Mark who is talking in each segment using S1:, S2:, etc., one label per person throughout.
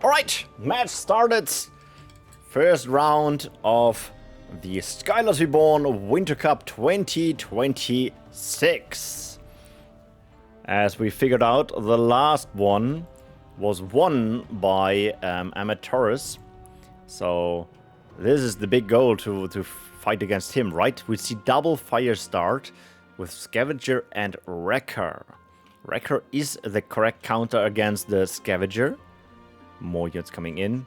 S1: Alright, match started. First round of the Skylords Reborn Winter Cup 2026. As we figured out, the last one was won by Armatores. So this is the big goal to fight against him, right? We see double fire start with Scavenger and Wrecker. Wrecker is the correct counter against the Scavenger. More units coming in.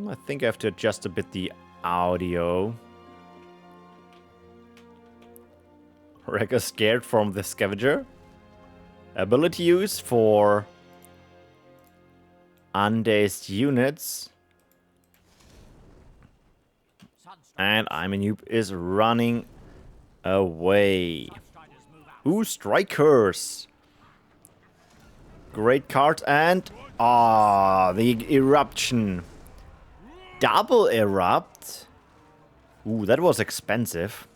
S1: I think I have to adjust a bit the audio. Wrecker scared from the Scavenger. Ability use for undazed units. And Imanoop is running away. Ooh, Strikers. Great card and... the Eruption. Double Erupt. Ooh, that was expensive.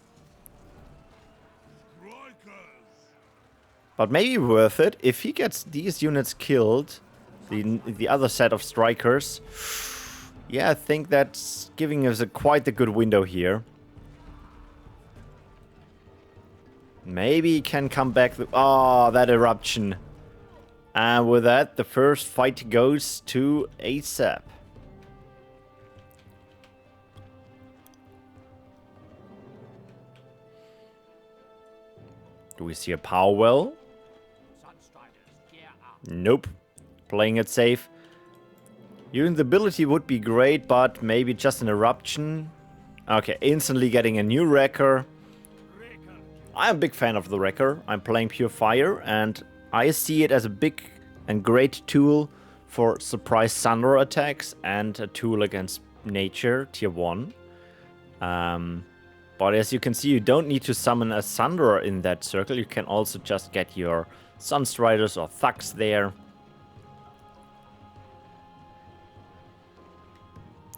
S1: But maybe worth it if he gets these units killed. The other set of Strikers. Yeah, I think that's giving us quite a good window here. Maybe he can come back. That Eruption. And with that, the first fight goes to ASAP. Do we see a power well? Nope. Playing it safe. Using the ability would be great, but maybe just an Eruption. Okay, instantly getting a new Wrecker. I'm a big fan of the Wrecker. I'm playing Pure Fire, and I see it as a big and great tool for surprise Thunder attacks and a tool against nature, tier 1. But as you can see, you don't need to summon a Thunderer in that circle. You can also just get your Sunstriders or Thugs there.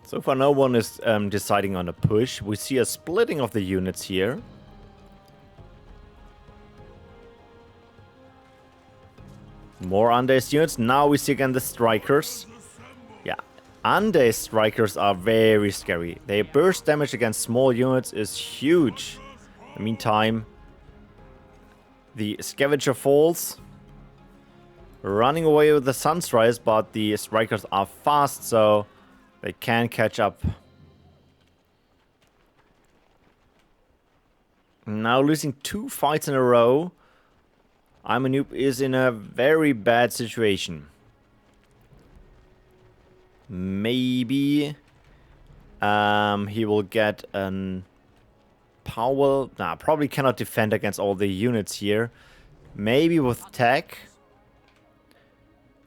S1: So far no one is deciding on a push. We see a splitting of the units here. More undazed units. Now we see again the Strikers. Yeah, undazed Strikers are very scary. Their burst damage against small units is huge. In the meantime, the Scavenger falls. Running away with the Sunstriders, but the Strikers are fast, so they can catch up. Now losing 2 fights in a row. Imanoop is in a very bad situation. Maybe he will get an power. Nah, probably cannot defend against all the units here. Maybe with tech.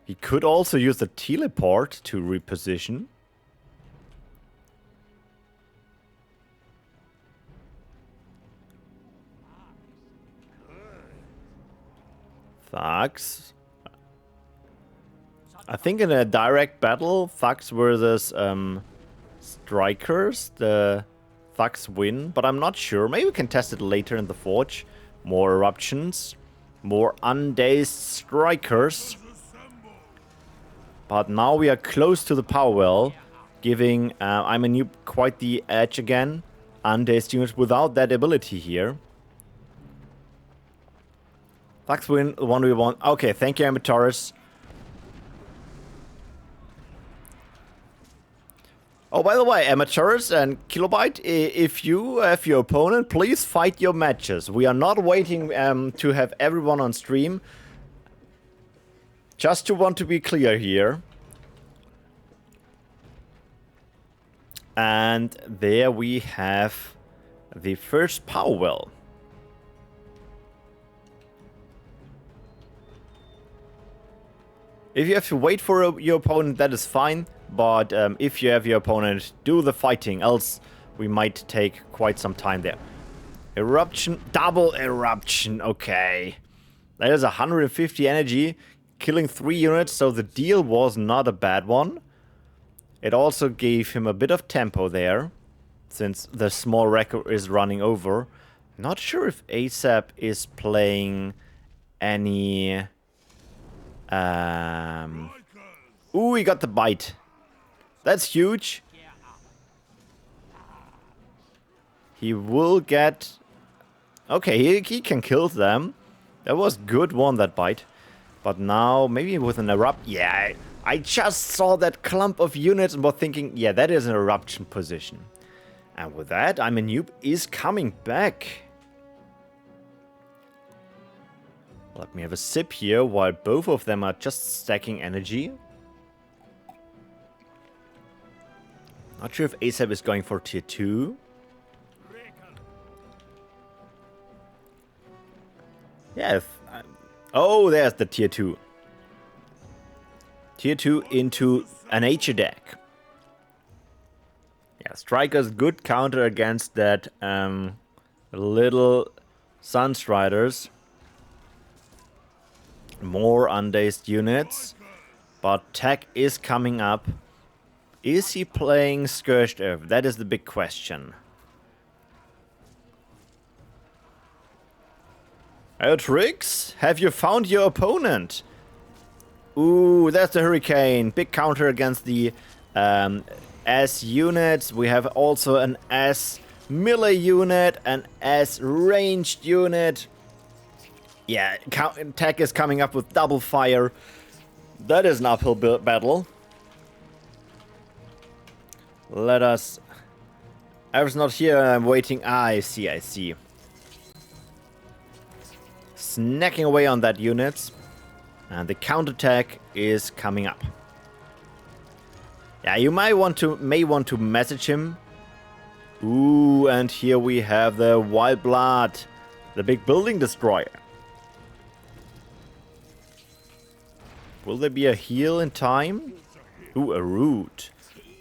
S1: He could also use the teleport to reposition. Thugs. I think in a direct battle, Thugs versus Strikers, the Thugs win, but I'm not sure. Maybe we can test it later in the Forge. More Eruptions, more undazed Strikers. But now we are close to the power well, giving Imanoop quite the edge again. Undazed units without that ability here. Thugs win 1v1. Okay, thank you, Armatores. Oh, by the way, Armatores and Kilobyte, if you have your opponent, please fight your matches. We are not waiting to have everyone on stream. Just to want to be clear here. And there we have the first power well. If you have to wait for your opponent, that is fine. But if you have your opponent, do the fighting. Else we might take quite some time there. Eruption. Double Eruption. Okay. That is 150 energy. Killing 3 units. So the deal was not a bad one. It also gave him a bit of tempo there. Since the small Wrecker is running over. Not sure if ASAP is playing any Ooh, he got the bite. That's huge. He will get... Okay, he can kill them. That was good one, that bite. But now, maybe with an erupt... Yeah, I just saw that clump of units and was thinking, yeah, that is an eruption position. And with that, I'm a noob is coming back. Let me have a sip here while both of them are just stacking energy. Not sure if ASAP is going for tier 2. Yeah, oh, there's the tier 2. Tier 2 into an H deck. Yeah, Striker's good counter against that little Sunstriders. More undazed units. But tech is coming up. Is he playing Scourged Earth? That is the big question. Oh, Triggz, have you found your opponent? Ooh, that's the Hurricane. Big counter against the S units. We have also an S melee unit, an S ranged unit. Yeah, tech is coming up with double fire. That is an uphill battle. Let us... I was not here, I'm waiting. Ah, I see, I see. Snacking away on that units. And the counterattack is coming up. Yeah, you may want to message him. Ooh, and here we have the Wild Blood. The big building destroyer. Will there be a heal in time? Ooh, a root.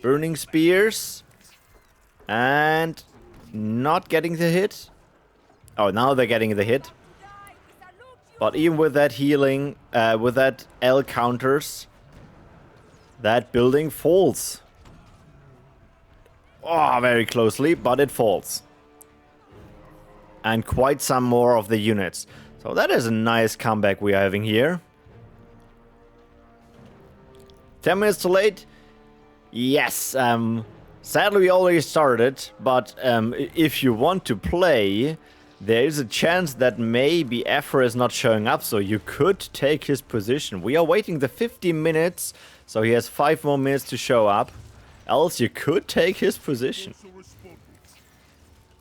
S1: Burning spears. And not getting the hit. Oh, now they're getting the hit. But even with that healing, with that L counters, that building falls. Oh, very closely, but it falls. And quite some more of the units. So that is a nice comeback we are having here. 10 minutes too late? Yes, sadly we already started, but if you want to play, there is a chance that maybe Afra is not showing up, so you could take his position. We are waiting the 50 minutes, so he has 5 more minutes to show up. Else you could take his position.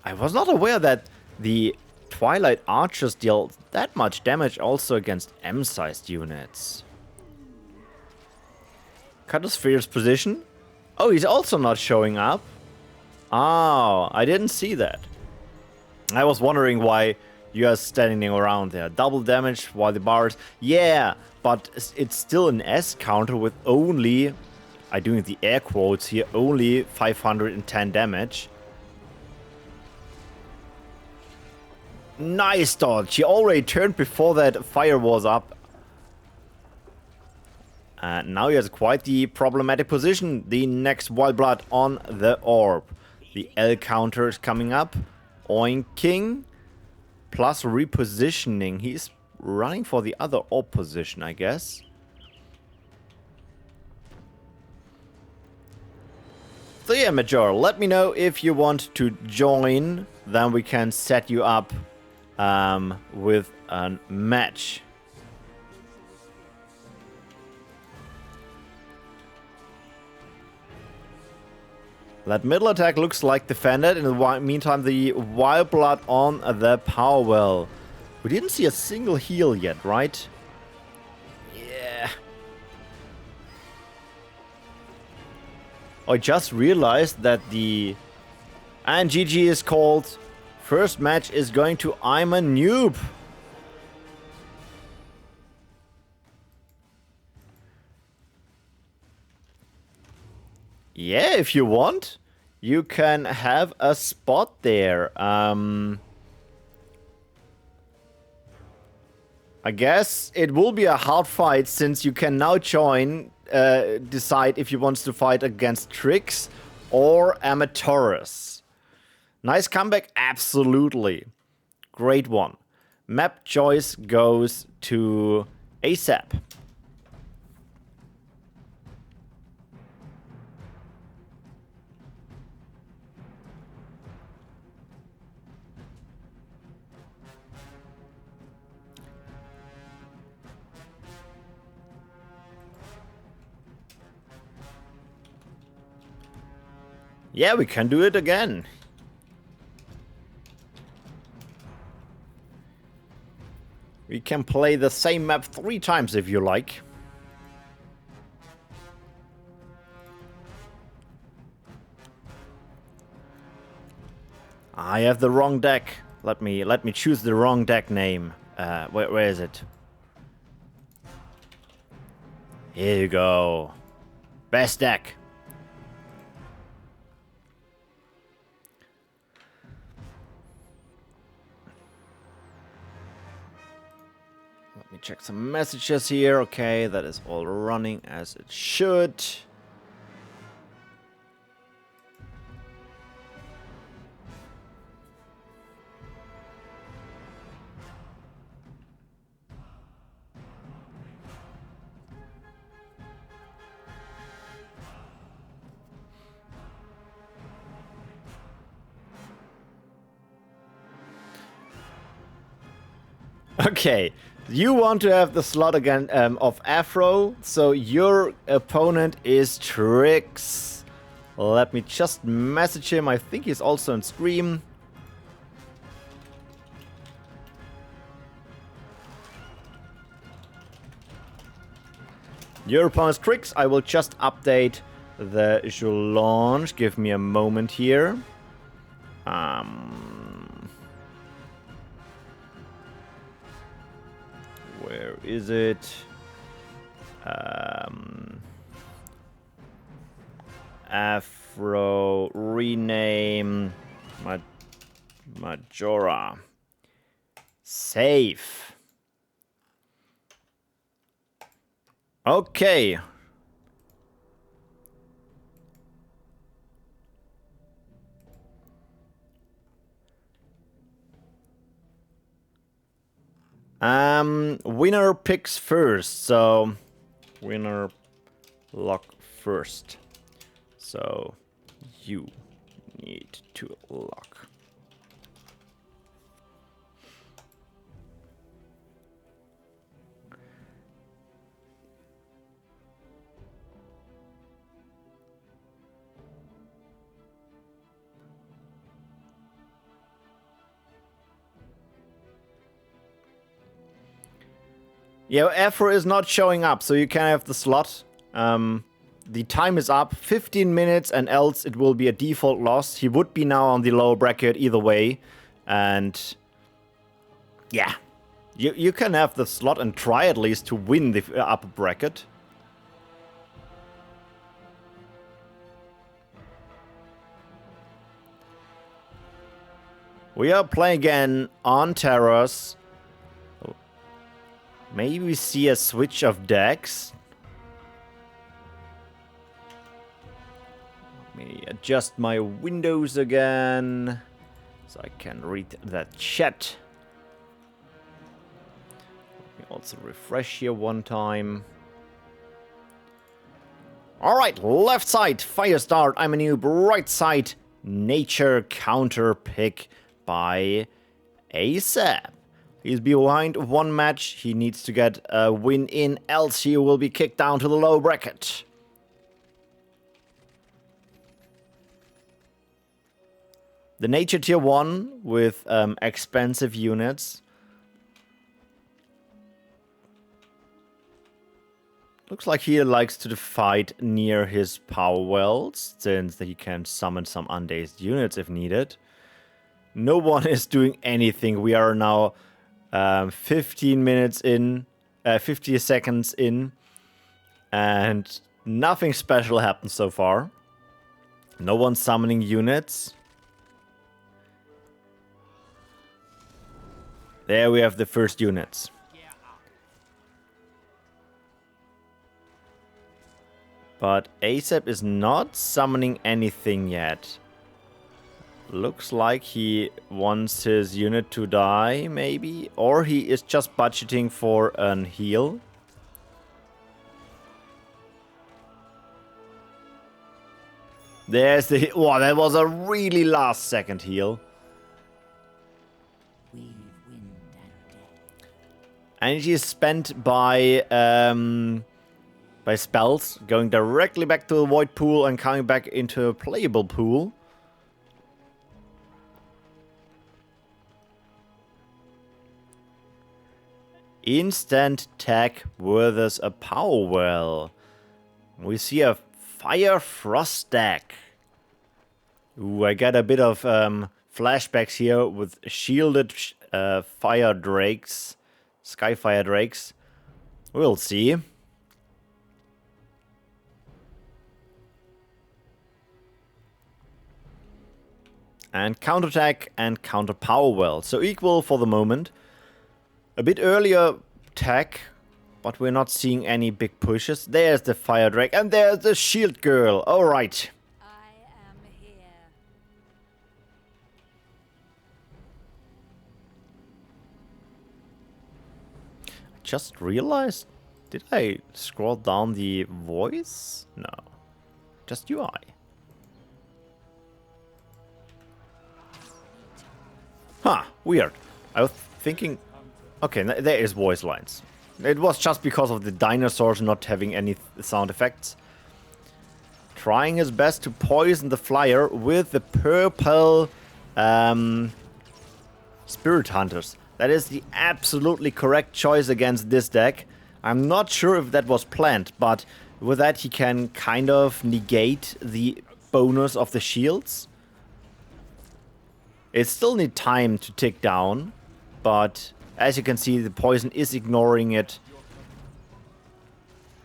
S1: I was not aware that the Twilight Archers deal that much damage also against M-sized units. Catosphere's position? Oh, he's also not showing up. Oh, I didn't see that. I was wondering why you are standing around there. Double damage while the bars... Yeah, but it's still an S counter with only... I'm doing the air quotes here. Only 510 damage. Nice dodge. He already turned before that fire was up. And now he has quite the problematic position. The next Wild Blood on the orb. The L counter is coming up. Oinking. Plus repositioning. He's running for the other orb position, I guess. So yeah, Major, let me know if you want to join. Then we can set you up with a match. That middle attack looks like defended. In the meantime, the Wild Blood on the Power Well. We didn't see a single heal yet, right? Yeah. I just realized that the... And GG is called. First match is going to I'm a Noob. Yeah, if you want, you can have a spot there. I guess it will be a hard fight since you can now join, decide if you want to fight against Triggz or Armatores. Nice comeback, absolutely. Great one. Map choice goes to ASAP. Yeah, we can do it again. We can play the same map 3 times if you like. I have the wrong deck. Let me choose the wrong deck name. Where is it? Here you go. Best deck. Let me check some messages here. Okay, that is all running as it should. Okay, you want to have the slot again of Afro, so your opponent is Triggz. Let me just message him. I think he's also on stream. Your opponent's Triggz. I will just update the launch. Give me a moment here. Where is it? Afro rename Majora. Save. Okay. Winner picks first, so winner lock first. So you need to lock. Yeah, Afro is not showing up, so you can have the slot. The time is up, 15 minutes, and else it will be a default loss. He would be now on the lower bracket either way. And yeah, you can have the slot and try at least to win the upper bracket. We are playing again on Terrace. Maybe we see a switch of decks. Let me adjust my windows again so I can read that chat. Let me also refresh here one time. Alright, left side, fire start. I'm a noob. Right side, nature counter pick by ASAP. He's behind 1 match. He needs to get a win in, else he will be kicked down to the low bracket. The nature tier 1 with expensive units. Looks like he likes to fight near his power wells, since he can summon some undazed units if needed. No one is doing anything. We are now 15 minutes in, 50 seconds in, and nothing special happened so far. No one summoning units. There we have the first units. But ASAP is not summoning anything yet. Looks like he wants his unit to die, maybe. Or he is just budgeting for an heal. There's the heal. Wow, that was a really last second heal. Energy is spent by by spells, going directly back to the void pool and coming back into a playable pool. Instant tech versus a power well. We see a fire frost deck. Ooh, I get a bit of flashbacks here with shielded fire drakes, skyfire drakes. We'll see. And counterattack and counter power well. So equal for the moment. A bit earlier tech, but we're not seeing any big pushes. There's the fire drake and there's the shield girl. Alright.
S2: I am here.
S1: I just realized, did I scroll down the voice? No. Just UI. Huh, weird. I was thinking... Okay, there is voice lines. It was just because of the dinosaurs not having any sound effects. Trying his best to poison the flyer with the purple Spirit Hunters. That is the absolutely correct choice against this deck. I'm not sure if that was planned, but with that he can kind of negate the bonus of the shields. It still needs time to tick down, but as you can see, the poison is ignoring it.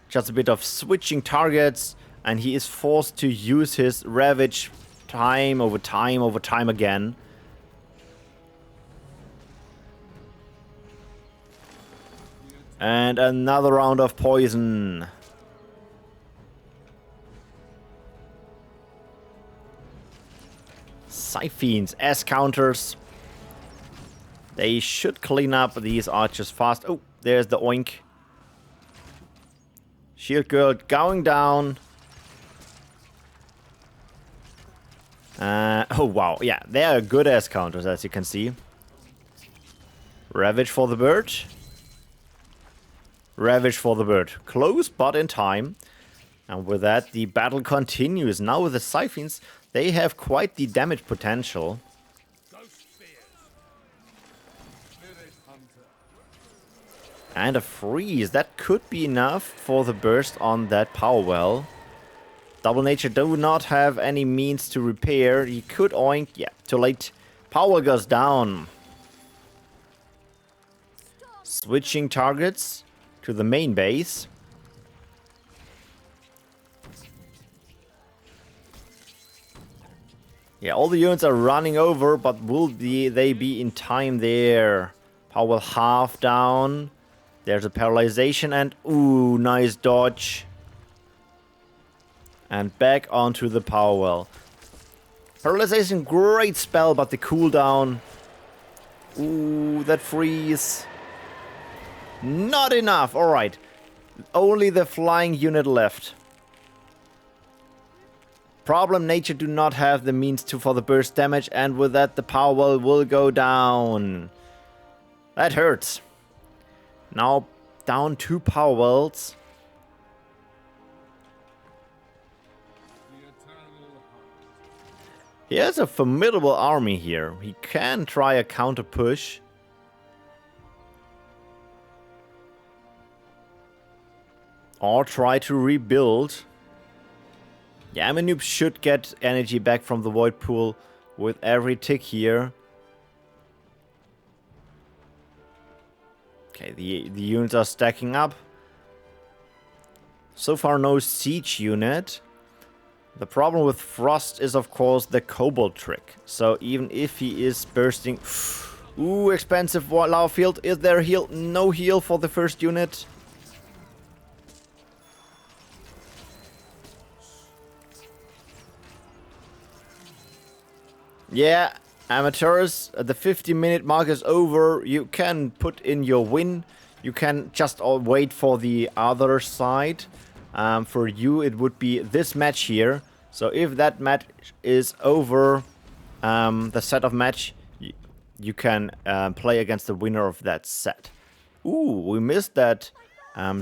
S1: Just a bit of switching targets, and he is forced to use his Ravage time over time again. And another round of poison. Siphons as counters. They should clean up these archers fast. Oh, there's the oink. Shield girl going down. Oh wow, yeah, they are good as counters, as you can see. Ravage for the bird. Ravage for the bird. Close, but in time. And with that, the battle continues. Now with the Siphons, they have quite the damage potential. And a freeze. That could be enough for the burst on that power well. Double Nature do not have any means to repair. He could oink. Yeah, too late. Power goes down. Switching targets to the main base. Yeah, all the units are running over, but will they be in time there? Power half down. There's a paralyzation and ooh, nice dodge. And back onto the power well. Paralyzation, great spell, but the cooldown. Ooh, that freeze. Not enough. Alright. Only the flying unit left. Problem, Nature do not have the means for the burst damage, and with that the power well will go down. That hurts. Now down 2 power wells. He has a formidable army here. He can try a counter push. Or try to rebuild. Yeah, Amanoop should get energy back from the void pool with every tick here. Okay, the units are stacking up. So far no siege unit. The problem with Frost is of course the Cobalt trick. So even if he is bursting... Ooh, expensive lava field. Is there a heal? No heal for the first unit. Yeah, Armatores, the 50-minute mark is over. You can put in your win. You can just wait for the other side. For you, it would be this match here. So if that match is over, the set of match, you can play against the winner of that set. Ooh, we missed that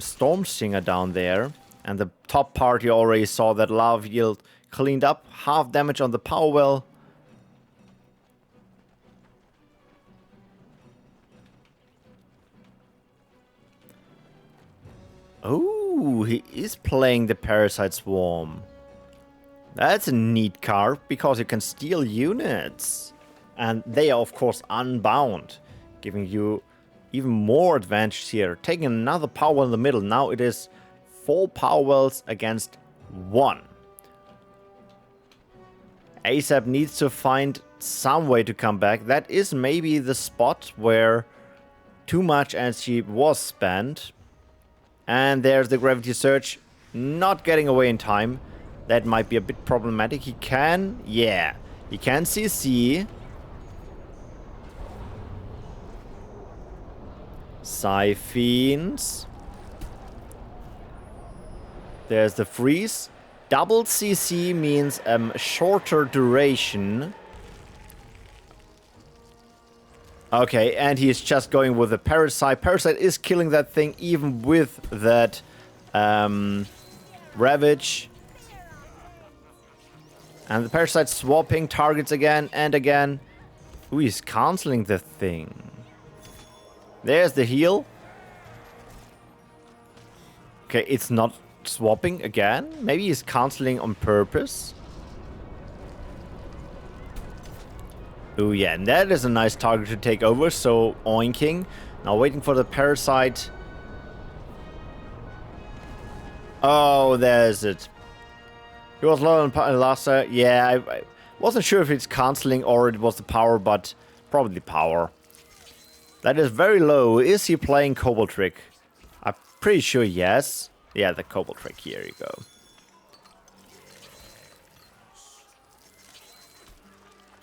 S1: Storm Singer down there. And the top part, you already saw that lava yield cleaned up. Half damage on the power well. Oh, he is playing the Parasite Swarm. That's a neat card, because you can steal units. And they are, of course, unbound, giving you even more advantage here. Taking another power well in the middle. Now it is 4 power wells against 1. ASAP needs to find some way to come back. That is maybe the spot where too much energy was spent. And there's the Gravity Surge, not getting away in time. That might be a bit problematic. He can, yeah, he can CC. Siphons. There's the freeze. Double CC means shorter duration. Okay, and he's just going with the Parasite. Parasite is killing that thing even with that Ravage. And the Parasite swapping targets again and again. Ooh, he's canceling the thing. There's the heal. Okay, it's not swapping again. Maybe he's canceling on purpose. Oh yeah, and that is a nice target to take over, so oinking. Now waiting for the Parasite. Oh, there's it. He was low on last. Yeah, I wasn't sure if it's canceling or it was the power, but probably power. That is very low. Is he playing Cobalt Trick? I'm pretty sure yes. Yeah, the Cobalt Trick. Here you go.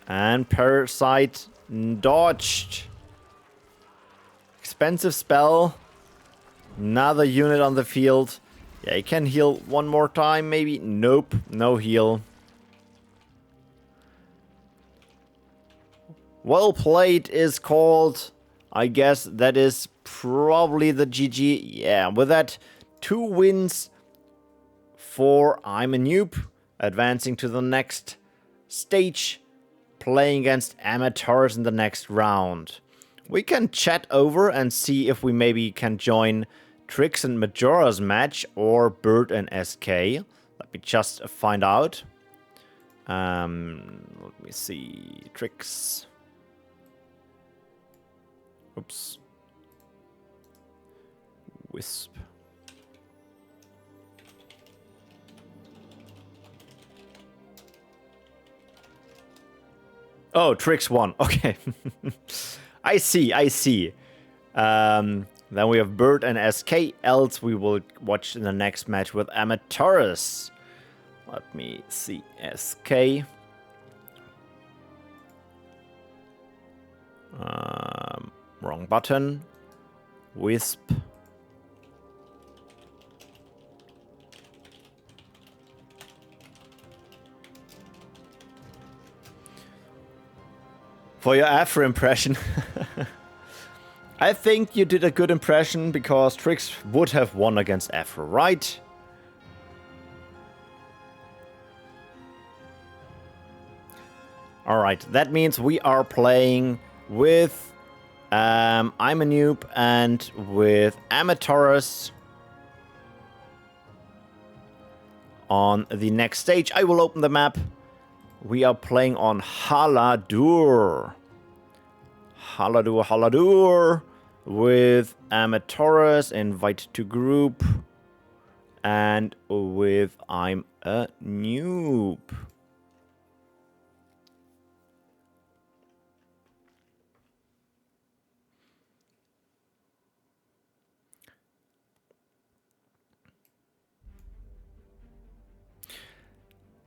S1: And Parasite dodged. Expensive spell. Another unit on the field. Yeah, he can heal one more time, maybe. Nope, no heal. Well played is called. I guess that is probably the GG. Yeah, with that, 2 wins for I'm a Noob. Advancing to the next stage. Playing against Armatores in the next round. We can chat over and see if we maybe can join Triggz and Majora's match or Bird and SK. Let me just find out. Let me see. Triggz. Oops. Wisp. Oh, Triggz won. Okay. I see. Then we have Bird and SK. Else we will watch in the next match with Armatores. Let me see. SK. Wrong button. Wisp. For your Afro impression. I think you did a good impression because Triggz would have won against Afro, right? Alright, that means we are playing with I'm a Noob and with Armatores on the next stage. I will open the map. We are playing on Haladur. Haladur with Armatores, invite to group, and with I'm a Noob.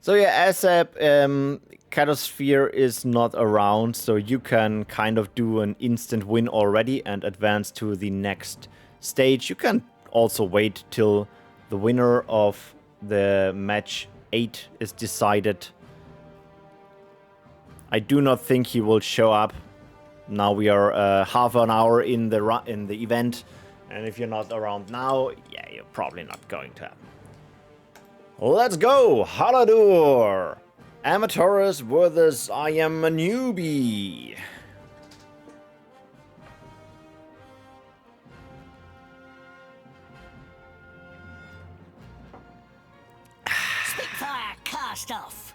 S1: So yeah, ASAP, Catosphere is not around, so you can kind of do an instant win already and advance to the next stage. You can also wait till the winner of the match 8 is decided. I do not think he will show up. Now we are half an hour in the event, and if you're not around now, yeah, you're probably not going to happen. Let's go! Haladur! Armatores versus I am a newbie.
S3: Spitfire cast off.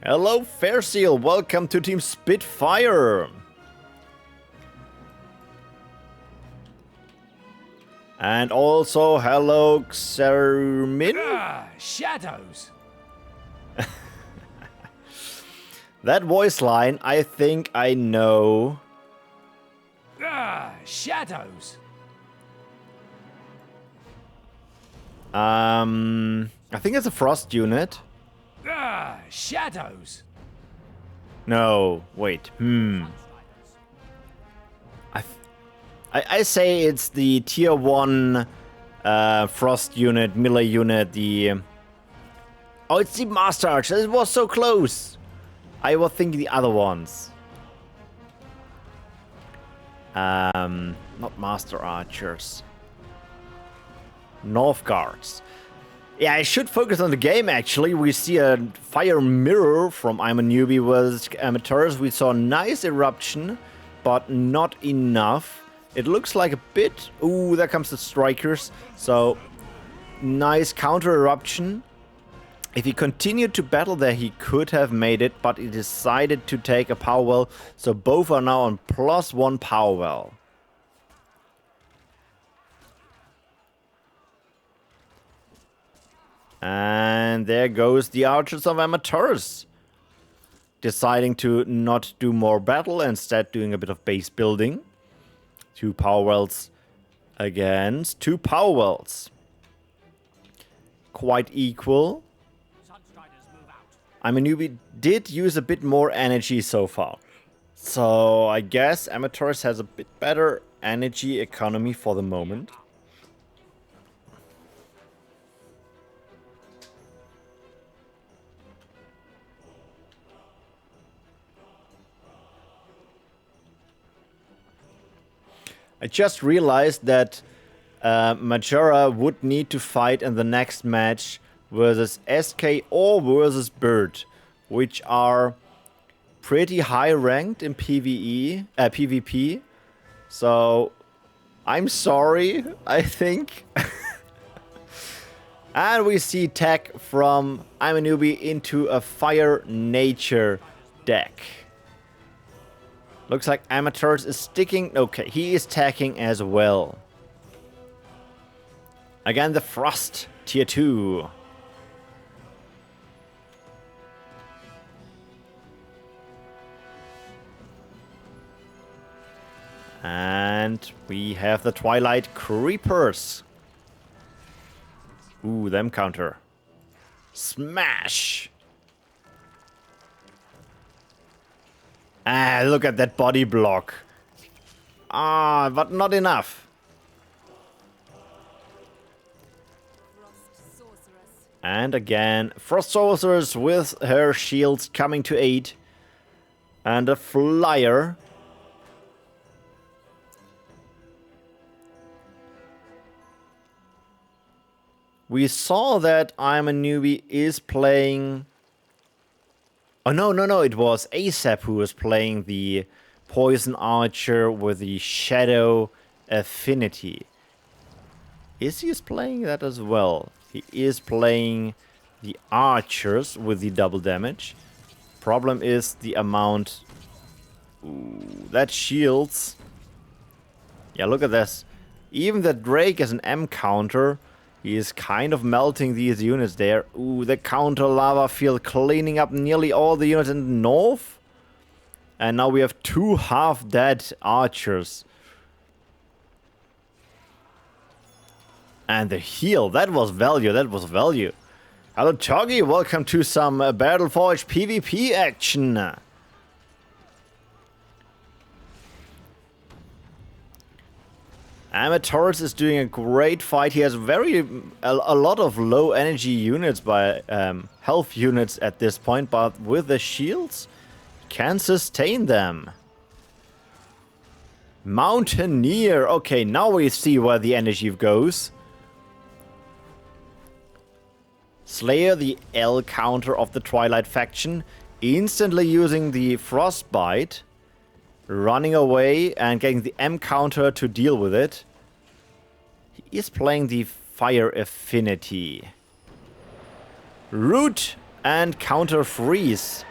S1: Hello, Fairseal. Welcome to Team Spitfire. And also, hello, Xermin.
S4: Shadows.
S1: That voice line, I think I know.
S4: Shadows.
S1: I think it's a Frost unit.
S4: Shadows.
S1: No, wait. I say it's the tier 1 Frost unit, melee unit, the... Oh, it's the Master Archer. It was so close. I was thinking the other ones. Not Master Archers. North Guards. Yeah, I should focus on the game, actually. We see a fire mirror from I'm a Newbie with Armatores. We saw a nice eruption, but not enough. It looks like a bit... Ooh, there comes the strikers. So, nice counter eruption. If he continued to battle there, he could have made it, but he decided to take a power well. So both are now on +1 power well. And there goes the Archers of Armatores. Deciding to not do more battle, instead doing a bit of base building. 2 power wells against 2 power wells. Quite equal. I'm a newbie did use a bit more energy so far. So I guess Armatores has a bit better energy economy for the moment. I just realized that Majora would need to fight in the next match versus SK or versus Bird, which are pretty high ranked in PvP. So I'm sorry, I think. And we see tech from I'm a Newbie into a Fire Nature deck. Looks like Armatores is sticking... Okay, he is attacking as well. Again, the Frost, tier 2. And we have the Twilight Creepers. Ooh, them counter. Smash! Ah, look at that body block. Ah, but not enough.
S2: Frost sorceress.
S1: And again, Frost Sorceress with her shields coming to aid. And a Flyer. We saw that I'm a Newbie is playing... Oh, no, it was ASAP who was playing the Poison Archer with the Shadow Affinity. Is he playing that as well? He is playing the Archers with the double damage. Problem is the amount... Ooh, that shields. Yeah, look at this. Even the Drake as an M counter... He is kind of melting these units there. Ooh, the counter lava field cleaning up nearly all the units in the north. And now we have 2 half-dead archers. And the heal, that was value, that was value. Hello Toggy, welcome to some Battleforge PvP action. Armatores is doing a great fight. He has a lot of low energy units by health units at this point, but with the shields, can sustain them. Mountaineer. Okay, now we see where the energy goes. Slayer the L counter of the Twilight faction, instantly using the Frostbite, running away and getting the M counter to deal with it. He is playing the Fire Affinity. Root and counter freeze.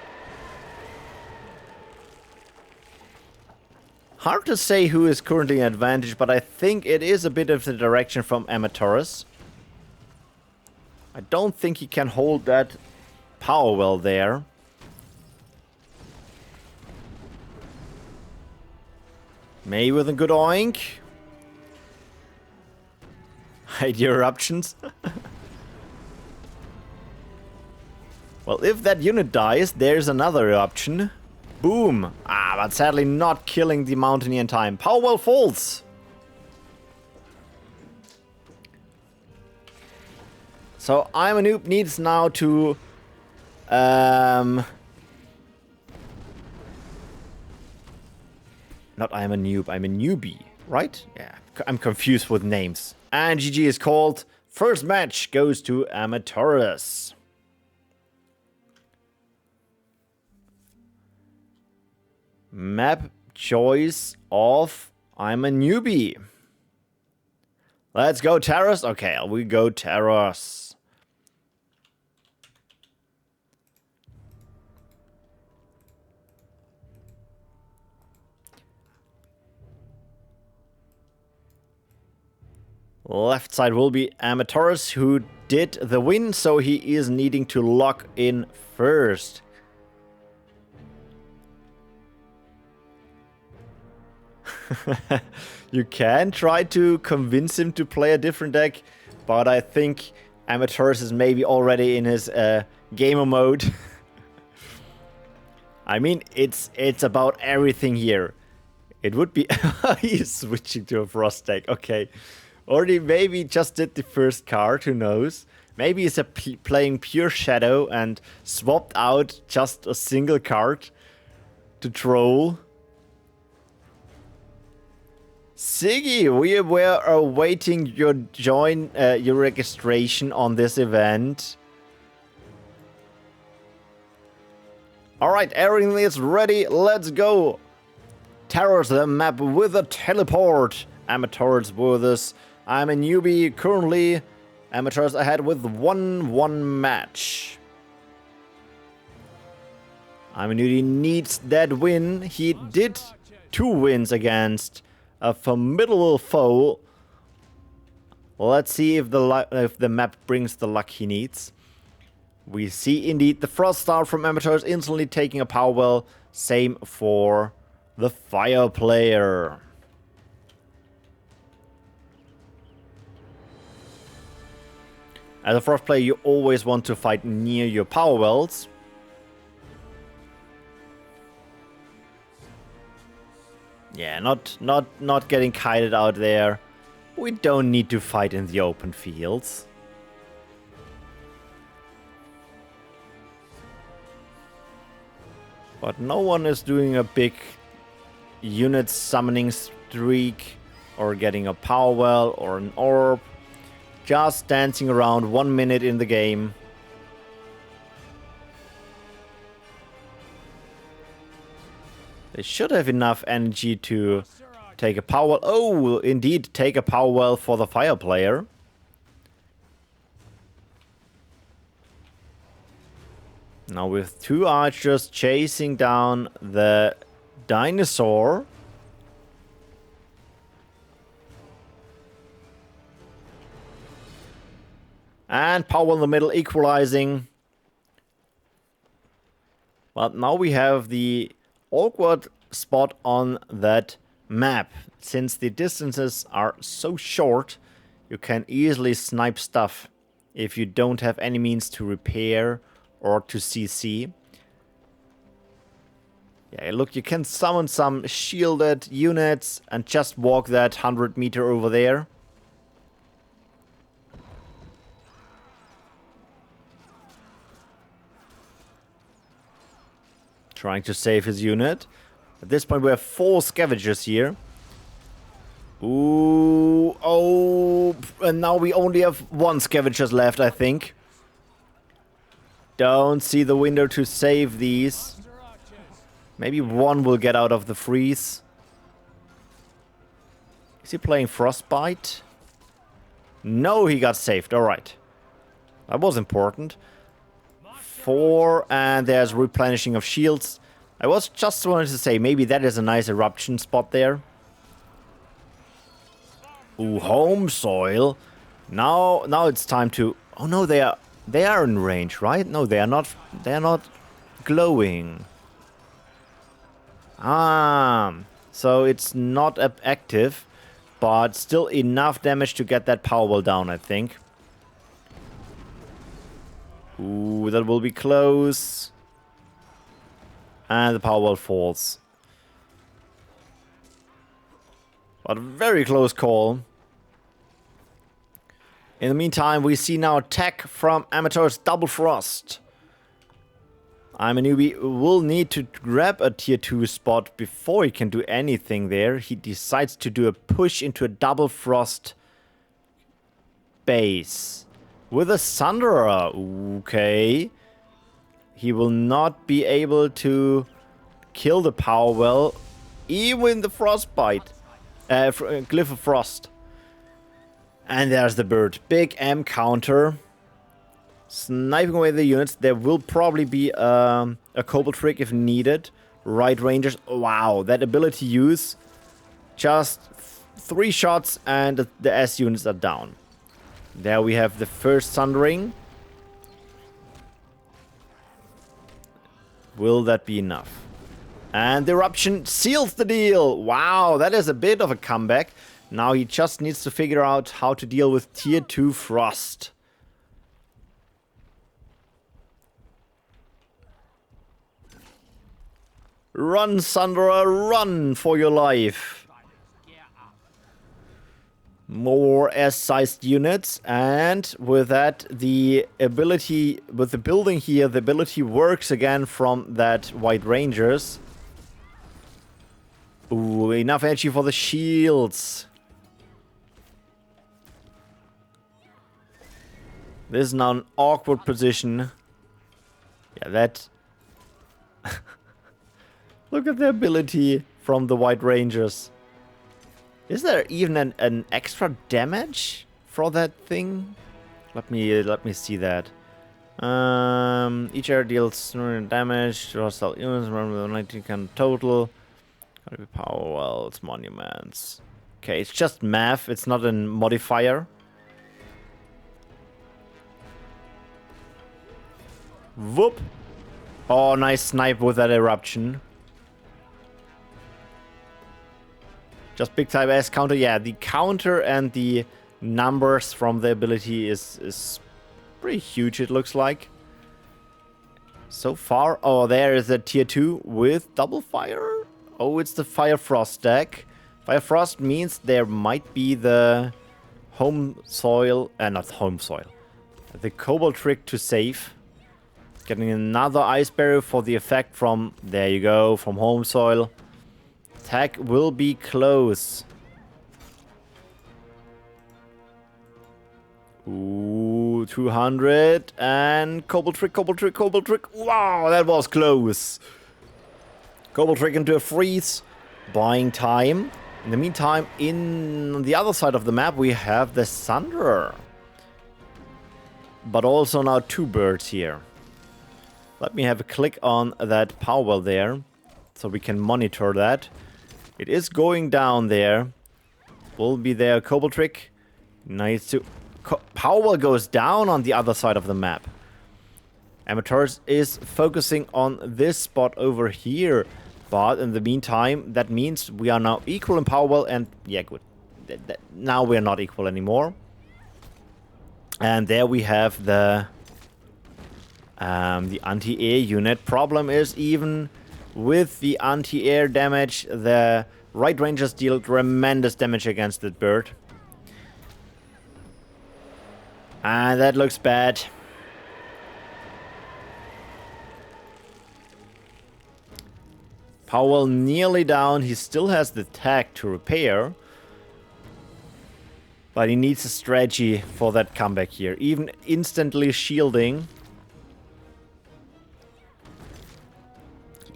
S1: Hard to say who is currently in advantage, but I think it is a bit of the direction from Armatores. I don't think he can hold that power well there. Maybe with a good oink. Hide your eruptions. Well, if that unit dies, there's another eruption. Boom. Ah, but sadly not killing the Mountaineer in time. Powerwell falls. So I'm a Noob needs now to not I'm a noob, I'm a newbie, right? Yeah, I'm confused with names. And GG is called. First match goes to Armatores. Map choice of I'm a newbie. Let's go Terrace. Okay, we go Terrace. Left side will be Armatores, who did the win, so he is needing to lock in first. You can try to convince him to play a different deck, but I think Armatores is maybe already in his gamer mode. I mean, it's about everything here. It would be... He's switching to a Frost deck, okay. Or he maybe just did the first card, who knows. Maybe he's playing pure Shadow and swapped out just a single card to troll. Siggy, we were awaiting your your registration on this event. Alright, everything is ready, let's go! Terrors the map with a teleport. Armatores with us. I'm a newbie currently. Armatores ahead with 1-1 match. I'm a newbie needs that win. He did 2 wins against a formidable foe. Let's see if the map brings the luck he needs. We see indeed the Frost Star from Armatores instantly taking a power well. Same for the Fire player. As a Frost player, you always want to fight near your power wells. Yeah, not getting kited out there. We don't need to fight in the open fields. But no one is doing a big unit summoning streak or getting a power well or an orb. Just dancing around 1 minute in the game. They should have enough energy to take a power well. Oh, indeed, take a power well for the Fire player. Now with 2 archers chasing down the dinosaur. And power in the middle equalizing. But now we have the awkward spot on that map. Since the distances are so short, you can easily snipe stuff if you don't have any means to repair or to CC. Yeah, look, you can summon some shielded units and just walk that 100 meter over there. Trying to save his unit. At this point, we have 4 scavengers here. Ooh, oh, and now we only have 1 scavengers left, I think. don't see the window to save these. Maybe one will get out of the freeze. Is he playing Frostbite? No, he got saved. Alright. That was important. 4, and there's replenishing of shields. I was just wanted to say, maybe that is a nice eruption spot there. Ooh, home soil. Now it's time to... Oh no, they are in range, right? No, they are not. They are not glowing. So it's not active, but still enough damage to get that power wall down, I think. Ooh, that will be close. And the power wall falls. But a very close call. In the meantime, we see now attack from Armatores Double Frost. I'm a newbie. Will need to grab a tier 2 spot before he can do anything there. He decides to do a push into a Double Frost base. With a Sunderer. Okay. He will not be able to kill the power well. Even the Frostbite. Glyph of Frost. And there's the bird. Big M counter. Sniping away the units. There will probably be a Cobalt Trick if needed. Right Rangers. Wow, that ability use. Just 3 shots and the S units are down. There we have the first Sundering. Will that be enough? And the eruption seals the deal. Wow, that is a bit of a comeback. Now he just needs to figure out how to deal with tier 2 Frost. Run, Sunderer, run for your life. More S-sized units, and with that, the ability, with the building here, the ability works again from that White Rangers. Ooh, enough energy for the shields. This is now an awkward position. Yeah, that... Look at the ability from the White Rangers. Is there even an extra damage for that thing? Let me see that. Each area deals damage to hostile units. Remember the 19 can total. Gotta be power wells, monuments. Okay, it's just math. It's not a modifier. Whoop! Oh, nice snipe with that eruption. Just big type S counter. Yeah, the counter and the numbers from the ability is pretty huge, it looks like. So far. Oh, there is a tier 2 with double fire. Oh, it's the Fire Frost deck. Fire Frost means there might be the home soil. Not home soil. The Cobalt Trick to save. Getting another Ice Barrier for the effect from... There you go, from home soil. Attack will be close. Ooh, 200. And Cobalt Trick, Cobalt Trick, Cobalt Trick. Wow, that was close. Cobalt Trick into a freeze. Buying time. In the meantime, in the other side of the map, we have the Sunderer. But also now 2 birds here. Let me have a click on that power well there. So we can monitor that. It is going down there. Will be there. Cobalt Trick. Nice to... Power well goes down on the other side of the map. Armatores is focusing on this spot over here. But in the meantime, that means we are now equal in power well. And yeah, good. Now we are not equal anymore. And there we have the anti-air unit. Problem is, even with the anti-air damage, the Right Rangers deal tremendous damage against that bird. And that looks bad. Powell nearly down. He still has the tag to repair. But he needs a strategy for that comeback here. Even instantly shielding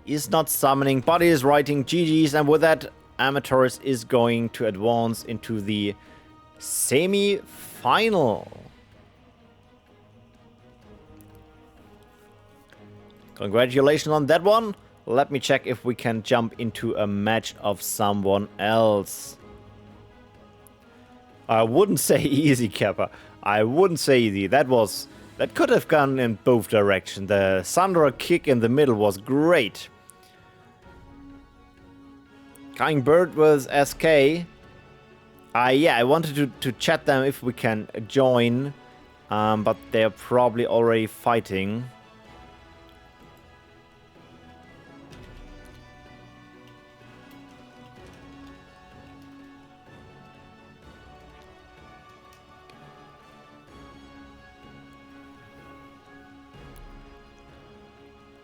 S1: is not summoning, but he is writing GG's, and with that, Armatores is going to advance into the semi-final. Congratulations on that one. Let me check if we can jump into a match of someone else. I wouldn't say easy, Kappa. I wouldn't say easy. That could have gone in both directions. The Sandra kick in the middle was great. Kind Bird was SK. Yeah, I wanted to chat them if we can join, but they're probably already fighting.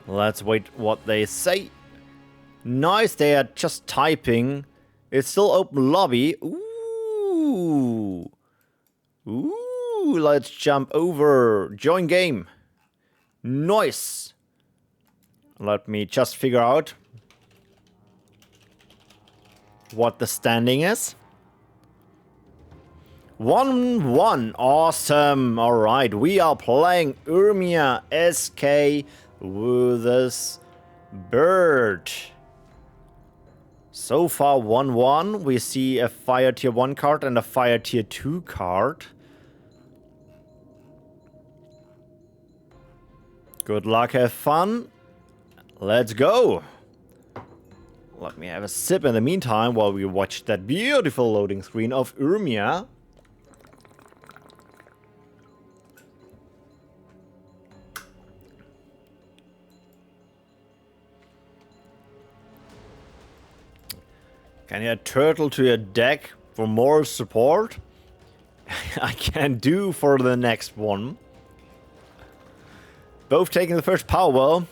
S1: Let's wait what they say. Nice, they are just typing. It's still open lobby. Ooh. Ooh, let's jump over. Join game. Nice. Let me just figure out what the standing is. 1-1. Awesome. Alright, we are playing Urmia SK with this Bird. So far 1-1. We see a Fire Tier 1 card and a Fire Tier 2 card. Good luck, have fun. Let's go. Let me have a sip in the meantime while we watch that beautiful loading screen of Urmia. Can you add Turtle to your deck for more support? I can do for the next one. Both taking the first power well.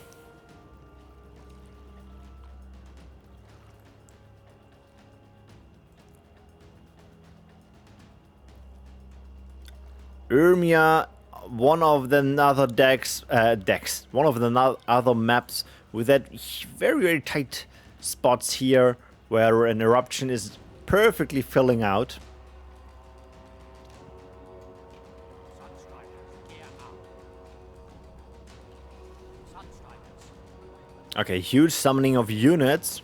S1: Urmia, one of the other one of the other maps with that very, very tight spots here, where an eruption is perfectly filling out. Okay, huge summoning of units.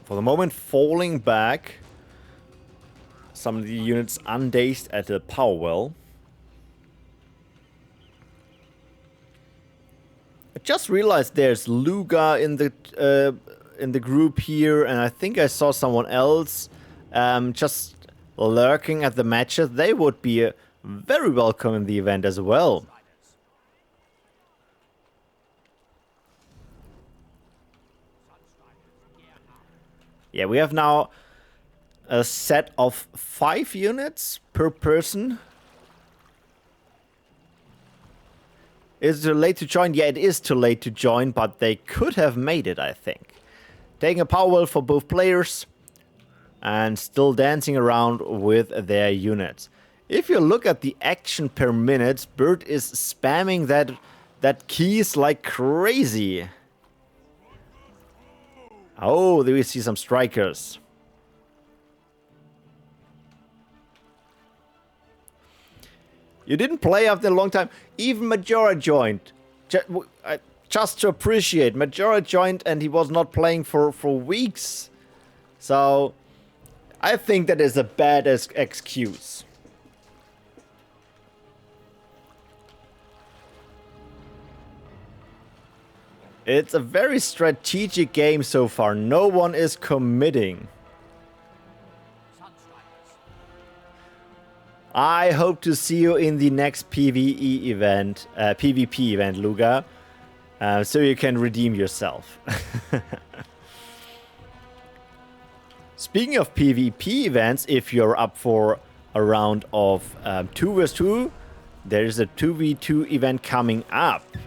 S1: For the moment, falling back. Some of the units undazed at the power well. I just realized there's Luga in the group here, and I think I saw someone else just lurking at the matches. They would be very welcome in the event as well. Yeah, we have now a set of 5 units per person. Is it too late to join? Yeah, it is too late to join, but they could have made it, I think. Taking a power well for both players and still dancing around with their units. If you look at the action per minute, Bird is spamming that keys like crazy. Oh, there we see some strikers. You didn't play after a long time. Even Majora joined. Just to appreciate. Majora joined and he was not playing for weeks. So, I think that is a bad excuse. It's a very strategic game so far. No one is committing. I hope to see you in the next PvE event, PvP event, Luga, so you can redeem yourself. Speaking of PvP events, if you're up for a round of 2 vs 2, there's a 2v2 event coming up. In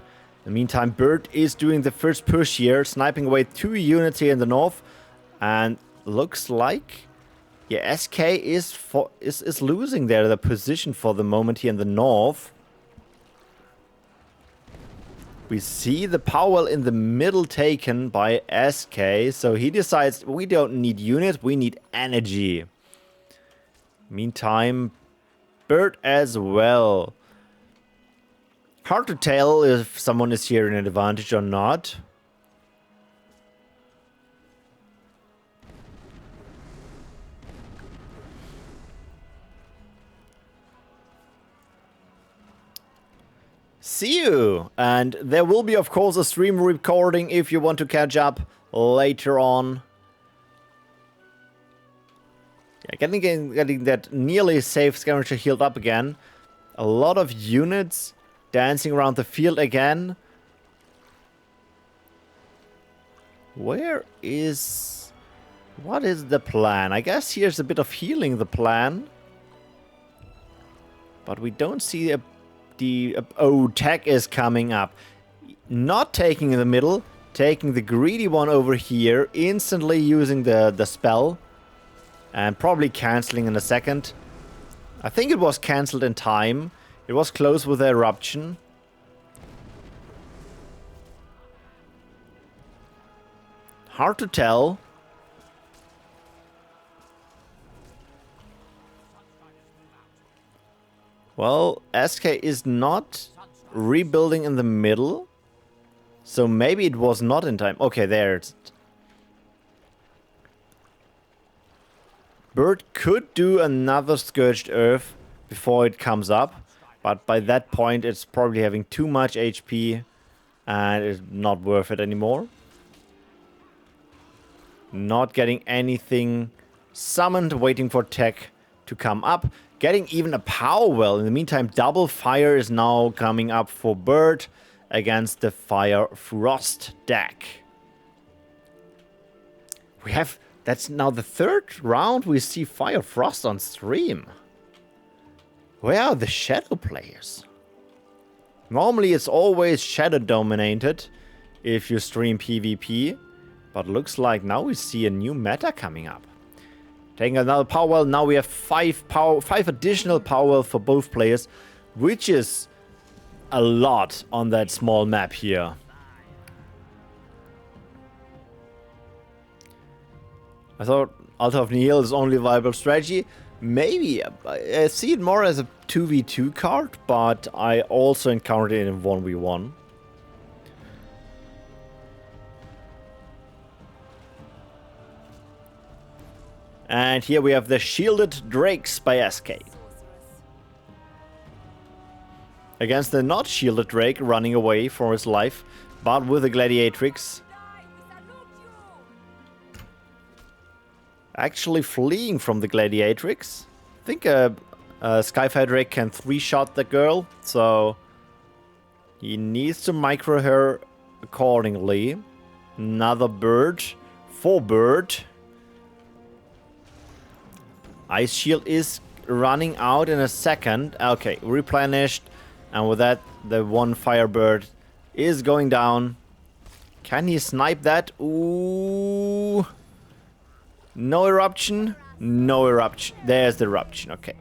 S1: the meantime, Bird is doing the first push here, sniping away 2 units here in the north, and looks like Yeah, SK is losing there the position for the moment here in the north. We see the power in the middle taken by SK, so he decides we don't need units, we need energy. Meantime, Bird as well. Hard to tell if someone is here in an advantage or not. See you! And there will be, of course, a stream recording if you want to catch up later on. Yeah, getting that nearly safe Scavenger healed up again. A lot of units dancing around the field again. What is the plan? I guess here's a bit of healing the plan. But we don't see oh, tech is coming up. Not taking in the middle, taking the greedy one over here, instantly using the spell. And probably cancelling in a second. I think it was cancelled in time. It was close with the eruption. Hard to tell. Well, SK is not rebuilding in the middle. So maybe it was not in time. Okay, there it's... Bird could do another Scourged Earth before it comes up. But by that point it's probably having too much HP. And it's not worth it anymore. Not getting anything summoned, waiting for tech to come up. Getting even a power well. In the meantime, double fire is now coming up for Bird against the Fire Frost deck. We have... That's now the third round we see Fire Frost on stream. Where are the Shadow players? Normally it's always Shadow dominated if you stream PvP. But looks like now we see a new meta coming up. Taking another power well. Now we have five additional power well for both players, which is a lot on that small map here. I thought Altar of Nihil is only a viable strategy. Maybe. I see it more as a 2v2 card, but I also encountered it in 1v1. And here we have the Shielded Drakes by SK. Against the not shielded Drake running away for his life, but with a Gladiatrix. Actually fleeing from the Gladiatrix. I think a Skyfire Drake can 3-shot the girl, so he needs to micro her accordingly. Another bird. 4 bird. Ice Shield is running out in a second. Okay, replenished. And with that, the one Firebird is going down. Can he snipe that? Ooh. No eruption. No eruption. There's the eruption. Okay.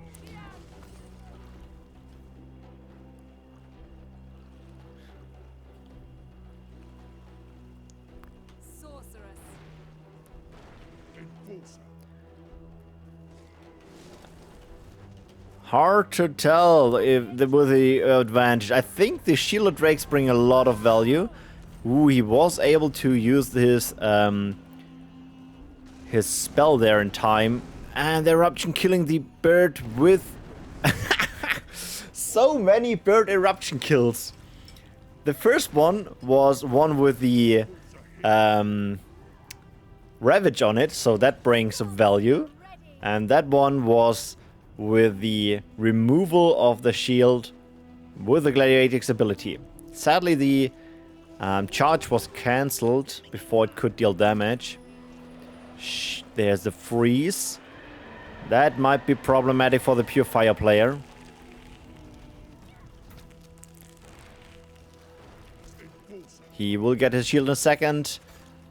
S1: Hard to tell if with the advantage. I think the Shielded Drakes bring a lot of value. Ooh, he was able to use his spell there in time. And the eruption killing the bird with... so many bird eruption kills. The first one was one with the Ravage on it, so that brings some value. And that one was with the removal of the shield with the Gladiatrix ability. Sadly, the charge was cancelled before it could deal damage. There's the freeze. That might be problematic for the pure fire player. He will get his shield in a second.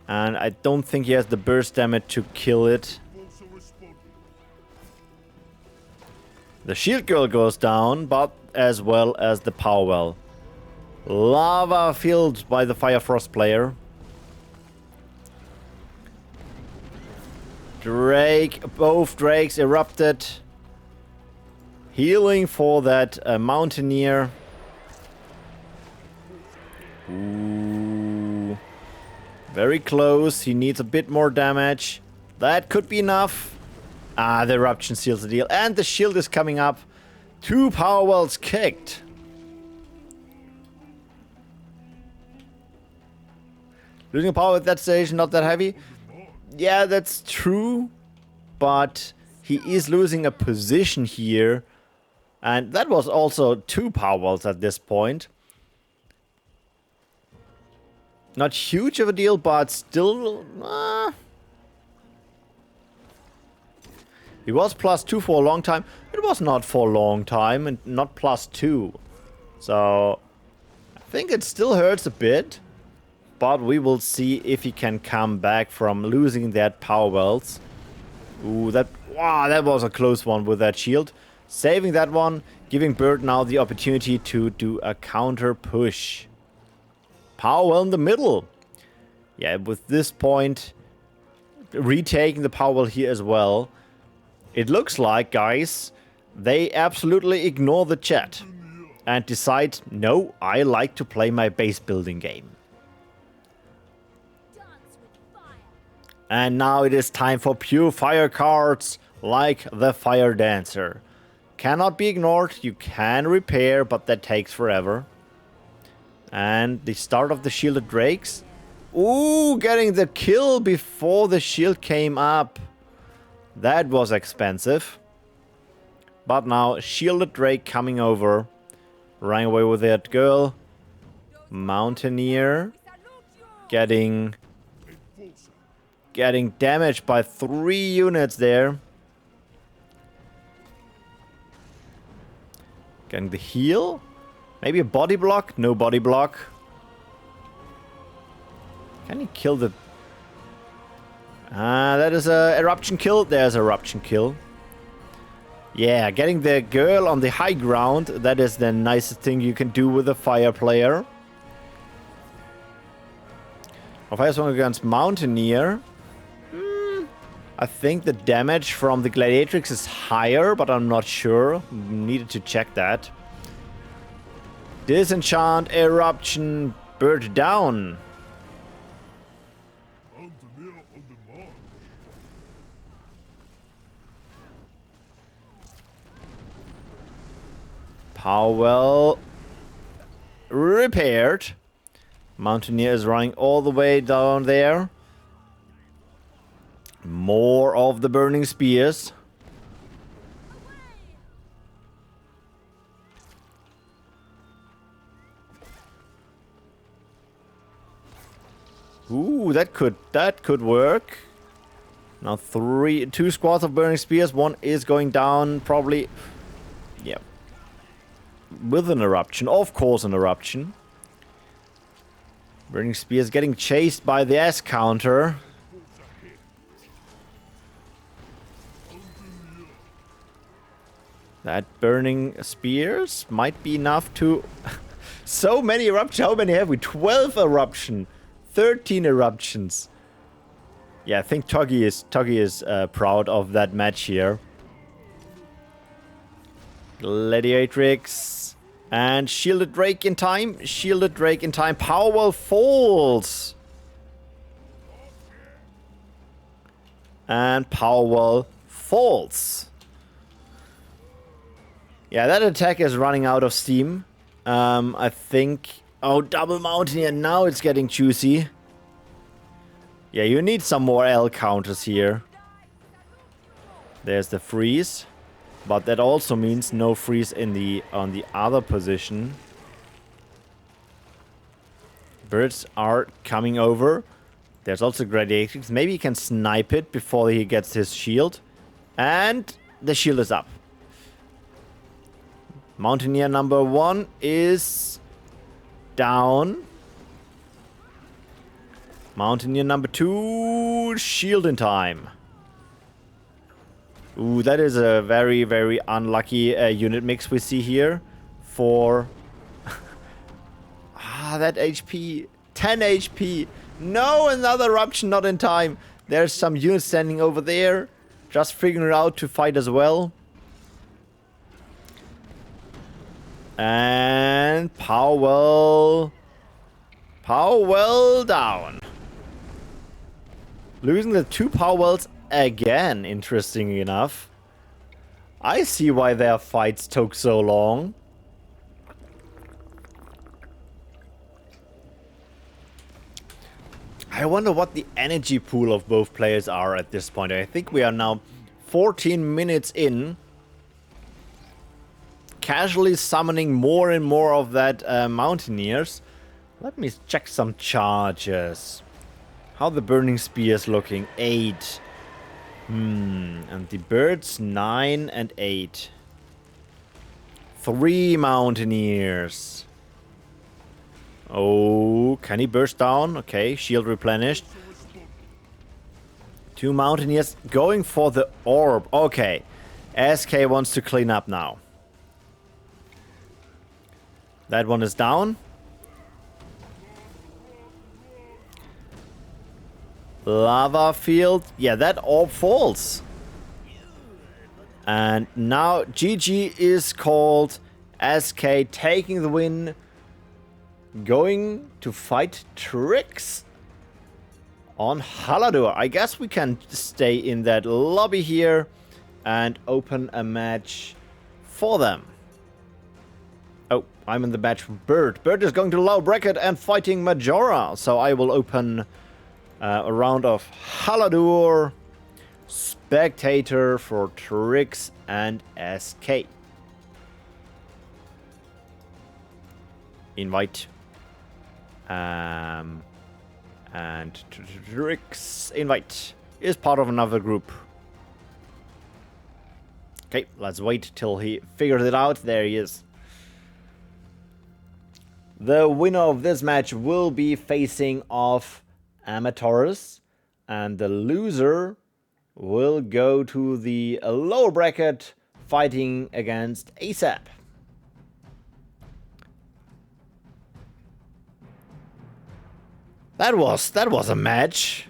S1: And I don't think he has the burst damage to kill it. The shield girl goes down, but as well as the power well. Lava filled by the Fire Frost player. Drake, both drakes erupted. Healing for that mountaineer. Ooh. Very close. He needs a bit more damage. That could be enough. Ah, the eruption seals the deal. And the shield is coming up. 2 power wells kicked. Losing power at that station, not that heavy. Yeah, that's true. But he is losing a position here. And that was also 2 power wells at this point. Not huge of a deal, but still... He was +2 for a long time. It was not for a long time, and not +2. So, I think it still hurts a bit. But we will see if he can come back from losing that power wells. Ooh, that was a close one with that shield. Saving that one, giving Bird now the opportunity to do a counter push. Power well in the middle. Yeah, with this point, retaking the power well here as well. It looks like, guys, they absolutely ignore the chat and decide, no, I like to play my base building game. And now it is time for pure fire cards, like the Fire Dancer. Cannot be ignored, you can repair, but that takes forever. And the start of the shielded drakes. Ooh, getting the kill before the shield came up. That was expensive. But now, shielded drake coming over. Running away with that girl. Mountaineer. Getting damaged by 3 units there. Getting the heal. Maybe a body block? No body block. Can he kill the... that is a eruption kill. There's a eruption kill. Yeah, getting the girl on the high ground. That is the nicest thing you can do with a fire player. Fire swung against Mountaineer. I think the damage from the Gladiatrix is higher, but I'm not sure. Needed to check that. Disenchant, eruption, bird down. Power well repaired. Mountaineer is running all the way down there. More of the burning spears. Ooh, that could work. Now 2 squads of burning spears. One is going down, probably. Yeah. With an eruption, of course, an eruption. Burning spears getting chased by the S counter. That burning spears might be enough to... So many eruptions. How many have we? 12 eruption. 13 eruptions. Yeah, I think Toggy is proud of that match here. Gladiatrix. And shielded drake in time. Shielded drake in time. Powerwell falls. And Powerwell falls. Yeah, that attack is running out of steam. I think... Oh, double Mountaineer. Now it's getting juicy. Yeah, you need some more L counters here. There's the freeze. But that also means no freeze on the other position. Birds are coming over. There's also Gladiatrix. Maybe he can snipe it before he gets his shield. And the shield is up. Mountaineer number 1 is down. Mountaineer number 2, shield in time. Ooh, that is a very, very unlucky unit mix we see here for... that HP. 10 HP. No, another eruption, not in time. There's some units standing over there. Just figuring out to fight as well. And Powell down. Losing the 2 Powells again, interestingly enough. I see why their fights took so long. I wonder what the energy pool of both players are at this point. I think we are now 14 minutes in. Casually summoning more and more of that Mountaineers. Let me check some charges. How the Burning Spears looking? 8. And the Birds 9 and 8. 3 Mountaineers. Oh, can he burst down? Okay, shield replenished. 2 Mountaineers going for the orb. Okay, SK wants to clean up now. That one is down. Lava field. Yeah, that orb falls. And now GG is called. SK taking the win. Going to fight Triggz on Haladur. I guess we can stay in that lobby here and open a match for them. Oh, I'm in the match with Bird. Bird is going to low bracket and fighting Majora. So I will open a round of Haladur. Spectator for Triggz and SK. Invite. And Triggz invite is part of another group. Okay, let's wait till he figures it out. There he is. The winner of this match will be facing off Armatores, and the loser will go to the lower bracket fighting against ASAP. That was a match.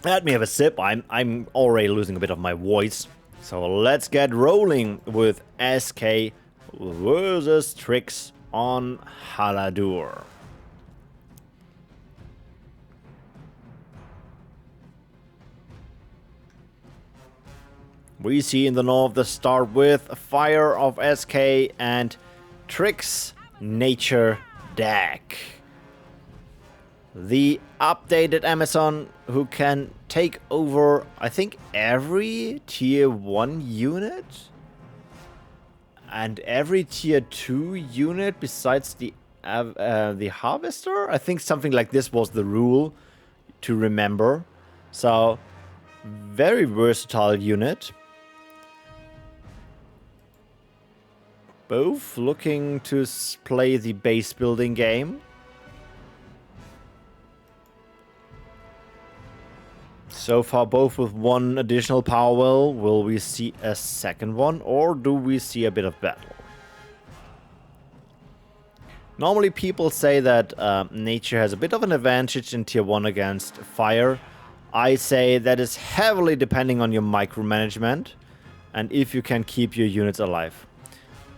S1: Let me have a sip. I'm already losing a bit of my voice. So let's get rolling with SK versus Triggz on Haladur. We see in the north the start with Fire of SK and Triggz Nature deck. The updated Amazon who can take over, I think, every tier 1 unit and every tier 2 unit besides the harvester. I think something like this was the rule to remember. So very versatile unit. Both looking to play the base building game. So far, both with one additional power well. Will we see a second one, or do we see a bit of battle? Normally, people say that nature has a bit of an advantage in tier 1 against fire. I say that is heavily depending on your micromanagement and if you can keep your units alive.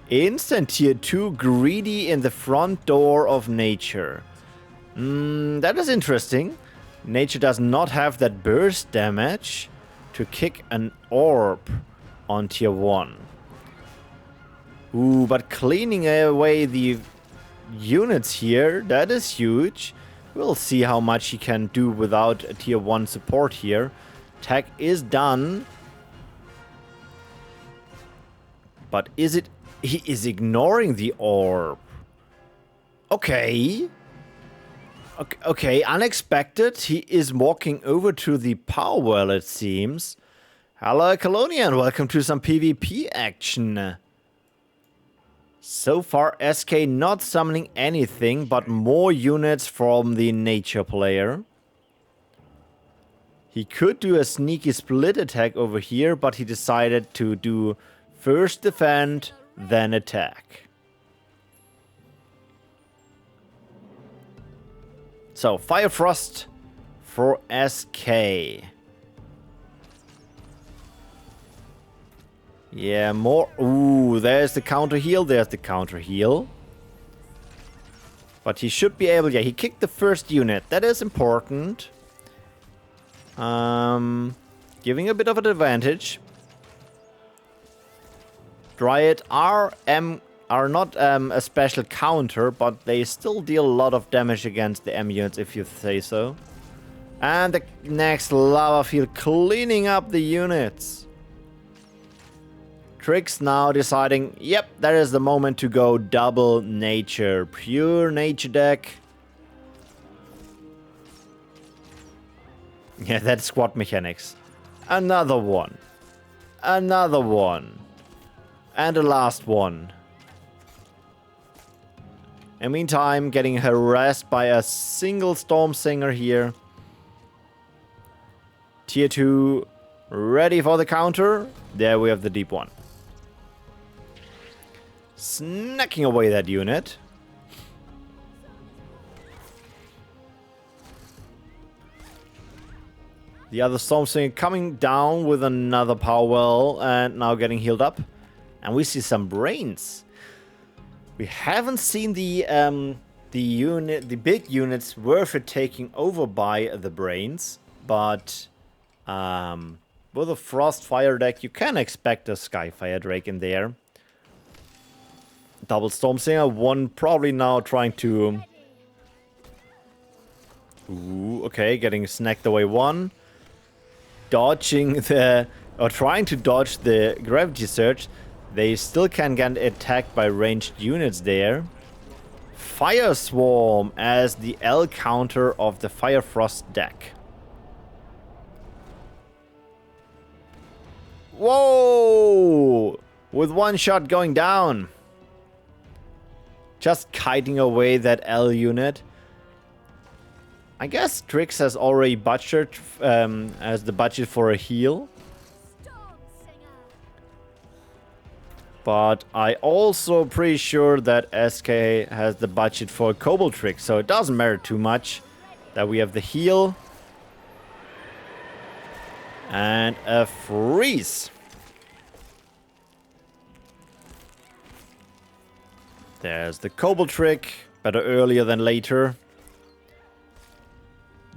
S1: Instant tier 2 greedy in the front door of nature. That is interesting. Nature does not have that burst damage to kick an orb on tier 1. Ooh, but cleaning away the units here, that is huge. We'll see how much he can do without a tier 1 support here. Tech is done. But is it... He is ignoring the orb. Okay. Okay, unexpected. He is walking over to the power well, it seems. Hello, Colonian. Welcome to some PvP action. So far, SK not summoning anything, but more units from the nature player. He could do a sneaky split attack over here, but he decided to do first defend, then attack. So, Fire Frost for SK. Yeah, more. Ooh, there's the counter heal. There's the counter heal. But he should be able. Yeah, he kicked the first unit. That is important. Giving a bit of an advantage. Dryad are not a special counter, but they still deal a lot of damage against the M units, if you say so. And the next lava field cleaning up the units. Triggz now deciding, yep, that is the moment to go double nature. Pure nature deck. Yeah, that's squad mechanics. Another one. Another one. And the last one. In the meantime, getting harassed by a single Storm Singer here. Tier 2 ready for the counter. There we have the deep one. Snacking away that unit. The other Storm Singer coming down with another power well and now getting healed up. And we see some brains. We haven't seen the big units worth it taking over by the brains, but with a Frost Fire deck, you can expect a Skyfire Drake in there. Double Storm Singer, one probably now trying to. Ooh, okay, getting snacked away one. Dodging the. Or trying to dodge the Gravity Surge. They still can get attacked by ranged units there. Fire Swarm as the L counter of the Fire Frost deck. Whoa! With one shot going down. Just kiting away that L unit. I guess Triggz has already budgeted as the budget for a heal. But I also pretty sure that SK has the budget for a Cobalt Trick, so it doesn't matter too much that we have the heal. And a freeze. There's the Cobalt Trick, better earlier than later.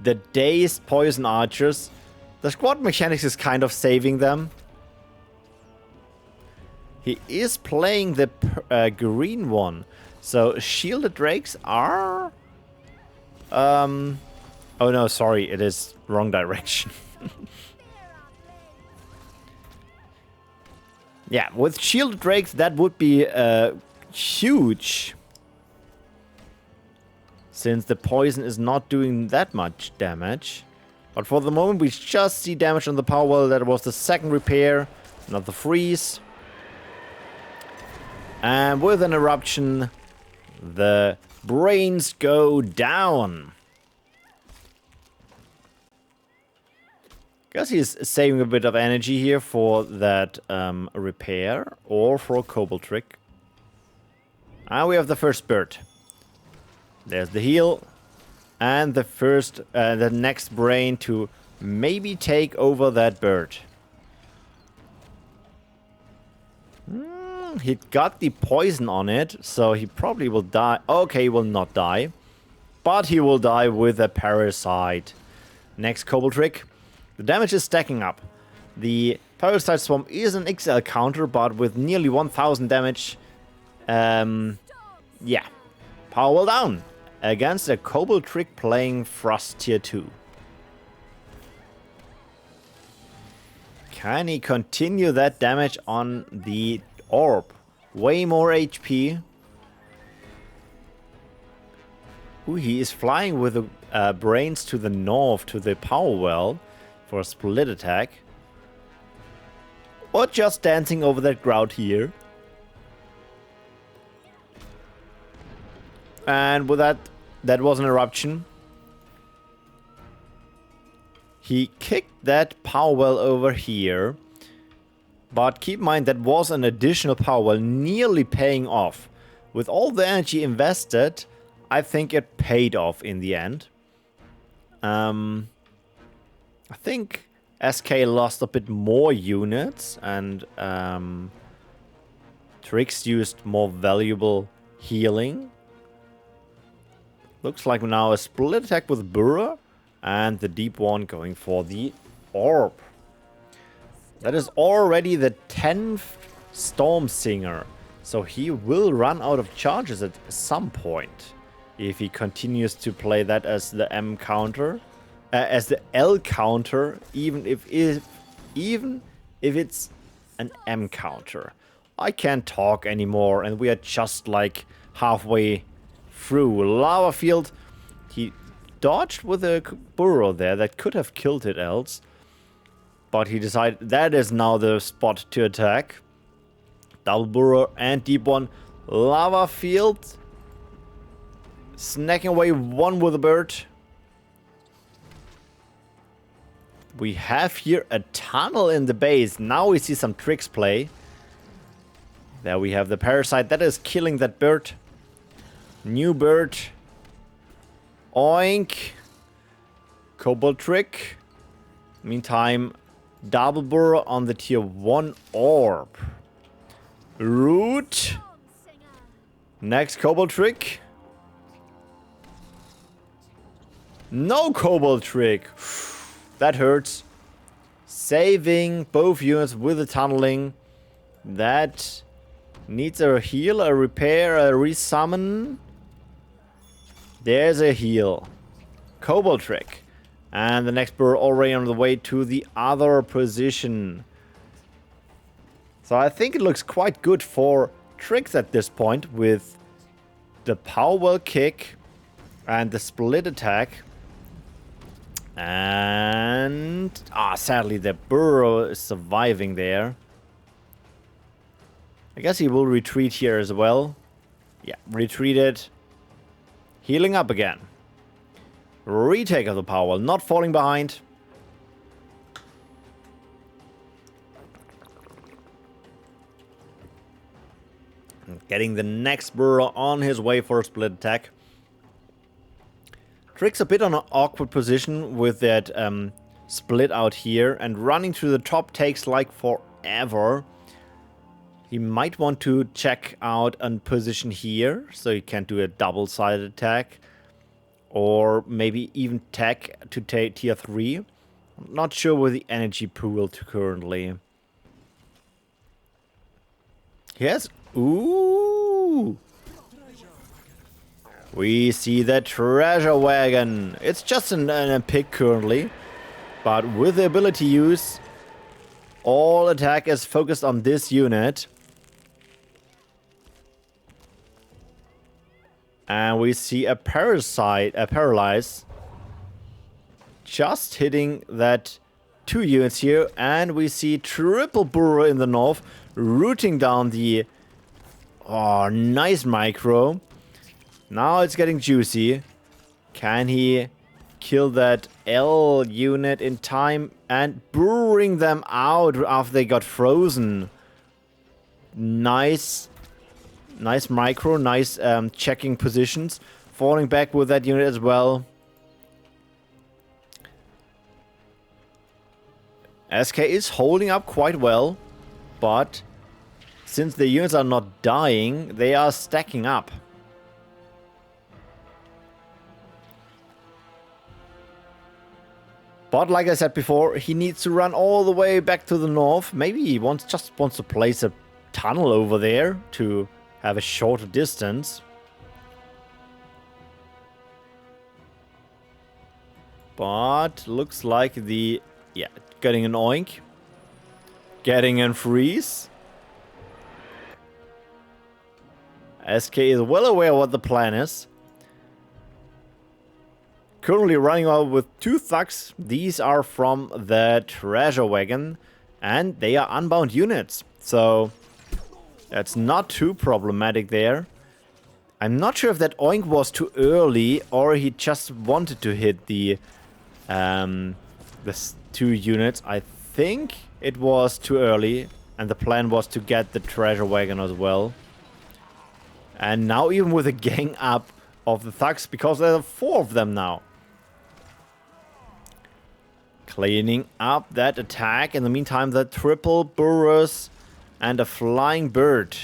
S1: The Dazed Poison Archers. The squad mechanics is kind of saving them. He is playing the green one. So, Shielded Drakes are... Oh no, sorry. It is wrong direction. Yeah, with Shielded Drakes, that would be huge. Since the poison is not doing that much damage. But for the moment, we just see damage on the power well. That was the second repair. Not the freeze. And with an eruption, the brains go down. Guess he's saving a bit of energy here for that repair or for a Cobalt Trick. And we have the first bird. There's the heal. And the next brain to maybe take over that bird. He got the poison on it, so he probably will die. Okay, he will not die. But he will die with a parasite. Next Cobalt Trick. The damage is stacking up. The Parasite Swarm is an XL counter, but with nearly 1000 damage. Yeah. Power well down. Against a Cobalt Trick playing Frost Tier 2. Can he continue that damage on the Orb? Way more HP. Ooh, he is flying with the brains to the north, to the power well, for a split attack. Or just dancing over that ground here. And with that, that was an eruption. He kicked that power well over here. But keep in mind that was an additional power well, nearly paying off. With all the energy invested, I think it paid off in the end. I think SK lost a bit more units, and Triggz used more valuable healing. Looks like now a split attack with Burrow, and the deep one going for the orb. That is already the 10th Storm Singer, so he will run out of charges at some point if he continues to play that as the M counter, as the L counter, even if it's an M counter. I can't talk anymore, and we are just like halfway through. Lava field. He dodged with a burrow there that could have killed it else. But he decided that is now the spot to attack. Double burrow and deep one. Lava field. Snacking away one with a bird. We have here a tunnel in the base. Now we see some Triggz play. There we have the parasite that is killing that bird. New bird. Oink. Cobalt trick. Meantime, double burrow on the tier 1 orb. Root. Next cobalt trick. No cobalt trick. That hurts. Saving both units with the tunneling. That needs a heal, a repair, a resummon. There's a heal. Cobalt trick. And the next burrow already on the way to the other position. So I think it looks quite good for Triggz at this point with the power well kick and the split attack. And sadly the burrow is surviving there. I guess he will retreat here as well. Yeah, retreated. Healing up again. Retake of the power, not falling behind. Getting the next burrow on his way for a split attack. Triggz a bit on an awkward position with that split out here, and running to the top takes like forever. He might want to check out a position here, so he can do a double-sided attack. Or maybe even tech to take tier 3. I'm not sure with the energy pool to currently. Yes. Ooh. We see the treasure wagon. It's just a pick currently. But with the ability use, all attack is focused on this unit. And we see a parasite, a paralyze. Just hitting that 2 units here. And we see triple burrow in the north. Rooting down the... Oh, nice micro. Now it's getting juicy. Can he kill that L unit in time? And burrowing them out after they got frozen. Nice. Nice micro, nice checking positions. Falling back with that unit as well. SK is holding up quite well. But since the units are not dying, they are stacking up. But like I said before, he needs to run all the way back to the north. Maybe he just wants to place a tunnel over there to have a shorter distance. But looks like the... Yeah, getting an oink. Getting a freeze. SK is well aware what the plan is. Currently running out with 2 thugs. These are from the treasure wagon. And they are unbound units. So... That's not too problematic there. I'm not sure if that oink was too early or he just wanted to hit the This 2 units. I think it was too early. And the plan was to get the treasure wagon as well. And now even with a gang up of the thugs, because there are 4 of them now. Cleaning up that attack. In the meantime, the triple burrows and a flying bird.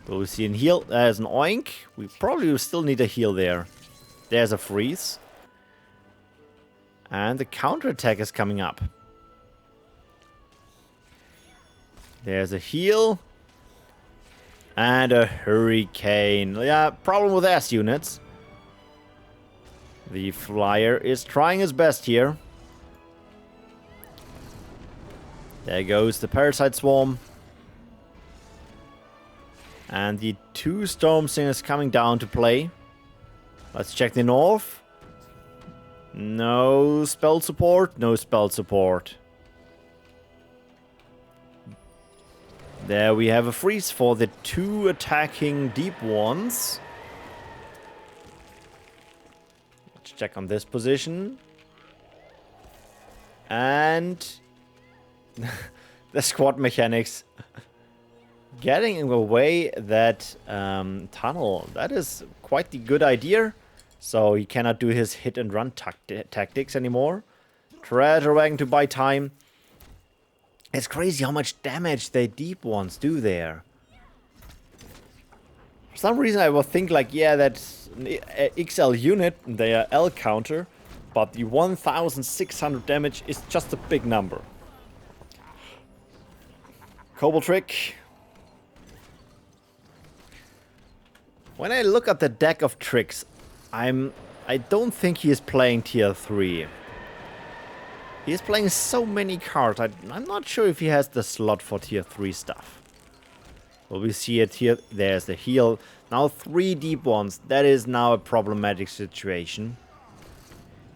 S1: Will we see a heal? There's an oink. We probably will still need a heal there. There's a freeze. And the counterattack is coming up. There's a heal. And a hurricane. Yeah, problem with S units. The flyer is trying his best here. There goes the parasite swarm. And the 2 storm singers coming down to play. Let's check the north. No spell support. No spell support. There we have a freeze for the 2 attacking deep ones. Let's check on this position. And the squad mechanics getting away that tunnel. That is quite the good idea. So he cannot do his hit and run tactics anymore. Treasure wagon to buy time. It's crazy how much damage the deep ones do there. For some reason I will think like, yeah, that's an XL unit, they are L counter, but the 1600 damage is just a big number. Cobble trick. When I look at the deck of Triggz, I don't think he is playing tier 3. He's playing so many cards. I'm not sure if he has the slot for tier 3 stuff. Well, we see it here. There's the heal. Now 3 deep ones. That is now a problematic situation.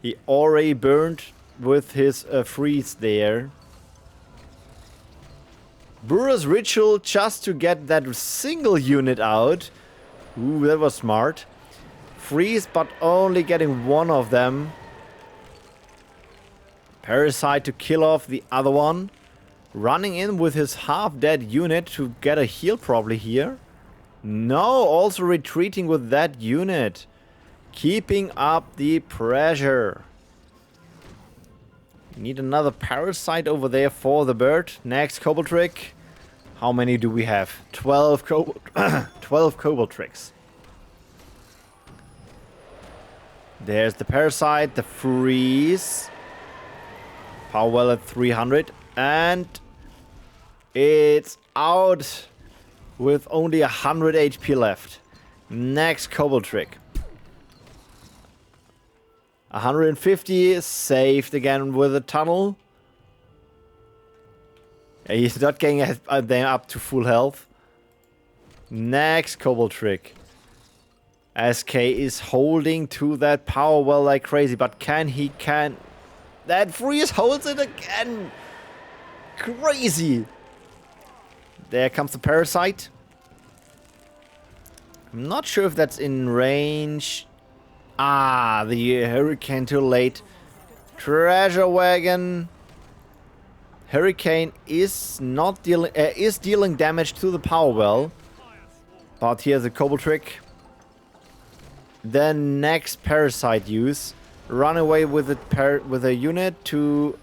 S1: He already burned with his freeze there. Burra's Ritual just to get that single unit out. Ooh, that was smart. Freeze, but only getting 1 of them. Parasite to kill off the other one. Running in with his half-dead unit to get a heal probably here. No, also retreating with that unit. Keeping up the pressure. Need another parasite over there for the bird. Next Cobble trick. How many do we have? 12 Cobble tricks. There's the parasite, the freeze. Power well at 300. And it's out with only 100 HP left. Next Cobble trick. 150 saved again with a tunnel. He's not getting them up to full health. Next Cobble trick. SK is holding to that power well like crazy, but can that freeze holds it again. Crazy. There comes the parasite. I'm not sure if that's in range. Ah, the hurricane too late. Treasure wagon. Hurricane is not dealing damage to the power well. But here's a Cobble trick. Then next parasite use. Run away with a unit to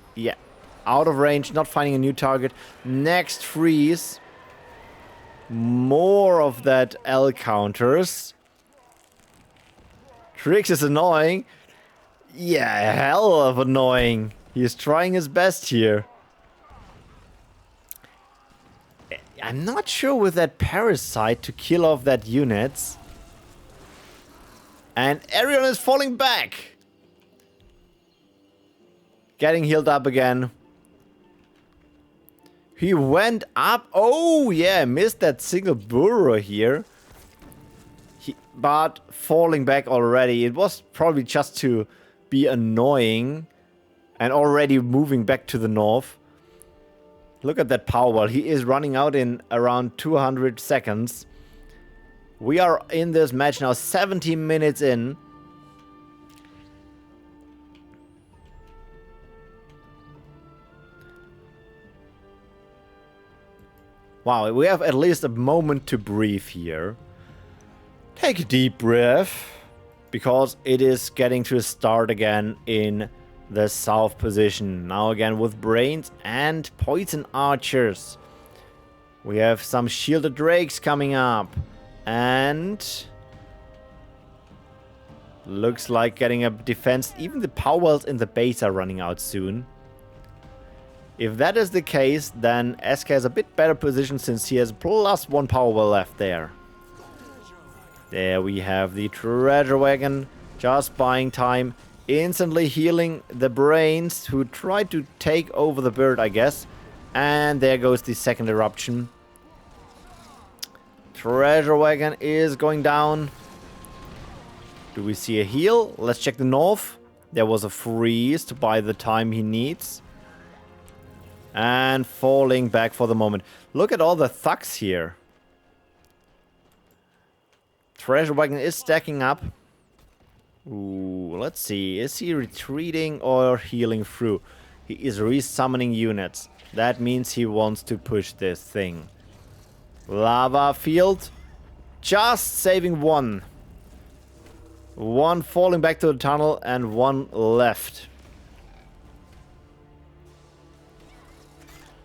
S1: out of range, not finding a new target. Next freeze. More of that L counters. Triggz is annoying. Yeah, hell of annoying. He's trying his best here. I'm not sure with that parasite to kill off that units. And everyone is falling back. Getting healed up again. He went up. Oh, yeah, missed that single burrow here. But falling back already. It was probably just to be annoying. And already moving back to the north. Look at that power wall. He is running out in around 200 seconds. We are in this match now 70 minutes in. Wow, we have at least a moment to breathe here. Take a deep breath, because it is getting to start again in the south position. Now again with brains and poison archers. We have some shielded drakes coming up. And looks like getting a defense. Even the power wells in the base are running out soon. If that is the case, then SK has a bit better position since he has +1 power well left there. There we have the treasure wagon, just buying time, instantly healing the brains who tried to take over the bird, I guess. And there goes the second eruption. Treasure wagon is going down. Do we see a heal? Let's check the north. There was a freeze to buy the time he needs. And falling back for the moment. Look at all the thugs here. Treasure wagon is stacking up. Ooh, let's see. Is he retreating or healing through? He is resummoning units. That means he wants to push this thing. Lava field. Just saving one. One falling back to the tunnel and one left.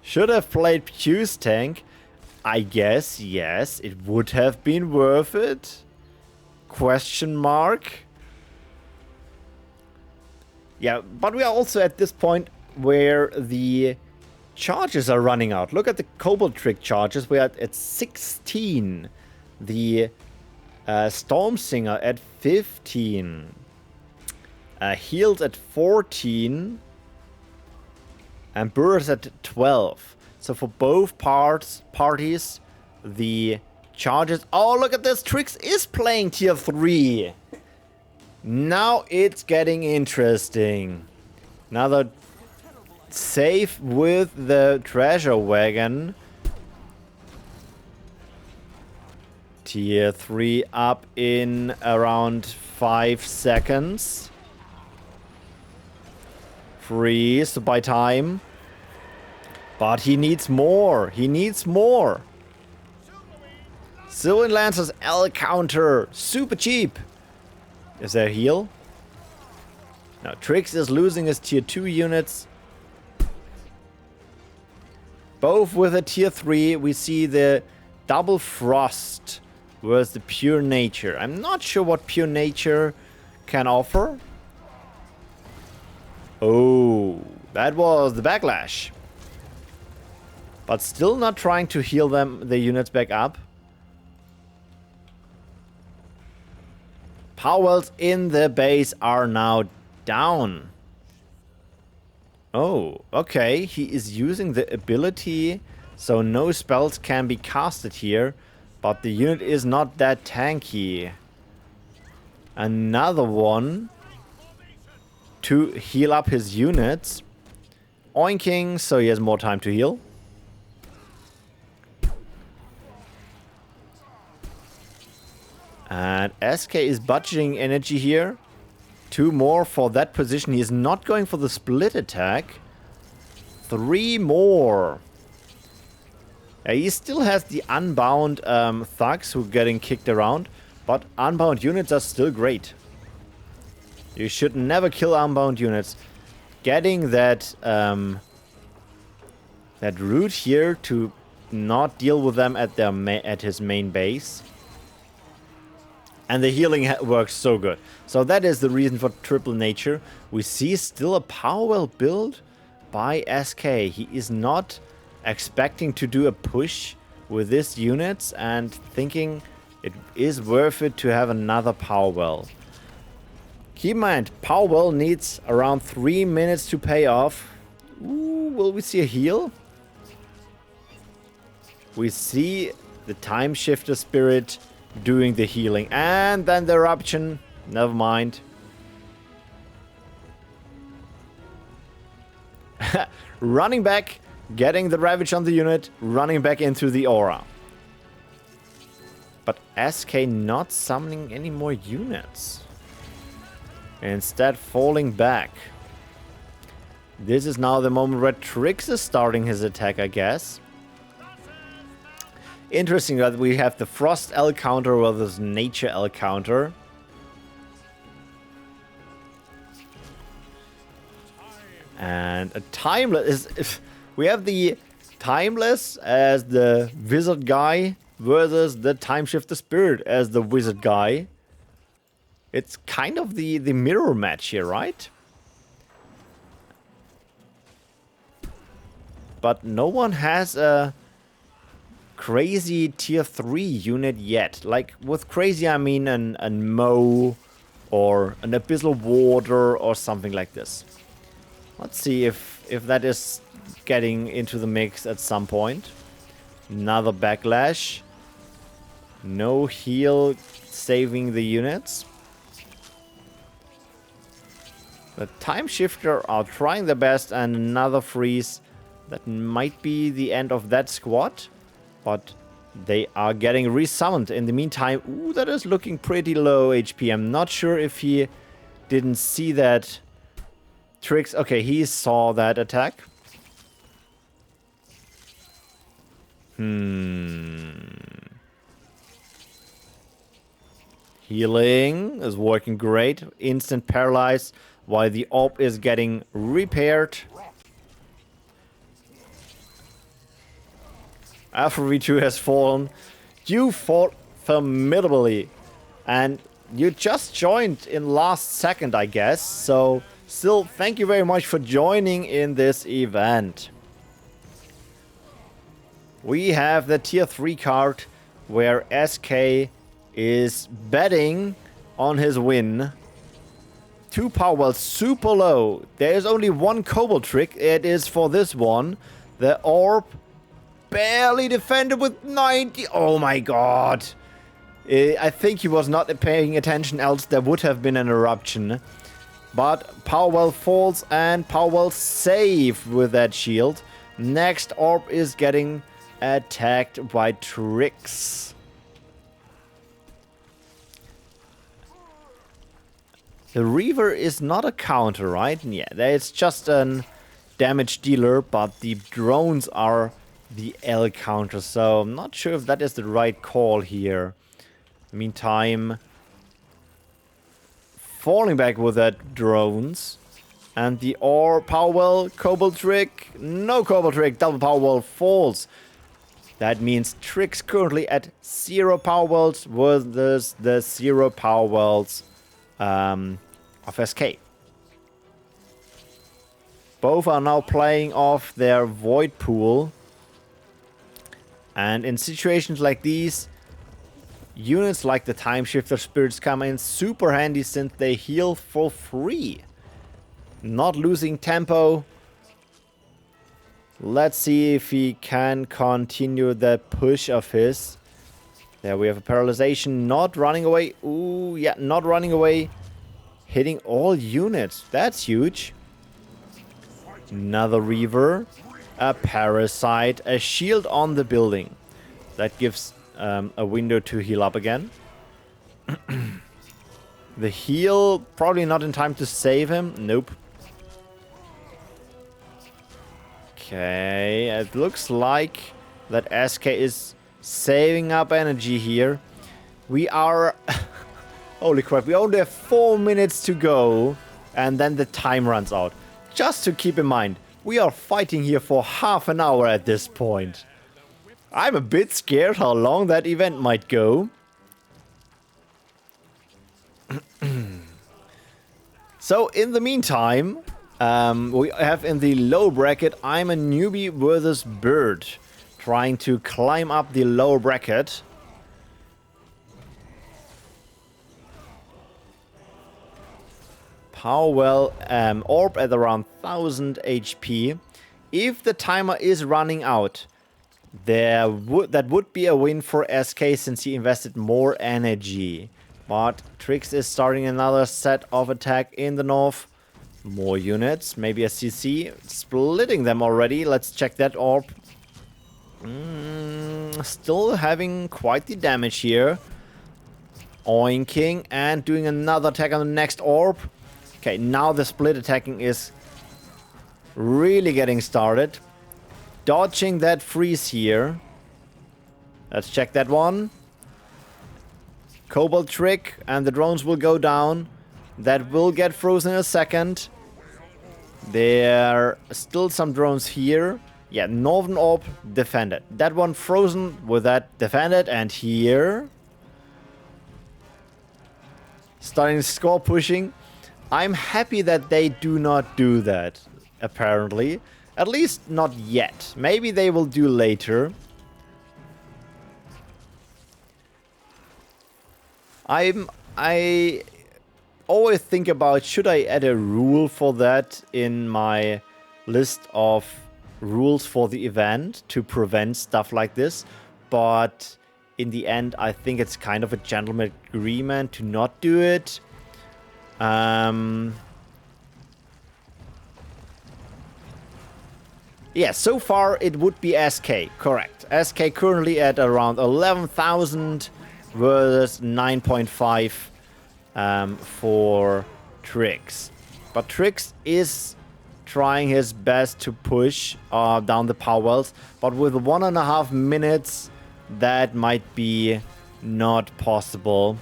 S1: Should have played Pew's tank. I guess, yes, it would have been worth it. Question mark. Yeah, but we are also at this point where the charges are running out. Look at the Cobalt Trick charges. We are at 16. The Storm Singer at 15. Heals at 14. And Burrs at 12. So for both parties, the charges... Oh, look at this! Triggz is playing tier 3. Now it's getting interesting. Another save with the treasure wagon. Tier 3 up in around 5 seconds. Freeze to buy time. But he needs more. He needs more. Sylvan Lancer's L counter. Super cheap. Is there a heal? Now Triggz is losing his tier 2 units. Both with a tier 3. We see the double frost versus the pure nature. I'm not sure what pure nature can offer. Oh, that was the backlash. But still not trying to heal them, the units back up. Power wells in the base are now down. Oh, okay. He is using the ability, so no spells can be casted here. But the unit is not that tanky. Another one to heal up his units. Oinking, so he has more time to heal. And SK is budgeting energy here. 2 more for that position. He is not going for the split attack. 3 more. He still has the unbound thugs who are getting kicked around. But unbound units are still great. You should never kill unbound units. Getting that that route here to not deal with them at their at his main base. And the healing works so good. So that is the reason for triple nature. We see still a power well build by SK. He is not expecting to do a push with these units and thinking it is worth it to have another power well. Keep in mind, power well needs around 3 minutes to pay off. Ooh, will we see a heal? We see the time shifter spirit doing the healing. And then the eruption. Never mind. Running back, getting the ravage on the unit, running back into the aura. But SK not summoning any more units. Instead falling back. This is now the moment where Triggz is starting his attack, I guess. Interesting that we have the Frost L counter versus Nature L counter. And a Timeless is... We have the Timeless as the Wizard guy versus the Timeshifter Spirit as the Wizard guy. It's kind of the mirror match here, right? But no one has a crazy tier 3 unit yet. Like, with crazy I mean a Moe or an Abyssal Warder or something like this. Let's see if that is getting into the mix at some point. Another backlash. No heal saving the units. The Timeshifter are trying their best, and another freeze. That might be the end of that squad. But they are getting resummoned in the meantime. Ooh, that is looking pretty low HP. I'm not sure if he didn't see that. Triggz, okay, he saw that attack. Healing is working great. Instant paralyze while the orb is getting repaired. After V2 has fallen, you fought formidably. And you just joined in last second, I guess. So, still, thank you very much for joining in this event. We have the tier 3 card where SK is betting on his win. 2 power wells super low. There is only one Cobalt trick. It is for this one. The orb barely defended with 90. Oh my god. I think he was not paying attention, else there would have been an eruption. But power well falls and power well save with that shield. Next orb is getting attacked by Triggz. The Reaver is not a counter, right? Yeah, it's just a damage dealer, but the drones are the L counter, so I'm not sure if that is the right call here. Meantime, falling back with that drones. And the power well, Cobalt trick, no Cobalt trick, double power well falls. That means Triggz currently at 0 power wells versus the 0 power wells of SK. Both are now playing off their void pool. And in situations like these, units like the Timeshifter Spirits come in super handy since they heal for free. Not losing tempo. Let's see if he can continue that push of his. There we have a paralyzation, not running away. Ooh, yeah, not running away. Hitting all units. That's huge. Another Reaver. A Parasite. A shield on the building. That gives a window to heal up again. The heal, probably not in time to save him. Nope. Okay, it looks like that SK is saving up energy here. We are... Holy crap, we only have 4 minutes to go, and then the time runs out. Just to keep in mind, we are fighting here for half an hour at this point. I'm a bit scared how long that event might go. So, in the meantime, we have in the low bracket, I'm a newbie versus Bird. Trying to climb up the lower bracket. Power well, orb at around 1000 HP. If the timer is running out, that would be a win for SK since he invested more energy. But Triggz is starting another set of attack in the north. More units, maybe a CC. Splitting them already. Let's check that orb. Still having quite the damage here. Oinking and doing another attack on the next orb. Okay, now the split attacking is really getting started. Dodging that freeze here. Let's check that one. Cobalt Trick, and the drones will go down. That will get frozen in a second. There are still some drones here. Yeah, Northern Orb defended. That one frozen with that defended, and here... starting score pushing. I'm happy that they do not do that, apparently. At least not yet. Maybe they will do later. I always think about, should I add a rule for that in my list of rules for the event to prevent stuff like this, but in the end I think it's kind of a gentleman agreement to not do it. Yeah, so far it would be SK, correct. SK currently at around 11,000 versus 9.5 for Triggz. But Triggz is trying his best to push down the power wells, but with 1.5 minutes that might be not possible.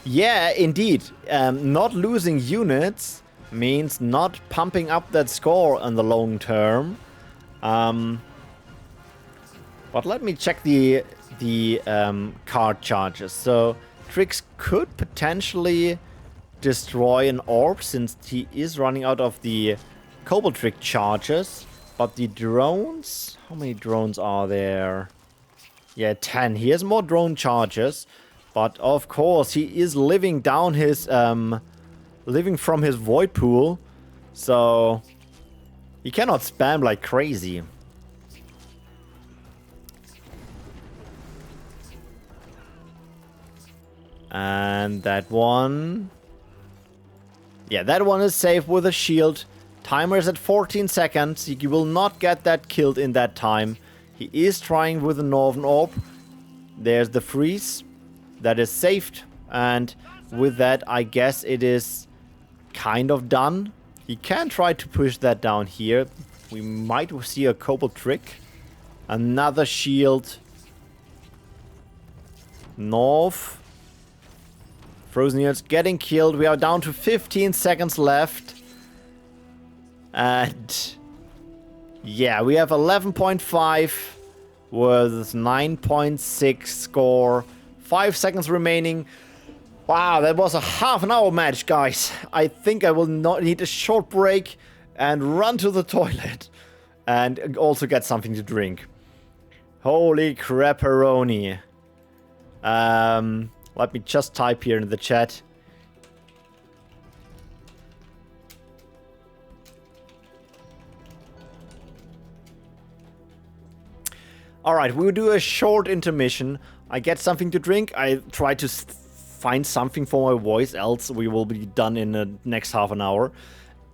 S1: Yeah, indeed. Not losing units means not pumping up that score in the long term. But let me check the card charges. So Triggz could potentially destroy an orb since he is running out of the Cobalt Trick charges. But the drones, how many drones are there? Yeah, 10. He has more drone charges. But of course, he is living down his, living from his void pool. So he cannot spam like crazy. And that one... yeah, that one is safe with a shield. Timer is at 14 seconds. He will not get that killed in that time. He is trying with the Northern Orb. There's the freeze. That is saved, and with that I guess it is kind of done. He can try to push that down here. We might see a Cobalt Trick. Another shield. North. Frozen units getting killed. We are down to 15 seconds left. And yeah, we have 11.5 with 9.6 score. 5 seconds remaining. Wow, that was a half an hour match, guys. I think I will not need a short break and run to the toilet. And also get something to drink. Holy crapperoni. Let me just type here in the chat. Alright, we'll do a short intermission. I get something to drink. I try to find something for my voice, else we will be done in the next half an hour.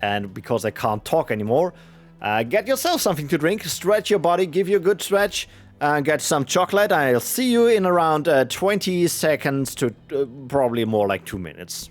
S1: And because I can't talk anymore, get yourself something to drink, stretch your body, give you a good stretch, and get some chocolate. I'll see you in around 20 seconds to probably more like 2 minutes.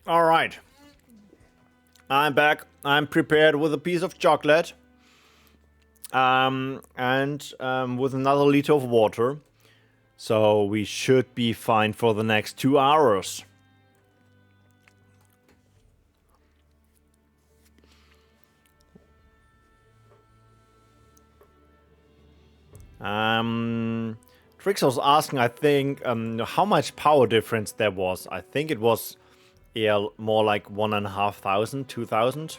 S1: Alright. I'm back. I'm prepared with a piece of chocolate. And with another liter of water. So we should be fine for the next 2 hours. Triggz was asking, I think, how much power difference there was. I think it was more like 1,500, 2,000.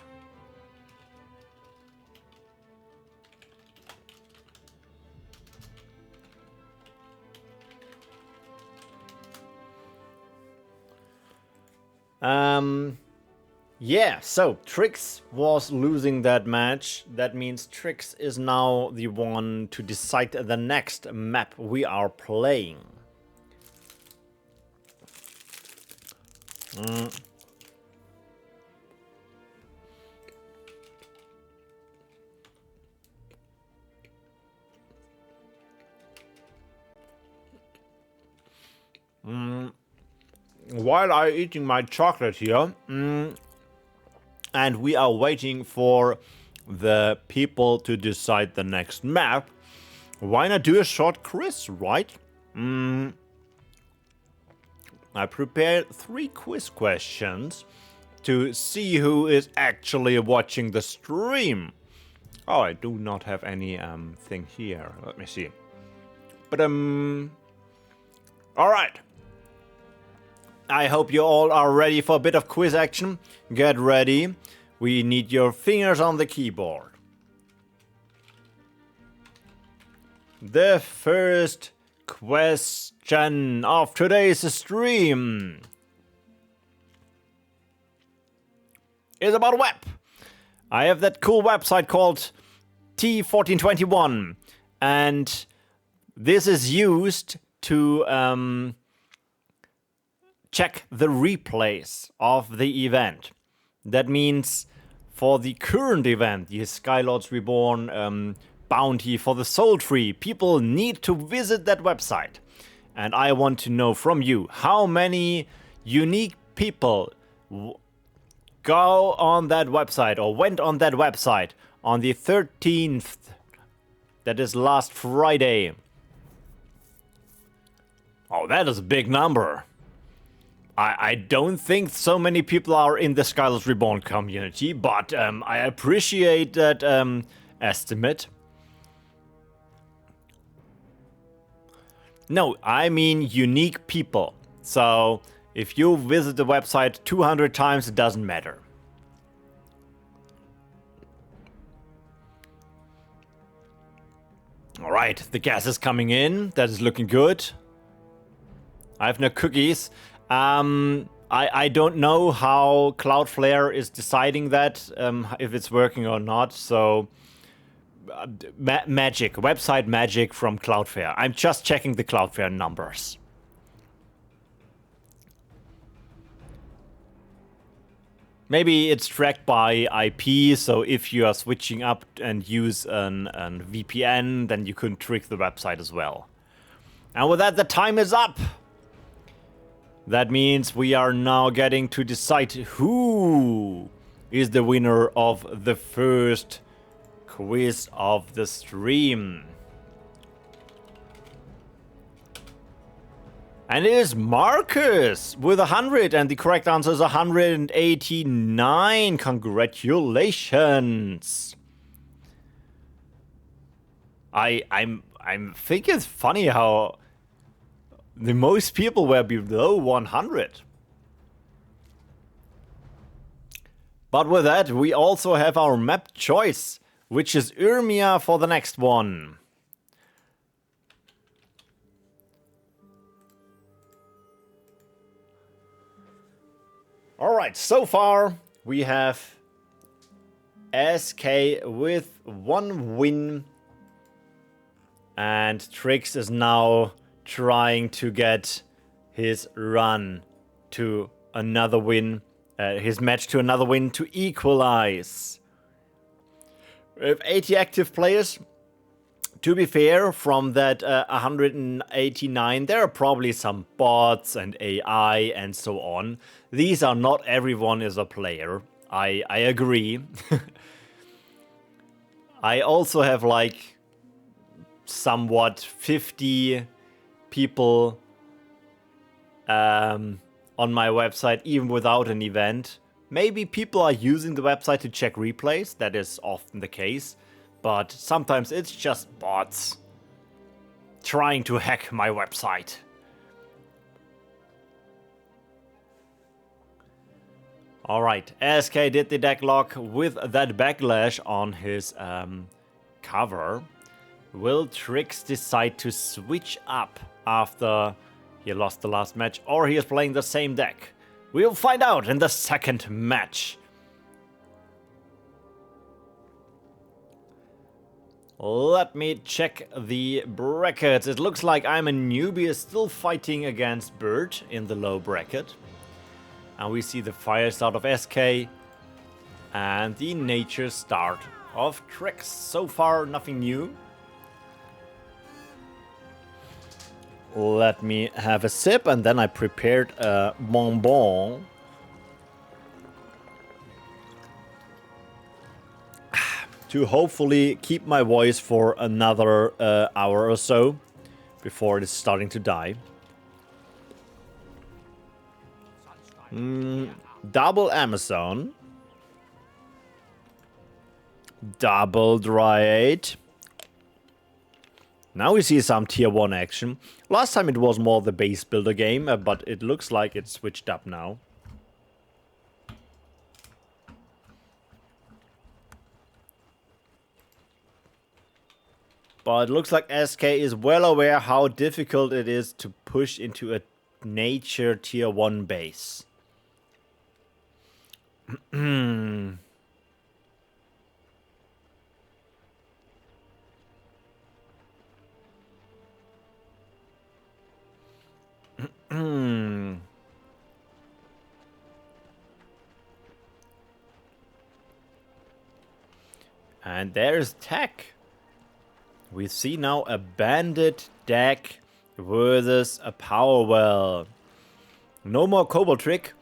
S1: Yeah, so Triggz was losing that match. That means Triggz is now the one to decide the next map we are playing. While I'm eating my chocolate here, and we are waiting for the people to decide the next map, why not do a short quiz, right? I prepared 3 quiz questions to see who is actually watching the stream. Oh, I do not have any thing here. Let me see. But all right. I hope you all are ready for a bit of quiz action. Get ready. We need your fingers on the keyboard. The first question of today's stream is about web. I have that cool website called T1421, and this is used to check the replays of the event. That means for the current event, the Skylords Reborn bounty for the Soul Tree, people need to visit that website. And I want to know from you, how many unique people go on that website or went on that website on the 13th, that is last Friday. Oh, that is a big number. I don't think so many people are in the Skylords Reborn community, but I appreciate that estimate. No, I mean unique people. So if you visit the website 200 times, it doesn't matter. All right, the gas is coming in. That is looking good. I have no cookies. I don't know how Cloudflare is deciding that, if it's working or not. So, magic, website magic from Cloudflare. I'm just checking the Cloudflare numbers. Maybe it's tracked by IP, so if you are switching up and use an VPN, then you can trick the website as well. And with that, the time is up. That means we are now getting to decide who is the winner of the first quiz of the stream. And it is Marcus with 100, and the correct answer is 189. Congratulations. I think it's funny how the most people were below 100. But with that, we also have our map choice, which is Urmia for the next one. Alright, so far we have SK with 1 win. And Triggz is now trying to get his run to another win. His match to another win to equalize. We have 80 active players. To be fair, from that 189, there are probably some bots and AI and so on. These are not everyone is a player. I agree. I also have like somewhat 50 people on my website, even without an event. Maybe people are using the website to check replays. That is often the case. But sometimes it's just bots trying to hack my website. Alright, ASK did the deck lock with that backlash on his cover. Will Triggz decide to switch up after he lost the last match, or he is playing the same deck? We'll find out in the second match. Let me check the brackets. It looks like I'm a newbie still fighting against Bird in the low bracket. And we see the fire start of SK and the nature start of Triggz. So far, nothing new. Let me have a sip, and then I prepared a bonbon. To hopefully keep my voice for another hour or so before it is starting to die. Double Amazon. Double Dryade. Now we see some tier 1 action. Last time it was more the base builder game, but it looks like it's switched up now. But it looks like SK is well aware how difficult it is to push into a nature tier 1 base. And there's tech. We see now a bandit deck versus a power well. No more Cobalt trick.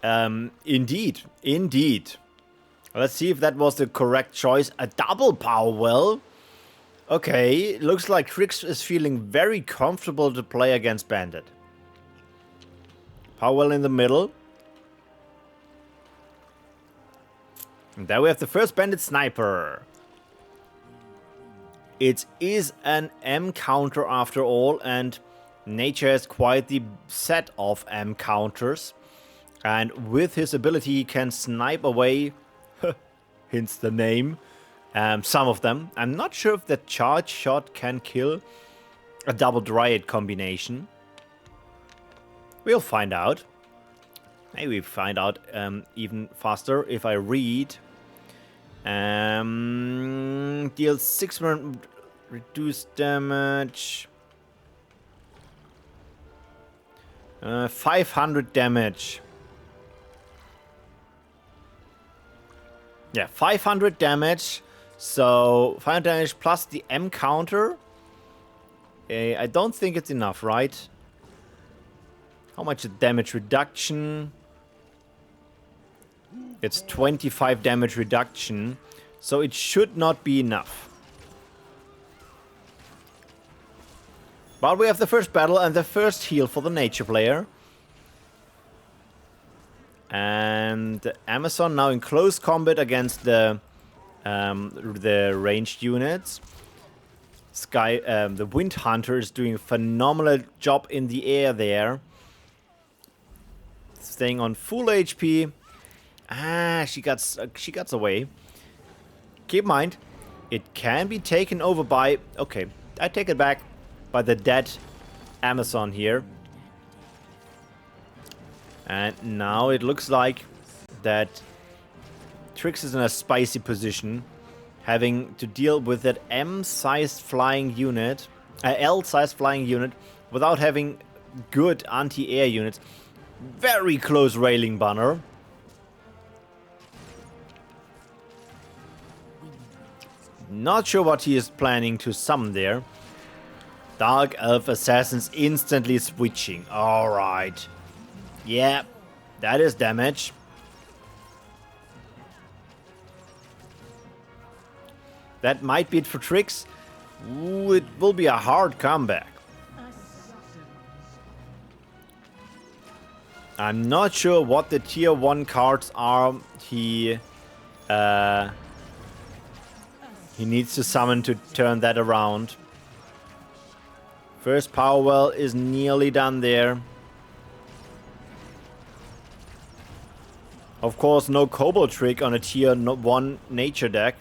S1: Indeed. Let's see if that was the correct choice. A double power well. Okay, looks like Triggz is feeling very comfortable to play against bandit. Power well in the middle. And there we have the first bandit sniper. It is an M counter after all, and nature has quite the set of M counters. And with his ability he can snipe away, hence the name, some of them. I'm not sure if the charge shot can kill a double Dryad combination. We'll find out. Maybe find out even faster if I read. Deals 600 reduced damage. 500 damage. Yeah, 500 damage. So 500 damage plus the M counter. I don't think it's enough, right? How much damage reduction? It's 25 damage reduction, so it should not be enough. But we have the first battle and the first heal for the nature player. And Amazon now in close combat against the ranged units. The Wind Hunter is doing a phenomenal job in the air there. Staying on full HP. She got away. Keep in mind, it can be taken over by... Okay, I take it back. By the dead Amazon here. And now it looks like that Triggz is in a spicy position. Having to deal with that M-sized flying unit. L-sized flying unit. Without having good anti-air units. Very close railing banner. Not sure what he is planning to summon there. Dark Elf Assassins instantly switching. Alright. Yeah, that is damage. That might be it for Triggz. Ooh, it will be a hard comeback. I'm not sure what the tier 1 cards are he needs to summon to turn that around. First Power Well is nearly done there. Of course, no Kobold Trick on a tier 1 nature deck.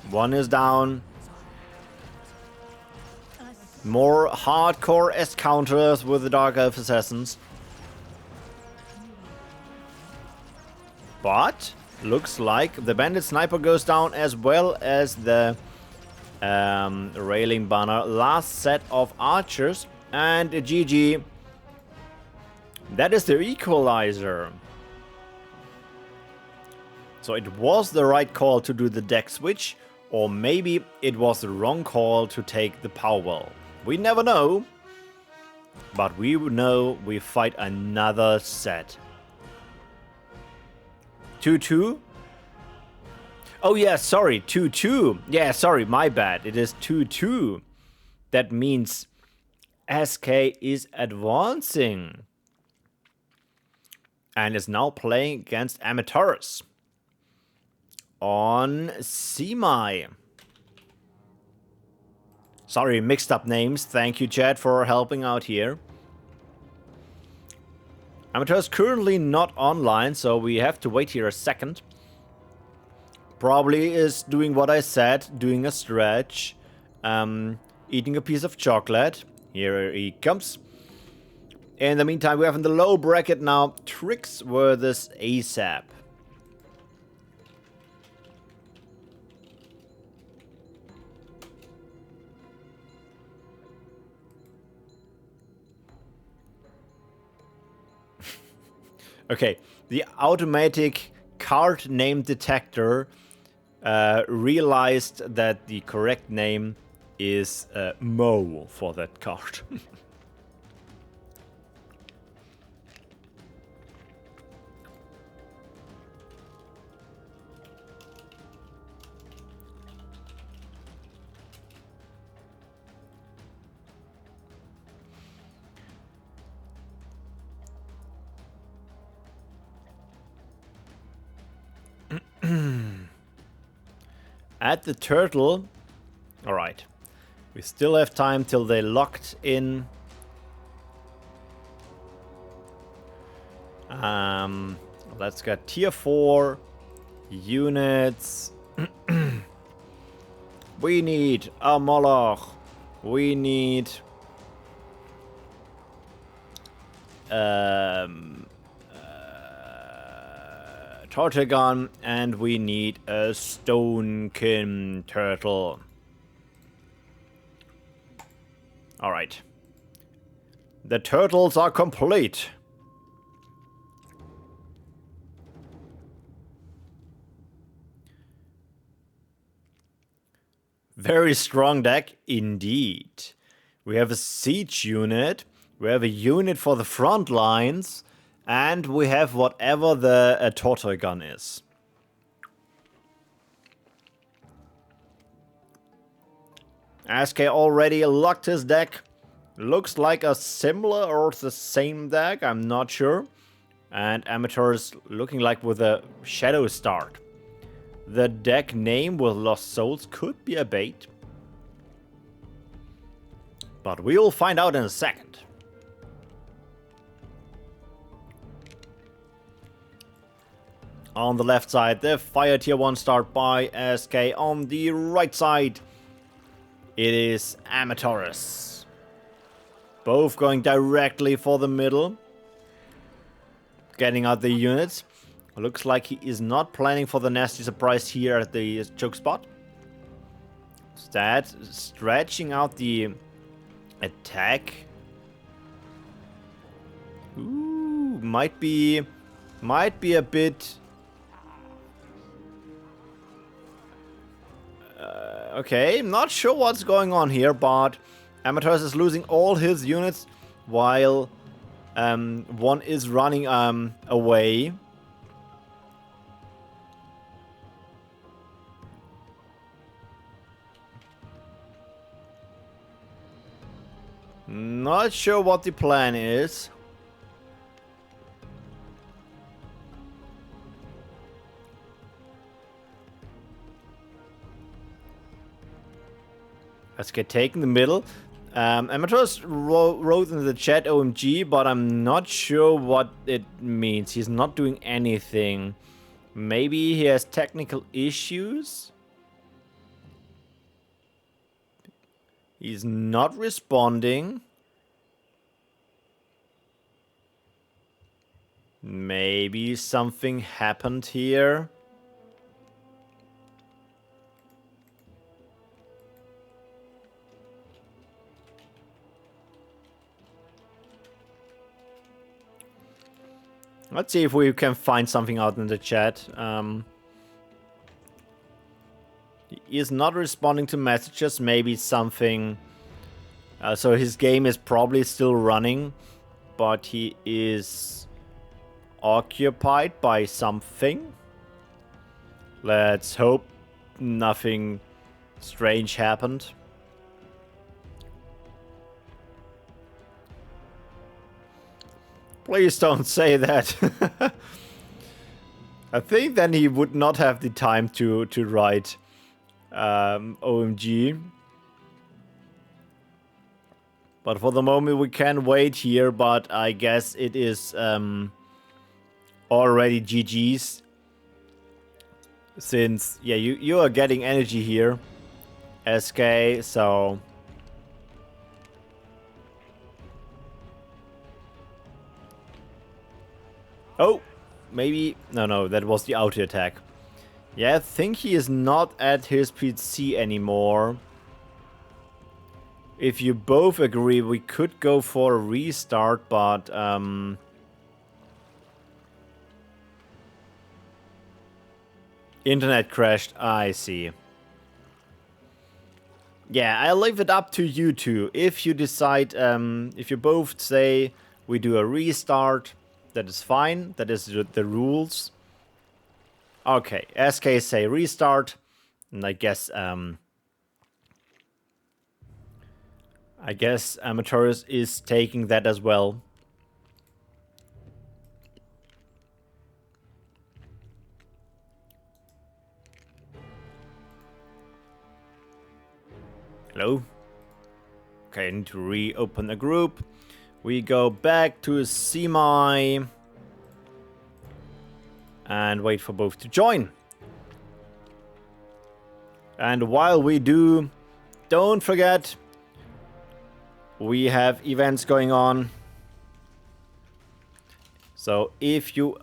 S1: One is down. More hardcore S counters with the Dark Elf Assassins. But looks like the Bandit Sniper goes down as well as the Railing Banner. Last set of archers and a GG. That is the equalizer. So it was the right call to do the deck switch, or maybe it was the wrong call to take the Power Well. We never know, but we know we fight another set. 2-2? Oh yeah, sorry, 2-2. Yeah, sorry, my bad. It is 2-2. That means SK is advancing and is now playing against Armatores on Semi. Sorry, mixed up names. Thank you, chat, for helping out here. Armatores currently not online, so we have to wait here a second. Probably is doing what I said, doing a stretch, eating a piece of chocolate. Here he comes. In the meantime, we have in the low bracket now Triggz versus ASAP. Okay, the automatic card name detector realized that the correct name is Mo for that card. At the turtle. Alright. We still have time till they locked in. Let's get tier 4 units. We need a Moloch. We need Tortagon, and we need a Stonekin turtle. Alright. The turtles are complete. Very strong deck indeed. We have a siege unit. We have a unit for the front lines. And we have whatever the Tortoise gun is. SK already locked his deck. Looks like a similar or the same deck, I'm not sure. And Armatores looking like with a shadow start. The deck name with Lost Souls could be a bait. But we'll find out in a second. On the left side, the Fire Tier 1 start by SK. On the right side, it is Armatores. Both going directly for the middle. Getting out the units. Looks like he is not planning for the nasty surprise here at the choke spot. Instead, stretching out the attack. Ooh, might be a bit... Okay, not sure what's going on here, but Armatores is losing all his units while one is running away. Not sure what the plan is. Let's get taken in the middle. Armatores wrote in the chat OMG, but I'm not sure what it means. He's not doing anything. Maybe he has technical issues? He's not responding. Maybe something happened here. Let's see if we can find something out in the chat. He is not responding to messages. Maybe something... so his game is probably still running, but he is occupied by something. Let's hope nothing strange happened. Please don't say that. I think then he would not have the time to write OMG. But for the moment we can wait here, but I guess it is already GG's. Since, yeah, you are getting energy here, SK, so... Oh, maybe... No, that was the auto attack. Yeah, I think he is not at his PC anymore. If you both agree, we could go for a restart, but... Internet crashed, I see. Yeah, I'll leave it up to you two. If you decide, if you both say we do a restart... That is fine. That is the rules. Okay, SK say restart, and I guess Armatores is taking that as well. Hello. Okay, I need to reopen the group. We go back to semi and wait for both to join. And while we do, don't forget, we have events going on. So if you,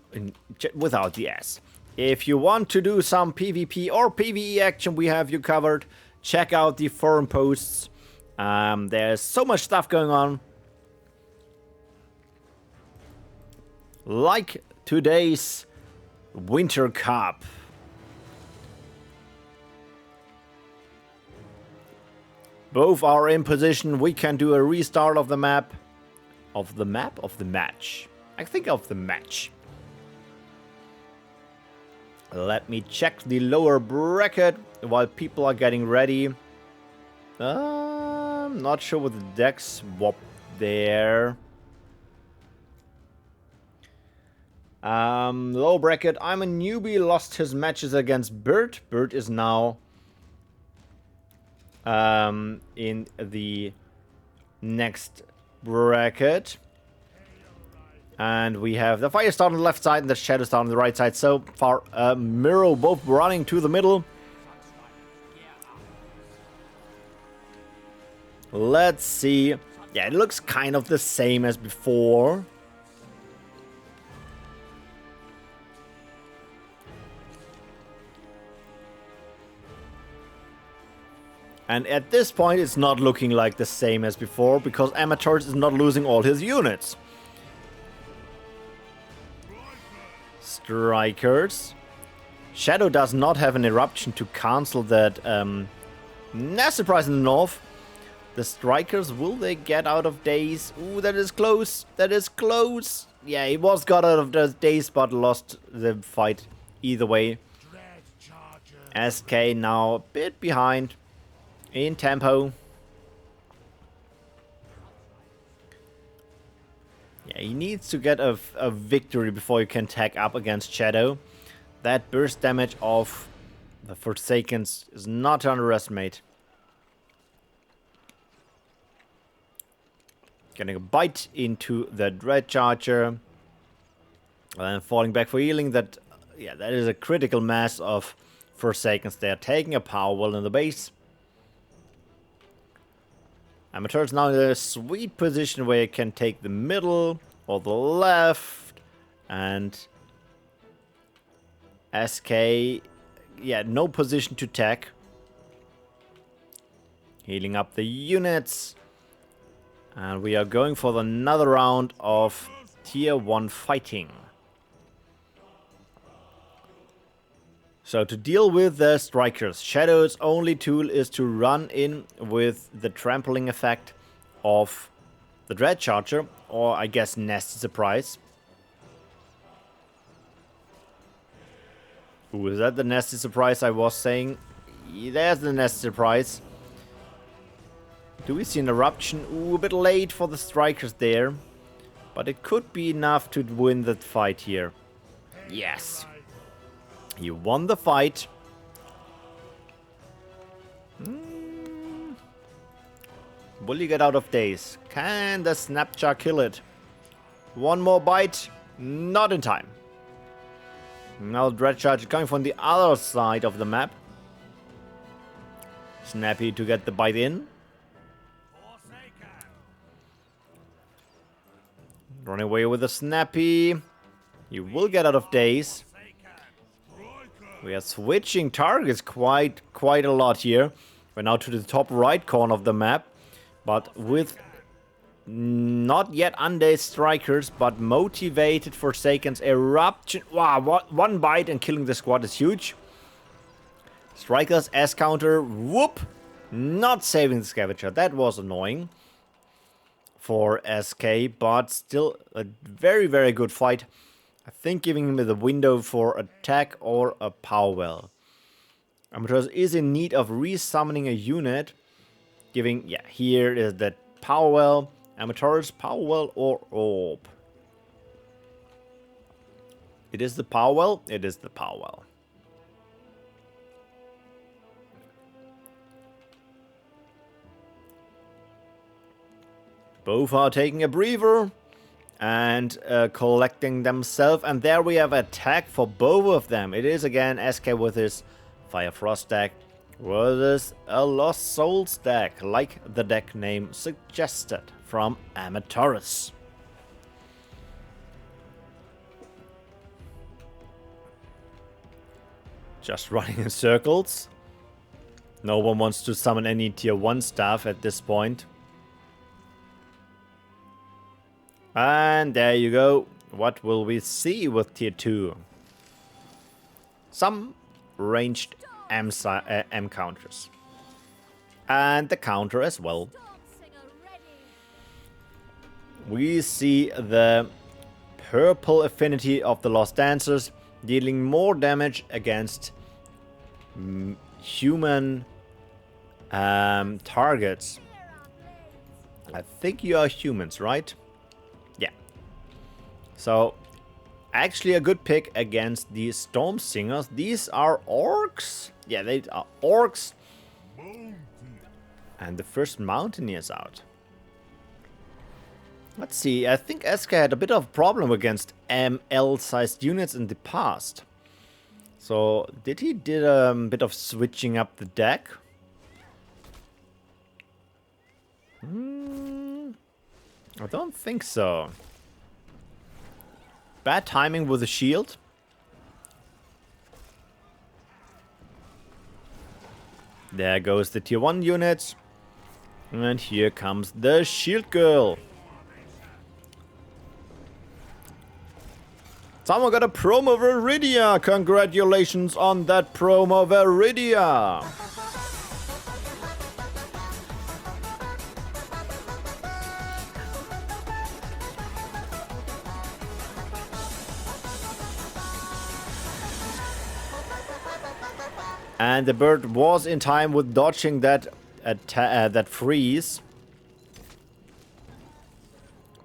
S1: without the S, if you want to do some PvP or PvE action, we have you covered. Check out the forum posts. There's so much stuff going on. Like today's Winter Cup. Both are in position. We can do a restart of the map. Of the map? Of the match. I think of the match. Let me check the lower bracket while people are getting ready. I'm not sure what the deck swap there. Low bracket, I'm a newbie, lost his matches against Bert. Bert is now in the next bracket. And we have the Fire Star on the left side and the Shadow Star on the right side. So far, Miro both running to the middle. Let's see. Yeah, it looks kind of the same as before. And at this point, it's not looking like the same as before, because Armatores is not losing all his units. Strikers. Shadow does not have an eruption to cancel that Nah, surprise in the north. The strikers, will they get out of daze? Ooh, that is close. That is close. Yeah, he was got out of the daze, but lost the fight either way. SK now a bit behind in tempo. Yeah, he needs to get a victory before he can tag up against Shadow. That burst damage of the Forsakens is not to underestimate. Getting a bite into the Dread Charger. And falling back for healing. That is a critical mass of Forsakens. They are taking a power wall in the base. Armatores now in a sweet position where you can take the middle or the left. And SK, yeah, no position to tag. Healing up the units. And we are going for another round of Tier 1 fighting. So to deal with the strikers, Shadow's only tool is to run in with the trampling effect of the Dread Charger, or I guess Nasty Surprise. Ooh, is that the Nasty Surprise I was saying? There's the Nasty Surprise. Do we see an eruption? Ooh, a bit late for the strikers there. But it could be enough to win the fight here. Yes. You won the fight. Will you get out of daze? Can the Snapjar kill it? One more bite. Not in time. Now Dread Charge coming from the other side of the map. Snappy to get the bite in. Run away with a Snappy. You will get out of daze. We are switching targets quite a lot here. We're now to the top right corner of the map. But with not yet undazed strikers, but motivated Forsakens. Eruption. Wow, one bite and killing the squad is huge. Strikers S counter. Whoop. Not saving the scavenger. That was annoying for SK, but still a very good fight. I think giving him the window for attack or a power well. Armatores is in need of resummoning a unit. Giving, yeah, here is the power well. Armatores, power well or orb. It is the power well. It is the power well. Both are taking a breather and collecting themselves. And there we have attack for both of them. It is again SK with his Fire Frost deck versus a Lost Souls deck, like the deck name suggested from Armatores. Just running in circles. No one wants to summon any tier 1 stuff at this point. And there you go. What will we see with tier 2? Some ranged M counters. And the counter as well. We see the purple affinity of the Lost Dancers dealing more damage against human targets. I think you are humans, right? Yeah. So, actually a good pick against the Storm Singers. These are orcs. Yeah, they are orcs. And the first Mountaineers out. Let's see, I think SK had a bit of a problem against ML-sized units in the past. So, did he did a bit of switching up the deck? I don't think so. Bad timing with the shield. There goes the tier 1 units. And here comes the shield girl. Someone got a promo Viridia. Congratulations on that promo Viridia. And the bird was in time with dodging that that freeze.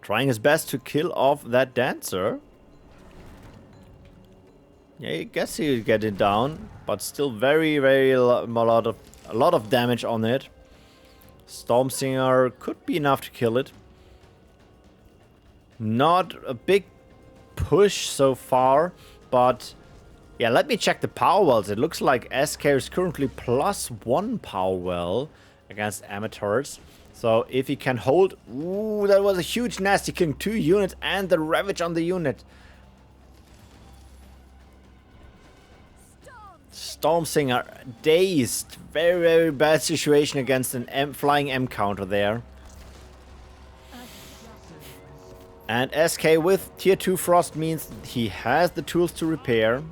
S1: Trying his best to kill off that dancer. Yeah, I guess he'll get it down, but still very, a lot of damage on it. Stormsinger could be enough to kill it. Not a big push so far, but yeah, let me check the power wells. It looks like SK is currently +1 power well against Armatores. So if he can hold... Ooh, that was a huge nasty killing 2 units and the Ravage on the unit. Stormsinger dazed. Very bad situation against an flying M counter there. And SK with tier 2 frost means he has the tools to repair.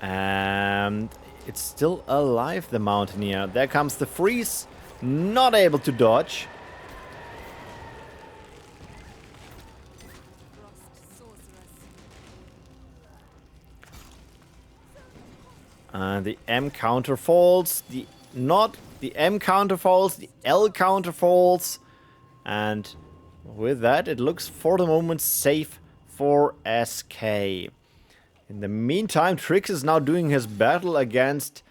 S1: And it's still alive, the Mountaineer. There comes the freeze. Not able to dodge. The M counter falls. The M counter falls. The L counter falls. And with that, it looks for the moment safe for SK. In the meantime, Triggz is now doing his battle against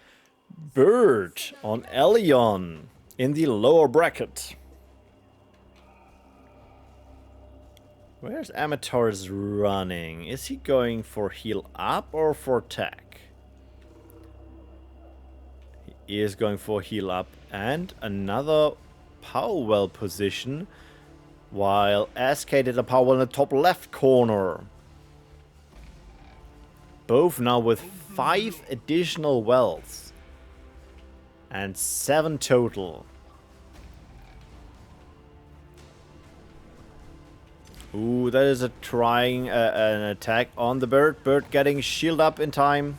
S1: Bird on Elion in the lower bracket. Where's Armatores running? Is he going for heal up or for attack? He is going for heal up and another power well position, while SK did a power well in the top left corner. Both now with 5 additional wells and 7 total. Ooh, that is trying an attack on the bird. Bird getting shield up in time.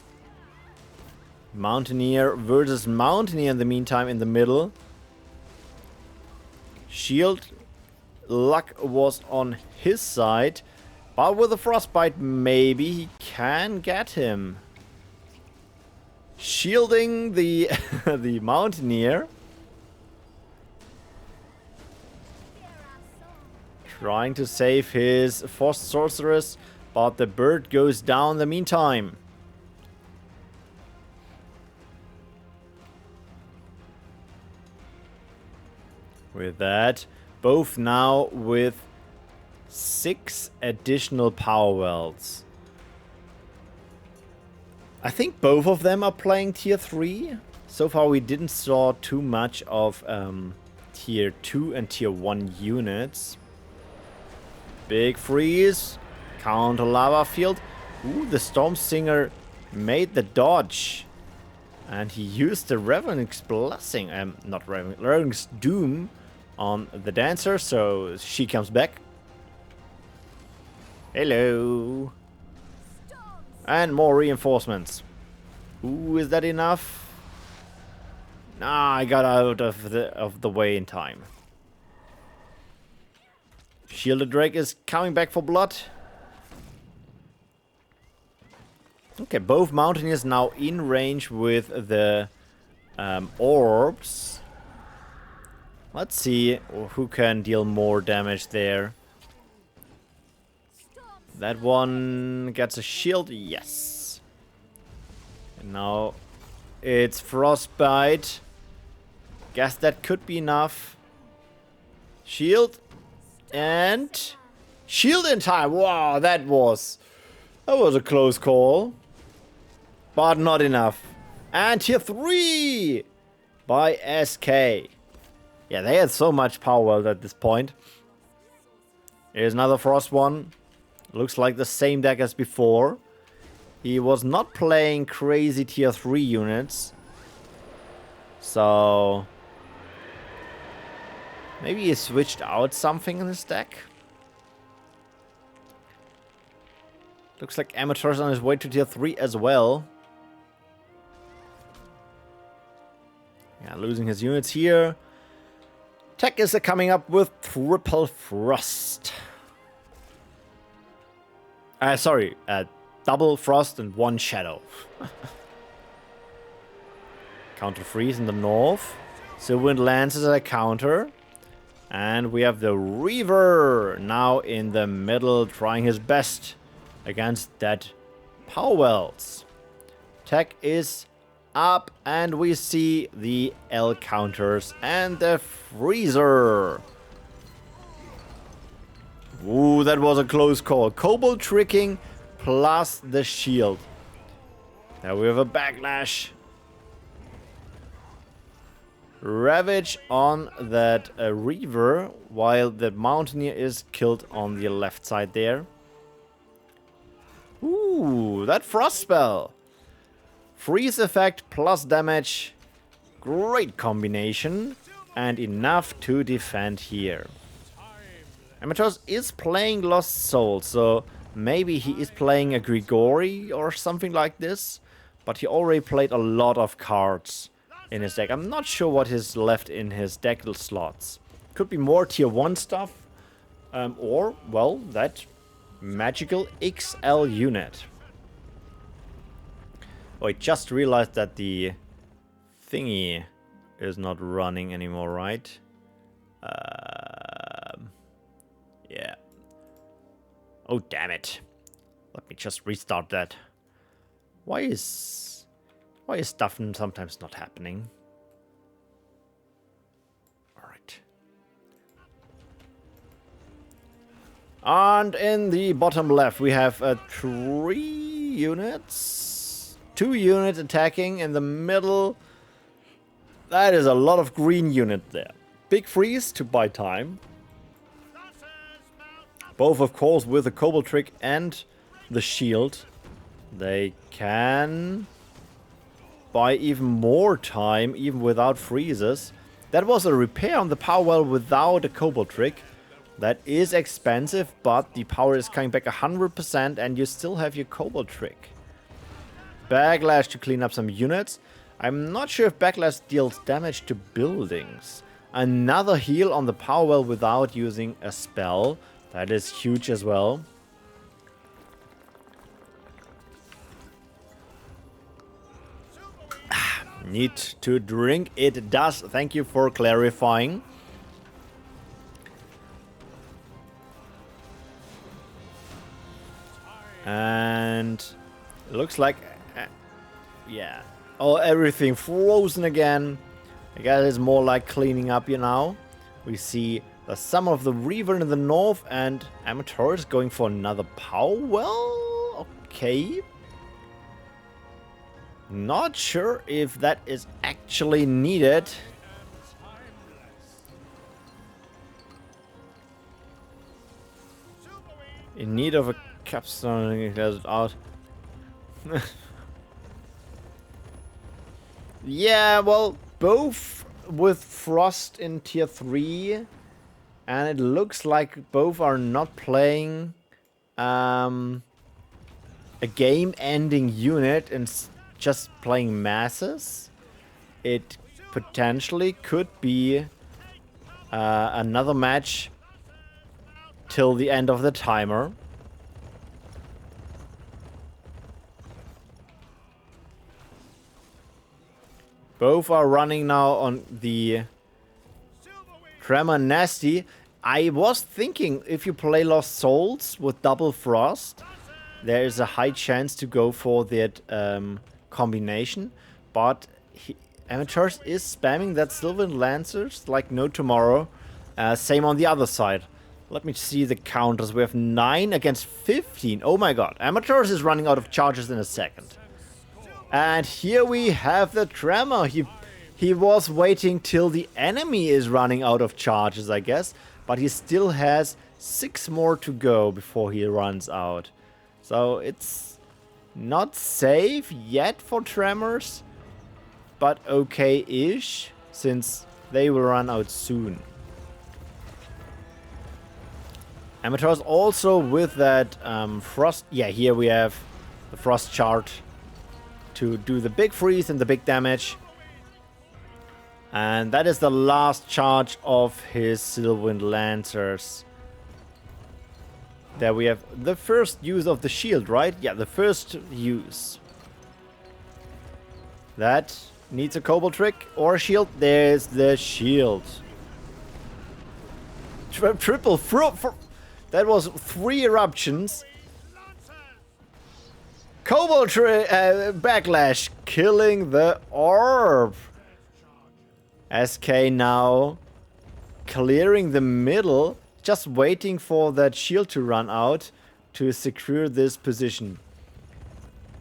S1: Mountaineer versus Mountaineer in the meantime in the middle. Shield luck was on his side. But with a frostbite, maybe he can get him. Shielding the the Mountaineer. Trying to save his Frost Sorceress, but the bird goes down in the meantime. With that, both now with 6 additional power wells. I think both of them are playing tier 3. So far we didn't saw too much of tier 2 and tier 1 units. Big freeze. Counter lava field. Ooh, the Stormsinger made the dodge. And he used the Revenant's Blessing. Not Revenant, Revenant's Doom on the Dancer. So she comes back. Hello. And more reinforcements. Ooh, is that enough? Nah, I got out of the way in time. Shielded Drake is coming back for blood. Okay, both Mountaineers now in range with the orbs. Let's see who can deal more damage there. That one gets a shield, yes. And now it's Frostbite. Guess that could be enough. Shield. And shield in time. Wow, that was a close call. But not enough. And tier 3 by SK. Yeah, they had so much power at this point. Here's another Frost one. Looks like the same deck as before. He was not playing crazy tier 3 units. So maybe he switched out something in his deck. Looks like Armatores on his way to tier 3 as well. Yeah, losing his units here. Tech is coming up with triple frost. double frost and 1 shadow. Counter freeze in the north. Silverwind Lancers at a counter. And we have the Reaver now in the middle, trying his best against that Powell's. Tech is up, and we see the L counters and the Freezer. Ooh, that was a close call. Cobalt tricking plus the shield. Now we have a backlash. Ravage on that Reaver, while the Mountaineer is killed on the left side there. Ooh, that Frost spell. Freeze effect plus damage. Great combination. And enough to defend here. Armatores is playing Lost Soul, so maybe he is playing a Grigori or something like this. But he already played a lot of cards in his deck. I'm not sure what is left in his deck slots. Could be more tier 1 stuff. Or, well, that magical XL unit. Oh, I just realized that the thingy is not running anymore, right? Yeah. Oh, damn it. Let me just restart that. Why is stuff sometimes not happening? Alright. And in the bottom left, we have 3 units. 2 units attacking in the middle. That is a lot of green unit there. Big freeze to buy time. Both, of course, with the Cobalt trick and the shield. They can buy even more time, even without freezes. That was a repair on the Powell without a Cobalt trick. That is expensive, but the power is coming back 100% and you still have your Cobalt trick. Backlash to clean up some units. I'm not sure if Backlash deals damage to buildings. Another heal on the Powell without using a spell. That is huge as well. Need to drink. It does. Thank you for clarifying. And looks like, yeah. Oh, everything frozen again. I guess it's more like cleaning up, you know. We see the sum of the Reaver in the north and Armatores going for another Powell. Okay. Not sure if that is actually needed. In need of a capstone, has it out. Yeah, well, both with Frost in tier 3. And it looks like both are not playing a game-ending unit and just playing masses. It potentially could be another match till the end of the timer. Both are running now on the Tremor Nasty. I was thinking if you play Lost Souls with double frost, there is a high chance to go for that combination. But Amateurs is spamming that Sylvan Lancers like no tomorrow. Same on the other side. Let me see the counters. We have 9 against 15. Oh my god. Amateurs is running out of charges in a second. And here we have the Tremor. He was waiting till the enemy is running out of charges, I guess. But he still has 6 more to go before he runs out. So it's not safe yet for Tremors. But okay-ish, since they will run out soon. Amateurs also with that Frost. Yeah, here we have the Frost chart to do the big freeze and the big damage. And that is the last charge of his Sylvan Lancers. There we have the first use of the shield, right? Yeah, the first use. That needs a cobalt trick or a shield. There's the shield. Triple that was 3 eruptions. Cobalt backlash, killing the orb. SK now clearing the middle, just waiting for that shield to run out to secure this position.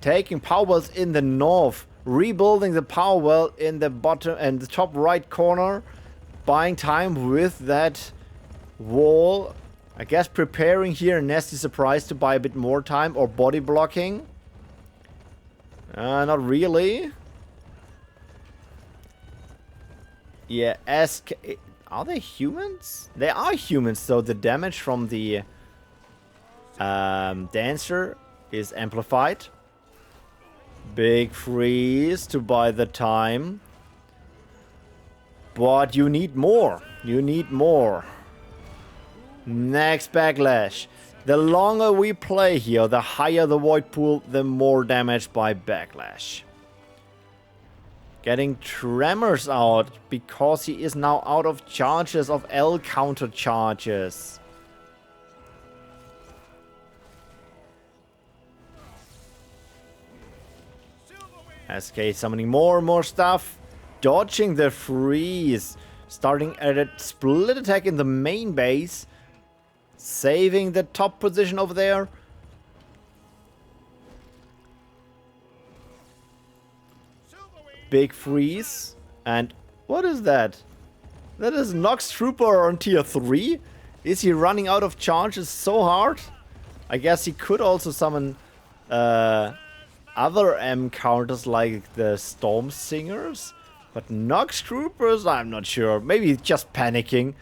S1: Taking power wells in the north, rebuilding the power well in the bottom and the top right corner, buying time with that wall. I guess preparing here a nasty surprise to buy a bit more time, or body blocking. Not really. Yeah, are they humans? They are humans, so the damage from the dancer is amplified. Big freeze to buy the time. But you need more. You need more. Next backlash. The longer we play here, the higher the void pool, the more damage by backlash. Getting Tremors out because he is now out of charges of L counter charges. SK summoning more and more stuff. Dodging the freeze. Starting at a split attack in the main base. Saving the top position over there. Big freeze. And what is that? That is Nox Trooper on tier 3? Is he running out of charges so hard? I guess he could also summon other M counters like the Storm Singers. But Nox Troopers, I'm not sure. Maybe just panicking.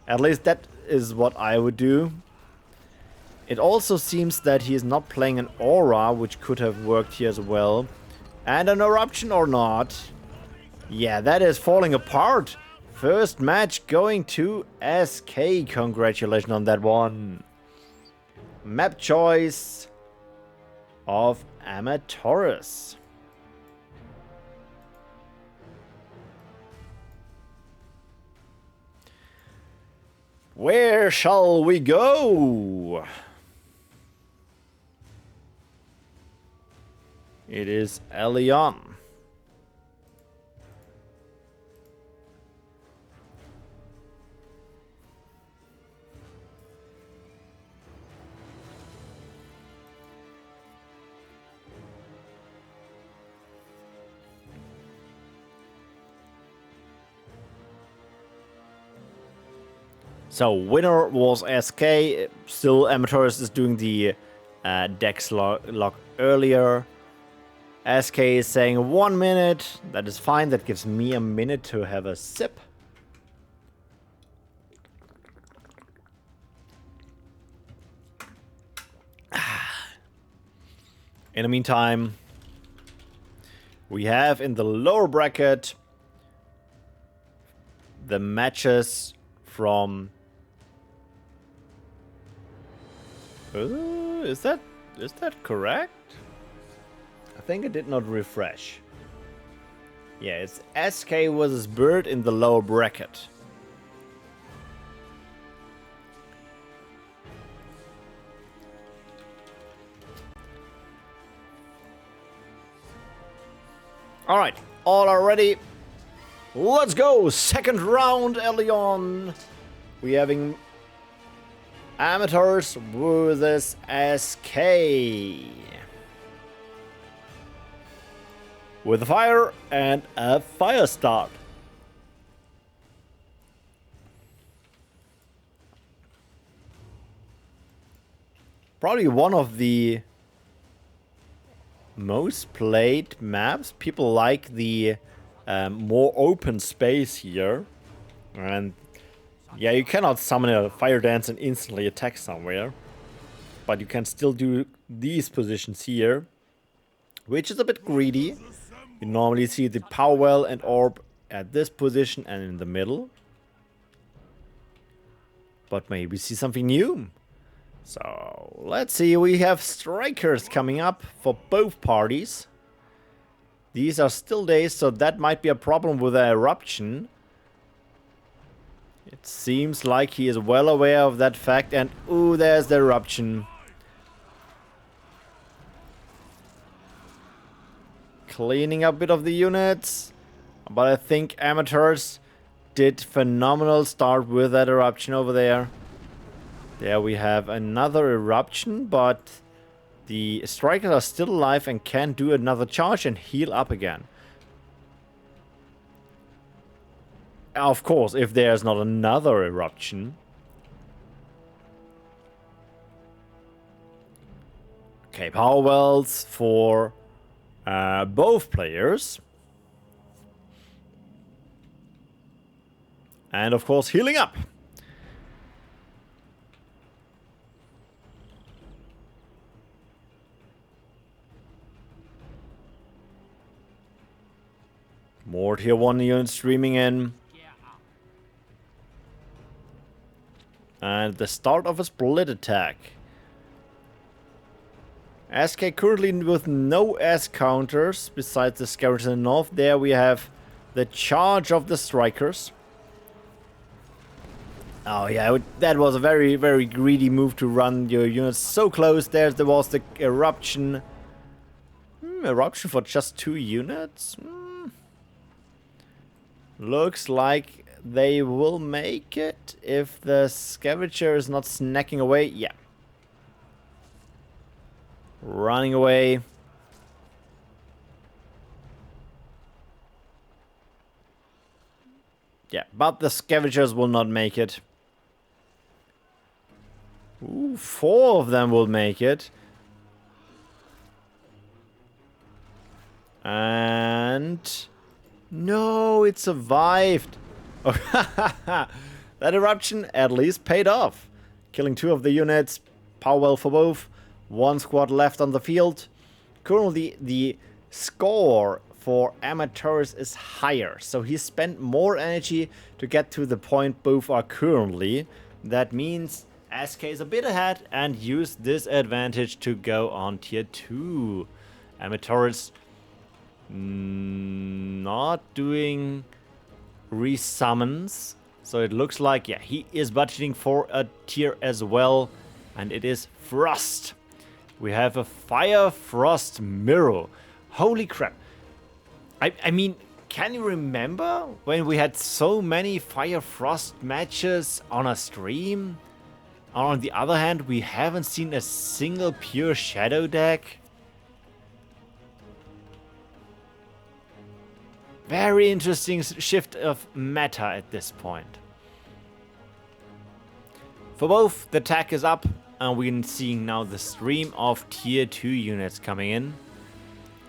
S1: At least that is what I would do. It also seems that he is not playing an Aura, which could have worked here as well. And an Eruption or not. Yeah, that is falling apart. First match going to SK. Congratulations on that one. Map choice of Armatores. Where shall we go? It is Elion. So winner was SK. Still, Armatores is doing the Dex lock earlier. SK is saying 1 minute. That is fine. That gives me a minute to have a sip. In the meantime, we have in the lower bracket the matches from... is that correct? I think it did not refresh. Yeah, it's SK versus Bird in the lower bracket. Alright, all are ready. Let's go! Second round, Elion. We having Armatores versus SK. With a fire and a fire start. Probably one of the most played maps. People like the more open space here. And yeah, you cannot summon a fire dance and instantly attack somewhere. But you can still do these positions here, which is a bit greedy. You normally see the power well and orb at this position and in the middle. But maybe see something new. So, let's see, we have strikers coming up for both parties. These are still days, so that might be a problem with the eruption. It seems like he is well aware of that fact, and ooh, there's the eruption. Cleaning up a bit of the units, but I think Armatores did phenomenal start with that eruption over there. There we have another eruption, but the strikers are still alive and can do another charge and heal up again. Of course, if there's not another eruption. Okay, power wells for both players. And of course, healing up. More tier 1 units streaming in. And the start of a split attack. SK currently with no S counters besides the Skylords in the north. There we have the charge of the strikers. Oh yeah, that was a very, very greedy move to run your units so close. There was the eruption. Eruption for just 2 units? Looks like they will make it if the scavenger is not snacking away. Yeah. Running away. Yeah, but the scavengers will not make it. Ooh, 4 of them will make it. And... no, it survived. That eruption at least paid off. Killing 2 of the units. Power well for both. 1 squad left on the field. Currently, the score for Armatores is higher. So he spent more energy to get to the point both are currently. That means SK is a bit ahead and use this advantage to go on tier 2. Armatores not doing resummons. So it looks like, yeah, he is budgeting for a tier as well. And it is Frost. We have a Fire Frost Mirror. Holy crap. I mean, can you remember when we had so many Fire Frost matches on a stream? On the other hand, we haven't seen a single pure Shadow deck. Very interesting shift of meta at this point. For both, the attack is up, and we're seeing now the stream of tier 2 units coming in.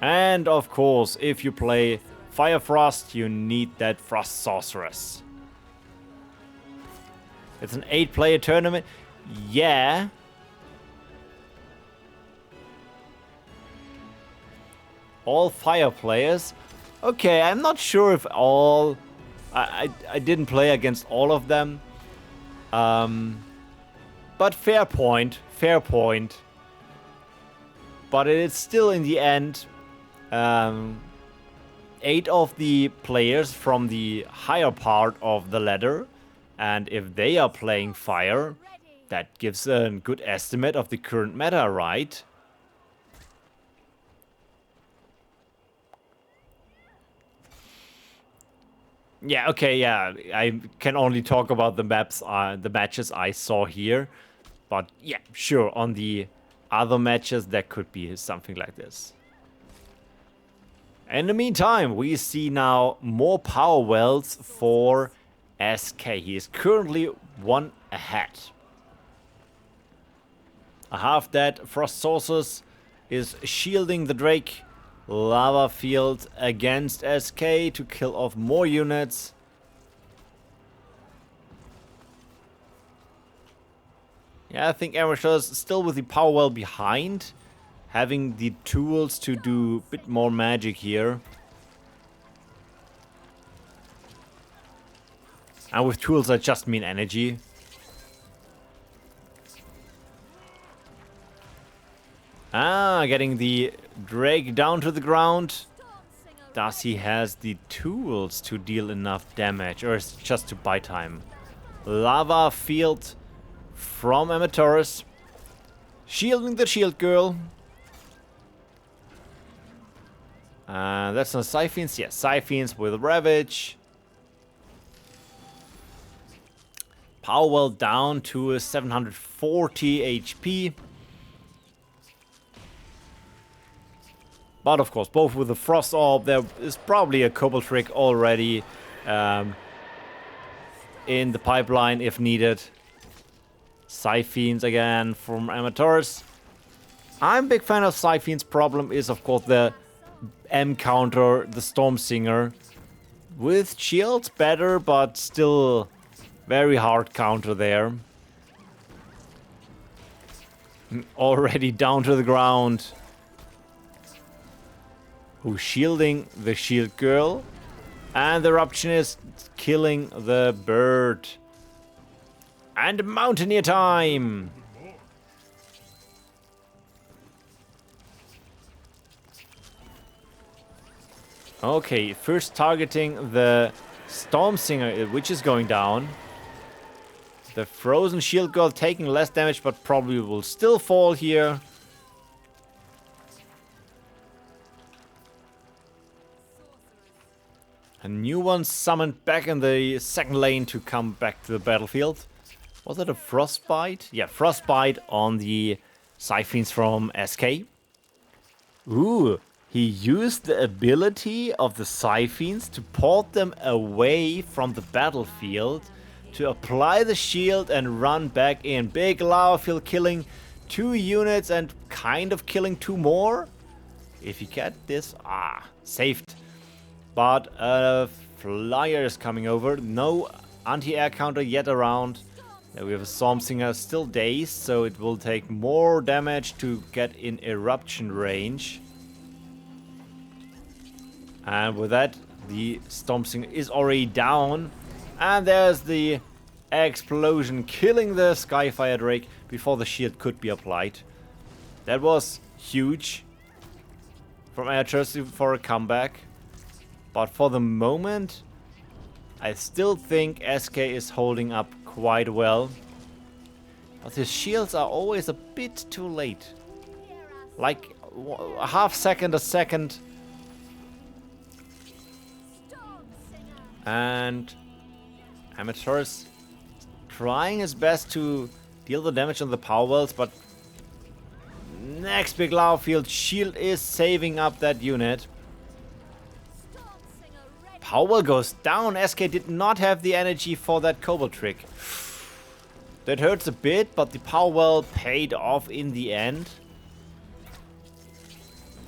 S1: And of course, if you play Fire Frost, you need that Frost Sorceress. It's an 8-player tournament. Yeah. All fire players. Okay, I'm not sure if all... I didn't play against all of them. But fair point. Fair point. But it is still in the end... 8 of the players from the higher part of the ladder. And if they are playing fire, that gives a good estimate of the current meta, right? Yeah, okay, yeah. I can only talk about the maps, the matches I saw here. But yeah, sure, on the other matches, there could be something like this. In the meantime, we see now more power wells for SK. He is currently 1 ahead. A half-dead Frost Sorceress is shielding the Drake. Lava Field against SK to kill off more units. Yeah, I think Armatores is still with the power well behind. Having the tools to do a bit more magic here. And with tools I just mean energy. Ah, getting the Drake down to the ground. Does he has the tools to deal enough damage, or is it just to buy time? Lava field from Armatores. Shielding the shield girl. That's not Siphons. Yes, Siphons with Ravage. Power well down to 740 HP. But of course, both with the Frost Orb, there is probably a Cobble Trick already in the pipeline if needed. Siphons again from Armatores. I'm a big fan of Siphons. Problem is, of course, the M counter, the Storm Singer. With shields, better, but still very hard counter there. Already down to the ground. Who's shielding the shield girl. And the eruption is killing the bird. And Mountaineer time! Okay, first targeting the Storm Singer, which is going down. The Frozen Shield Girl taking less damage, but probably will still fall here. A new one summoned back in the second lane to come back to the battlefield. Was it a Frostbite? Yeah, Frostbite on the Siphons from SK. Ooh, he used the ability of the Siphons to port them away from the battlefield to apply the shield and run back in. Big lava field killing 2 units and kind of killing 2 more. If you get this, saved. But a flyer is coming over. No anti-air counter yet around. We have a Storm Singer still dazed, so it will take more damage to get in eruption range. And with that, the Storm Singer is already down. And there's the explosion killing the Skyfire Drake before the shield could be applied. That was huge from Armatores for a comeback. But for the moment, I still think SK is holding up quite well. But his shields are always a bit too late. Like a half second, a second. And Armatores trying his best to deal the damage on the power wells, but next big lava field shield is saving up that unit. Power goes down. SK did not have the energy for that Cobalt trick. That hurts a bit, but the power well paid off in the end.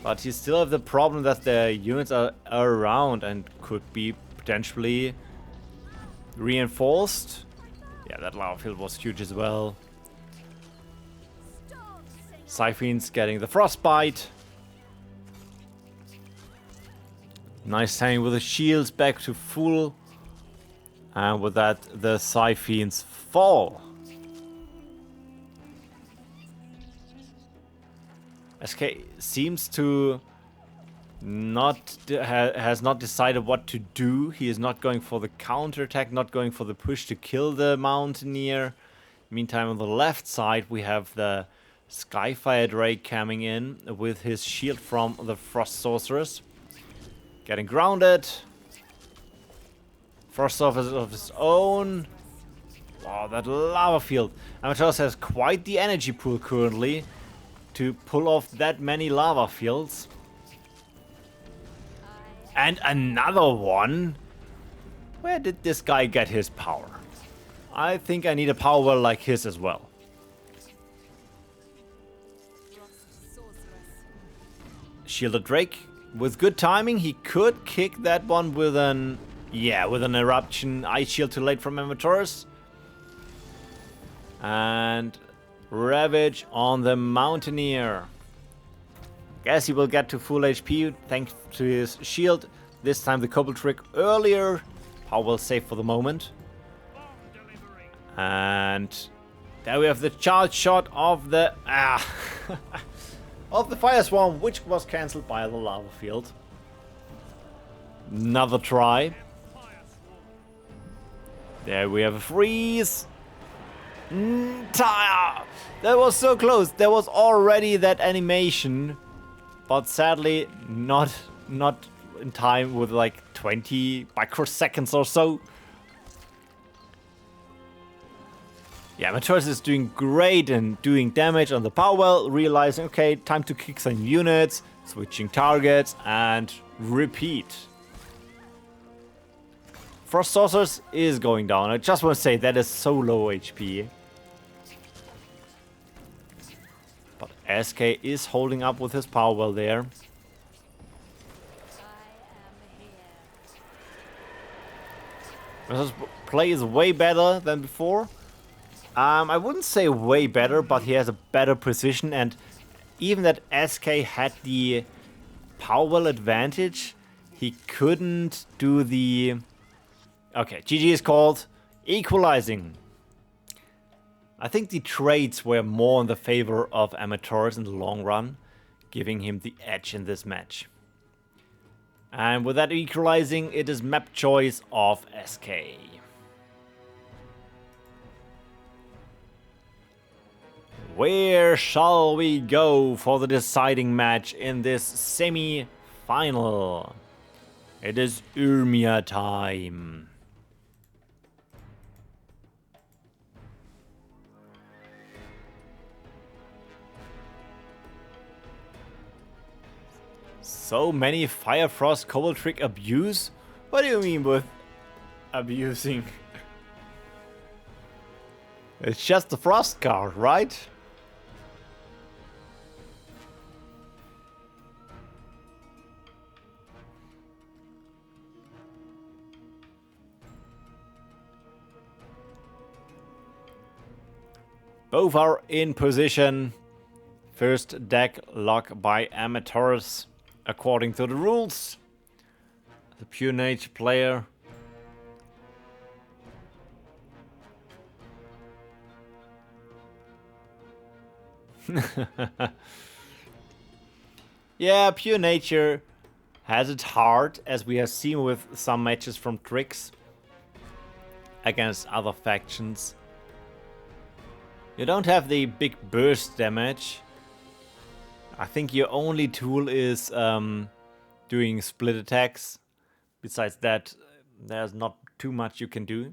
S1: But you still have the problem that the units are around and could be potentially reinforced. Yeah, that lava field was huge as well. Siphons getting the Frostbite. Nice timing with the shields back to full. And with that, the Siphons fall. SK seems to has not decided what to do. He is not going for the counterattack, not going for the push to kill the Mountaineer. Meantime, on the left side, we have the Skyfire Drake coming in with his shield from the Frost Sorceress. Getting grounded. Frost Sorceress of his own. Oh, that lava field. Armatores has quite the energy pool currently to pull off that many lava fields. And another one. Where did this guy get his power? I think I need a power well like his as well. Shielded Drake. With good timing, he could kick that one with an... yeah, with an eruption. Ice Shield too late from Armatores. And Ravage on the Mountaineer. Guess he will get to full HP thanks to his shield. This time the Cobalt trick earlier. Power well safe for the moment. And there we have the charge shot of the... of the Fire Swarm, which was cancelled by the lava field. Another try. There we have a freeze. Tire! That was so close. There was already that animation, but sadly not in time with like 20 microseconds or so. Yeah, Armatores is doing great and doing damage on the power well, realizing, okay, time to kick some units, switching targets, and repeat. Frost Saucers is going down. I just want to say that is so low HP. But SK is holding up with his power well there. This play is way better than before. I wouldn't say way better, but he has a better position, and even that SK had the power well advantage, he couldn't do the... Okay, GG is called. Equalizing. I think the trades were more in the favor of Armatores in the long run, giving him the edge in this match. And with that equalizing, it is map choice of SK. Where shall we go for the deciding match in this semi-final? It is Urmia time. So many Fire Frost Cobalt Trick abuse? What do you mean with abusing? It's just the Frost card, right? Both are in position. First deck lock by Armatores, according to the rules. The Pure Nature player. Yeah, Pure Nature has it hard, as we have seen with some matches from Triggz against other factions. You don't have the big burst damage. I think your only tool is doing split attacks. Besides that, there's not too much you can do.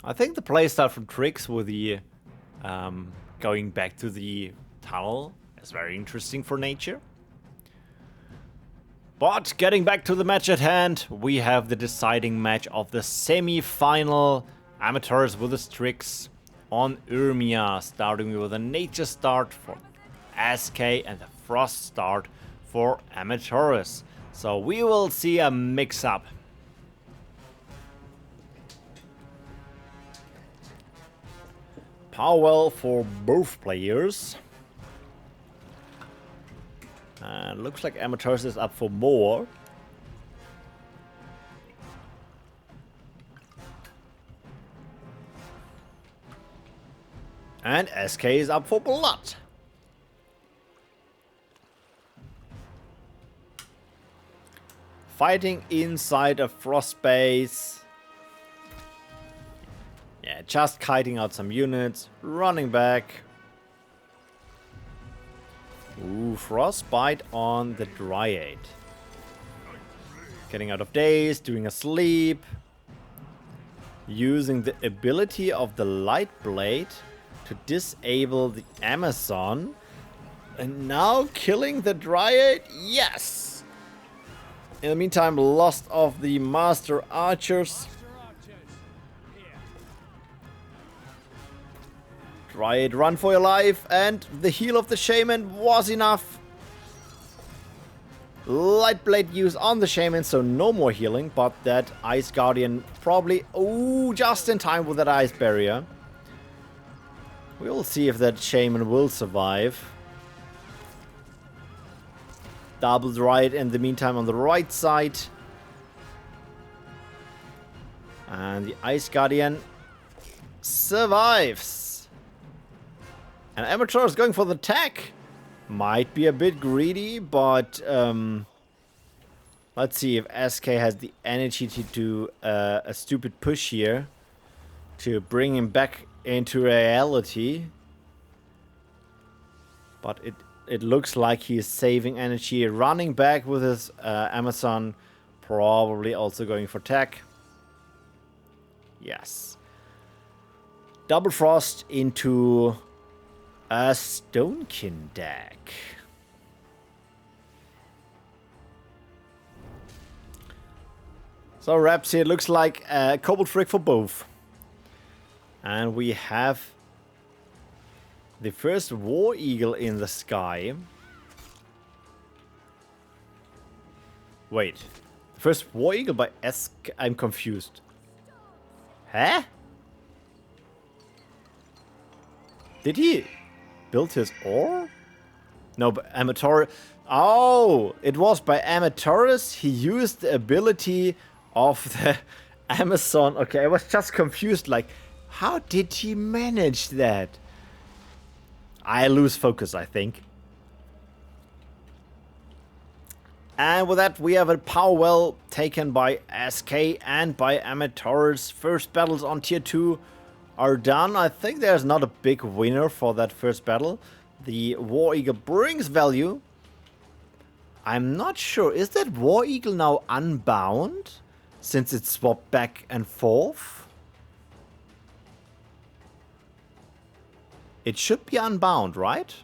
S1: I think the playstyle from Triggz with the going back to the tunnel is very interesting for nature. But getting back to the match at hand, we have the deciding match of the semi-final. Armatores with the Triggz on Urmia, starting with a nature start for SK and a frost start for Armatores. So we will see a mix-up. Power well for both players. And looks like Armatores is up for more. And SK is up for blood. Fighting inside a frost base. Yeah, just kiting out some units, running back. Ooh, Frostbite on the Dryad. Getting out of daze, doing a sleep. Using the ability of the Light Blade to disable the Amazon. And now killing the Dryad? Yes! In the meantime, lost of the Master Archers. Dryad, run for your life, and the heal of the Shaman was enough. Light Blade use on the Shaman, so no more healing, but that Ice Guardian probably... Oh, just in time with that Ice Barrier. We'll see if that Shaman will survive. Double Dryad in the meantime on the right side. And the Ice Guardian survives. And Armatores going for the tech. Might be a bit greedy, but let's see if SK has the energy to do a stupid push here to bring him back into reality. But it looks like he is saving energy, running back with his Amazon, probably also going for tech. Yes. Double Frost into a Stonekin deck. So Raps here, looks like a Cobalt Trick for both. And we have the first War Eagle in the sky. Wait. First War Eagle by SK. I'm confused. Huh? Did he build his ore? No, but Armatores. Oh, it was by Armatores. He used the ability of the Amazon. Okay, I was just confused. Like, how did he manage that? I lose focus, I think. And with that, we have a power well taken by SK and by Armatores. First battles on tier 2 are done. I think there's not a big winner for that first battle. The War Eagle brings value. I'm not sure. Is that War Eagle now unbound? Since it's swapped back and forth? It should be unbound, right?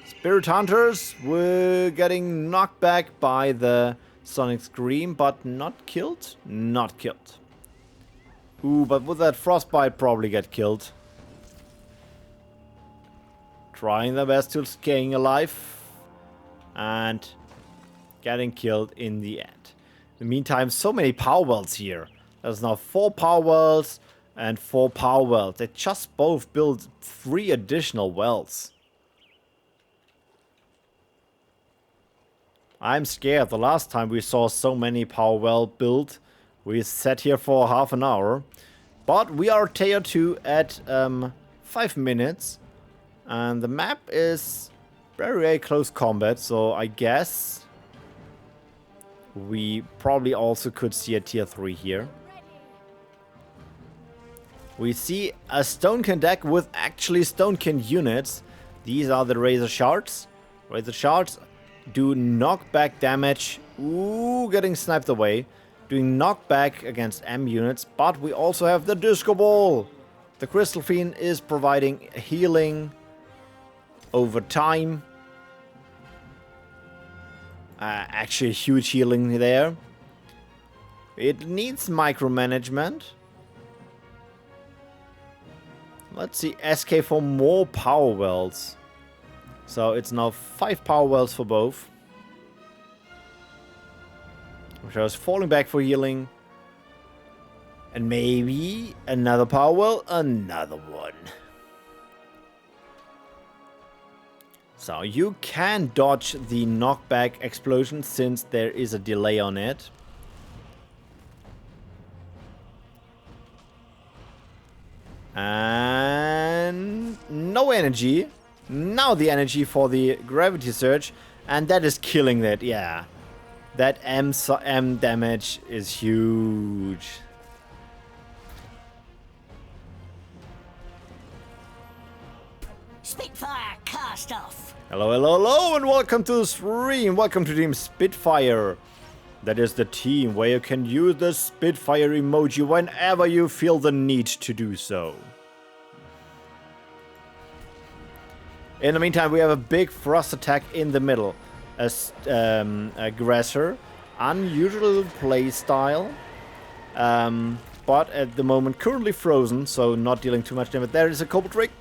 S1: Spirit Hunters were getting knocked back by the Sonic Scream, but not killed? Not killed. Ooh, but with that Frostbite probably get killed. Trying their best to staying alive. And getting killed in the end. In the meantime, so many power wells here. There's now 4 power wells and 4 power wells. They just both built 3 additional wells. I'm scared. The last time we saw so many power well built, we sat here for half an hour. But we are tier 2 at 5 minutes. And the map is very close combat, so I guess we probably also could see a tier 3 here. We see a Stonekin deck with actually Stonekin units. These are the Razor Shards. Razor Shards do knockback damage. Ooh, getting sniped away. Doing knockback against M units. But we also have the Disco Ball. The Crystal Fiend is providing healing over time. Actually, huge healing there. It needs micromanagement. Let's see, SK for more power wells. So it's now 5 power wells for both. Which is falling back for healing. And maybe another power well, another one. So you can dodge the knockback explosion since there is a delay on it. And no energy. Now the energy for the gravity surge. And that is killing that, yeah. That M damage is huge.
S3: Spitfire cast off.
S1: Hello, hello, hello, and welcome to the stream. Welcome to Team Spitfire. That is the team where you can use the Spitfire emoji whenever you feel the need to do so. In the meantime, we have a big frost attack in the middle. Aggressor. Unusual play style. But at the moment currently frozen, so not dealing too much damage. There is a Cobalt Trick.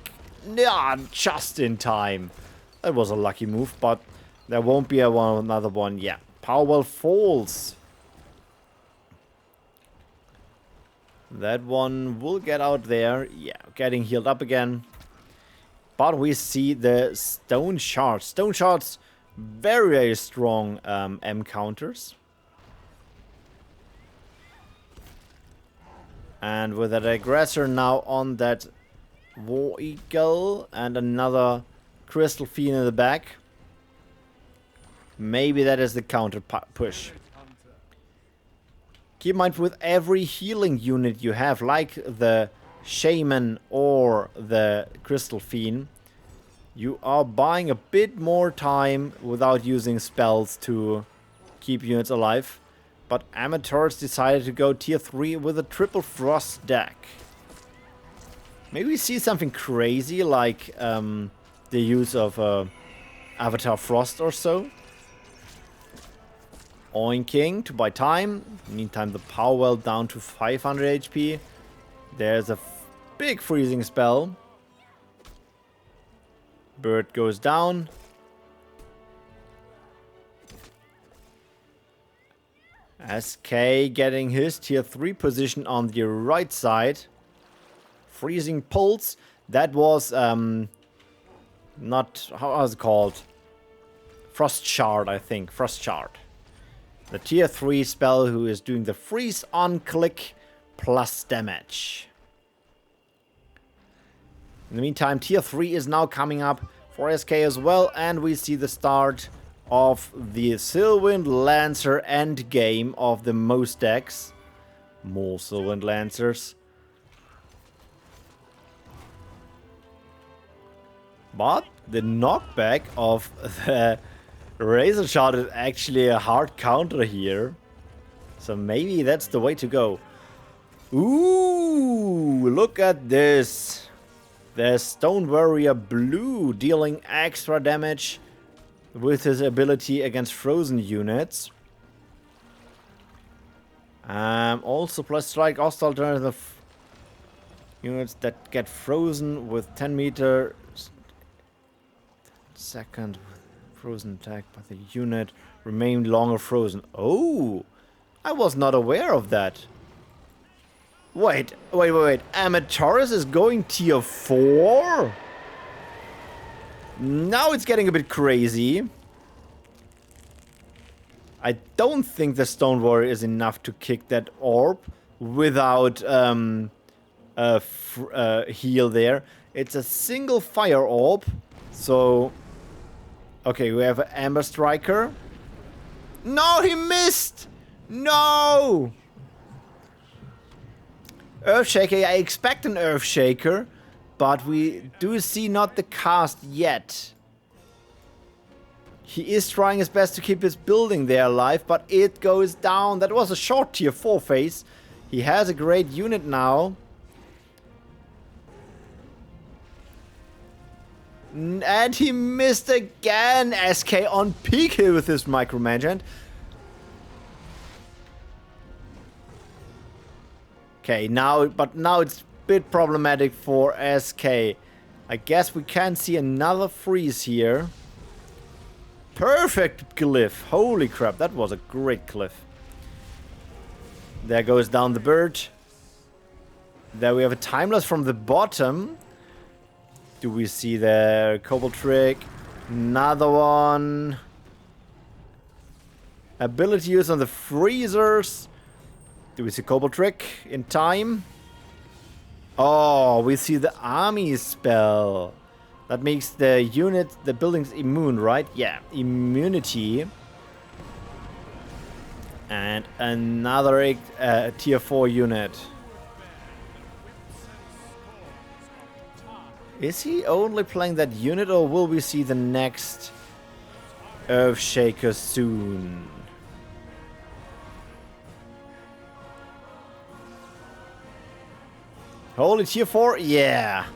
S1: Yeah, just in time. That was a lucky move, but there won't be another one yet. Powerwell falls. That one will get out there. Yeah, getting healed up again. But we see the Stone Shards. Stone Shards, very strong M counters. And with that aggressor now on that War Eagle and another Crystal Fiend in the back. Maybe that is the counter push. Keep in mind, with every healing unit you have, like the Shaman or the Crystal Fiend, you are buying a bit more time without using spells to keep units alive. But Armatores decided to go tier 3 with a triple frost deck. Maybe we see something crazy like the use of Avatar Frost or so. Oinking to buy time. Meantime, the power well down to 500 HP. There's a big freezing spell. Bird goes down. SK getting his tier 3 position on the right side. Freezing Pulse. That was not, how was it called? Frost Shard, I think. Frost Shard. The tier 3 spell who is doing the freeze on click plus damage. In the meantime, tier 3 is now coming up for SK as well, and we see the start of the Sylvan Lancer endgame of the most decks. More Sylvan Lancers. But the knockback of the Razor Shot is actually a hard counter here. So maybe that's the way to go. Ooh, look at this. There's Stone Warrior Blue dealing extra damage with his ability against frozen units. Also plus strike alternative units that get frozen with 10 meter second frozen attack, but the unit remained longer frozen. Oh, I was not aware of that. Wait. Armatores is going tier 4? Now it's getting a bit crazy. I don't think the Stone Warrior is enough to kick that orb without a heal there. It's a single fire orb, so... Okay, we have an Amber Striker. No, he missed! No! Earthshaker, I expect an Earthshaker, but we do see not the cast yet. He is trying his best to keep his building there alive, but it goes down. That was a short tier 4 phase. He has a great unit now. And he missed again. SK on peak here with his micromanagement. Okay, now it's a bit problematic for SK. I guess we can see another freeze here. Perfect glyph. Holy crap, that was a great glyph. There goes down the bird. There we have a Timeless from the bottom. Do we see the Cobalt Trick? Another one. Ability use on the freezers. Do we see Cobalt Trick in time? Oh, we see the army spell. That makes the unit, the buildings immune, right? Yeah, immunity. And another tier 4 unit. Is he only playing that unit, or will we see the next Earthshaker soon? Holy tier 4? Yeah.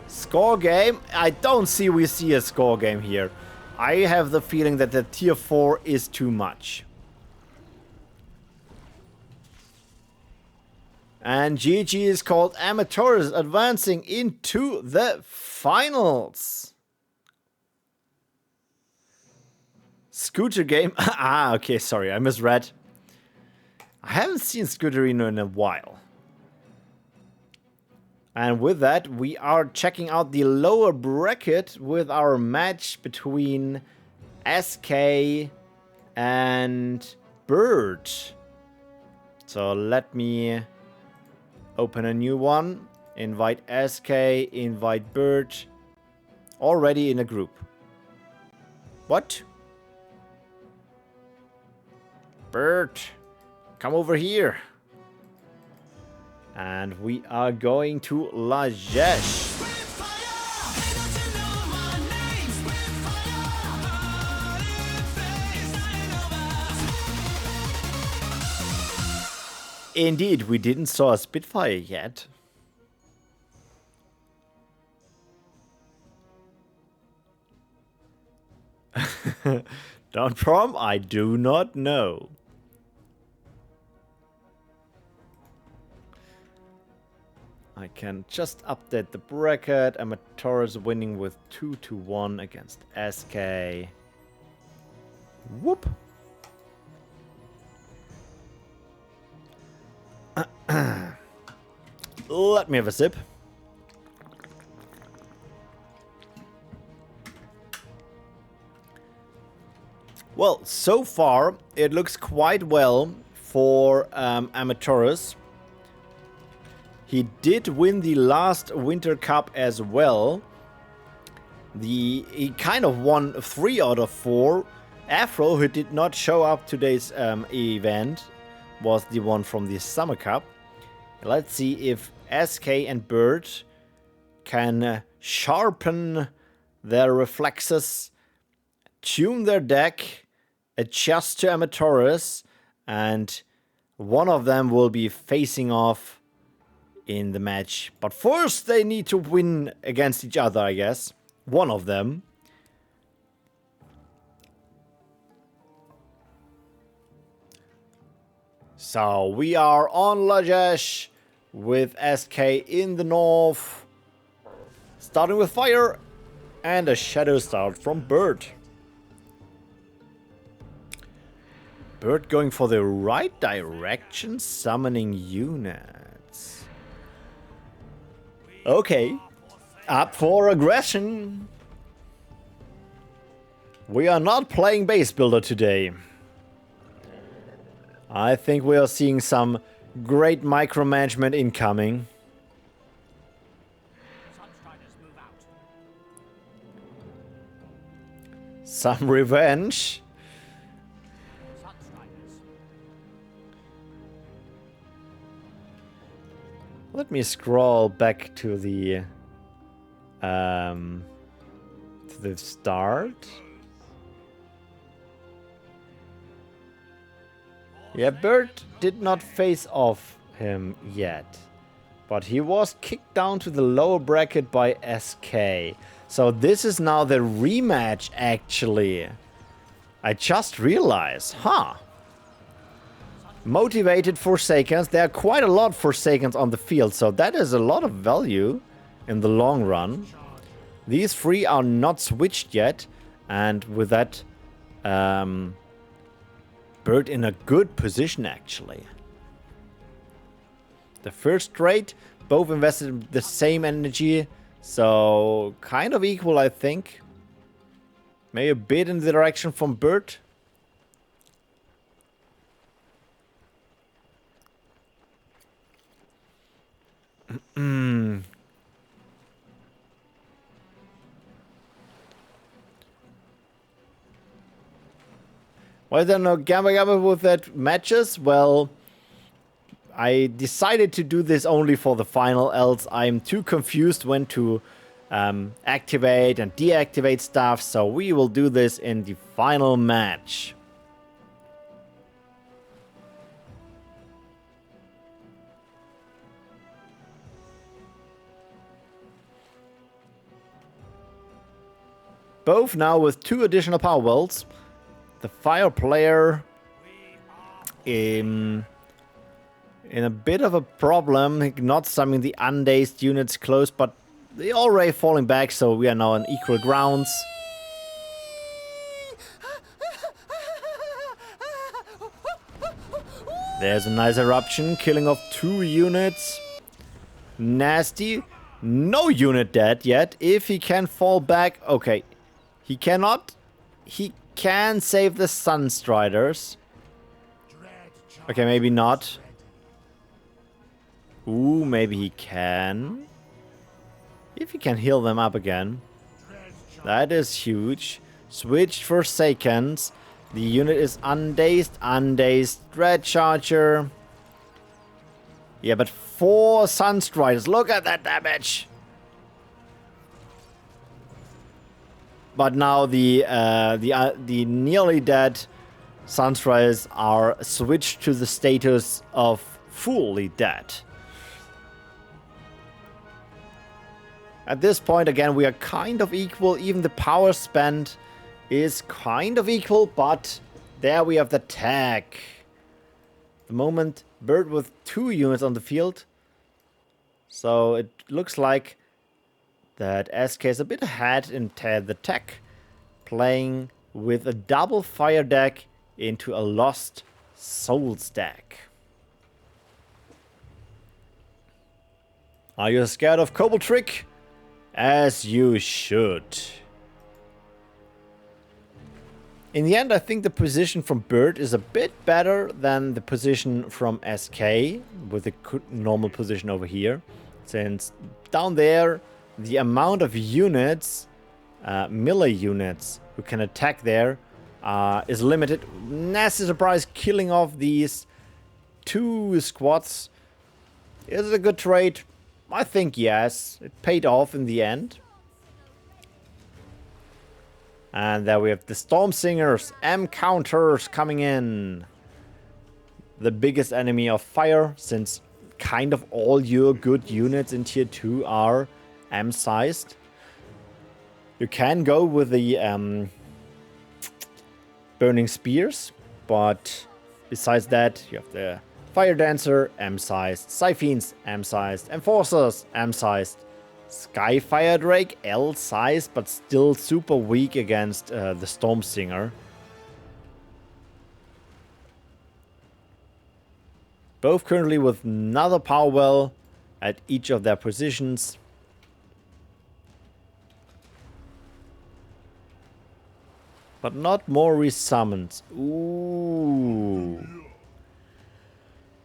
S1: Score game? I don't see we see a score game here. I have the feeling that the tier 4 is too much. And GG is called Armatores, advancing into the finals. Scooter game? Ah, okay, sorry, I misread. I haven't seen Scooterino in a while. And with that, we are checking out the lower bracket with our match between SK and Bird. So let me Open a new one. Invite SK, invite Bird. Already in a group. What? Bird, come over here. And we are going to Lajesh. Indeed, we didn't saw a Spitfire yet. Don't prom, I do not know. I can just update the bracket. Armatores winning with 2-1 against SK. Whoop. Let me have a sip. Well, so far it looks quite well for Armatores. He did win the last Winter Cup as well. He kind of won 3 out of 4. Afro, who did not show up today's event, was the one from the Summer Cup. Let's see if SK and Bird can sharpen their reflexes, tune their deck, adjust to Armatores, and one of them will be facing off in the match. But first they need to win against each other, I guess. One of them. So we are on Lajesh with SK in the north. Starting with fire and a shadow start from Bird. Bird going for the right direction, summoning units. Okay, up for aggression. We are not playing base builder today. I think we are seeing some great micromanagement incoming. Some revenge. Let me scroll back to the start. Yeah, Bird did not face off him yet, but he was kicked down to the lower bracket by SK. So this is now the rematch, actually. I just realized, huh? Motivated Forsakens. There are quite a lot of Forsakens on the field, so that is a lot of value in the long run. These 3 are not switched yet, and with that, Bird in a good position, actually. The first trade, both invested the same energy, so kind of equal, I think. Maybe a bit in the direction from Bird. Why there no Gamma Gamma with that matches? Well, I decided to do this only for the final, else I'm too confused when to activate and deactivate stuff, so we will do this in the final match. Both now with 2 additional power wells. The fire player in a bit of a problem, not summoning the undazed units close, but they already falling back, so we are now on equal grounds. There's a nice eruption, killing off 2 units. Nasty. No unit dead yet. If he can fall back, okay. He cannot. He can save the Sunstriders. Okay, maybe not. Ooh, maybe he can. If he can heal them up again. That is huge. Switched for seconds. The unit is undazed. Undazed. Dread Charger. Yeah, but 4 Sunstriders. Look at that damage. But now the nearly dead Sunstriders are switched to the status of fully dead. At this point, again, we are kind of equal. Even the power spent is kind of equal, but there we have the tech. The moment, Bird with 2 units on the field. So it looks like that SK is a bit ahead in the tech, playing with a double fire deck into a Lost Souls deck. Are you scared of Cobalt Trick? As you should. In the end, I think the position from Bird is a bit better than the position from SK, with the normal position over here. Since down there, the amount of units, melee units, who can attack there is limited. Nasty surprise, killing off these 2 squads. Is it a good trade? I think yes. It paid off in the end. And there we have the Storm Singers, M counters coming in. The biggest enemy of fire, since kind of all your good units in tier 2 are M-sized. You can go with the Burning Spears, but besides that, you have the Fire Dancer, M-sized, Siphons, M-sized, Enforcers, M-sized, Skyfire Drake, L-sized, but still super weak against the Storm Singer. Both currently with another power well at each of their positions. But not more resummons. Ooh.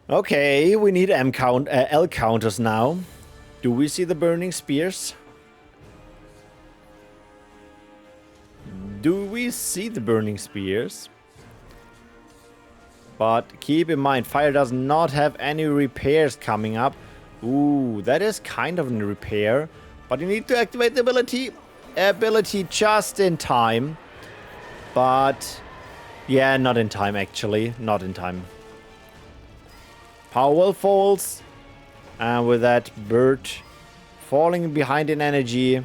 S1: Okay, we need L counters now. Do we see the Burning Spears? Do we see the Burning Spears? But keep in mind, Fire does not have any repairs coming up. Ooh, that is kind of a repair. But you need to activate the ability just in time. But yeah, not in time actually. Not in time. Power well falls. And with that, Bird falling behind in energy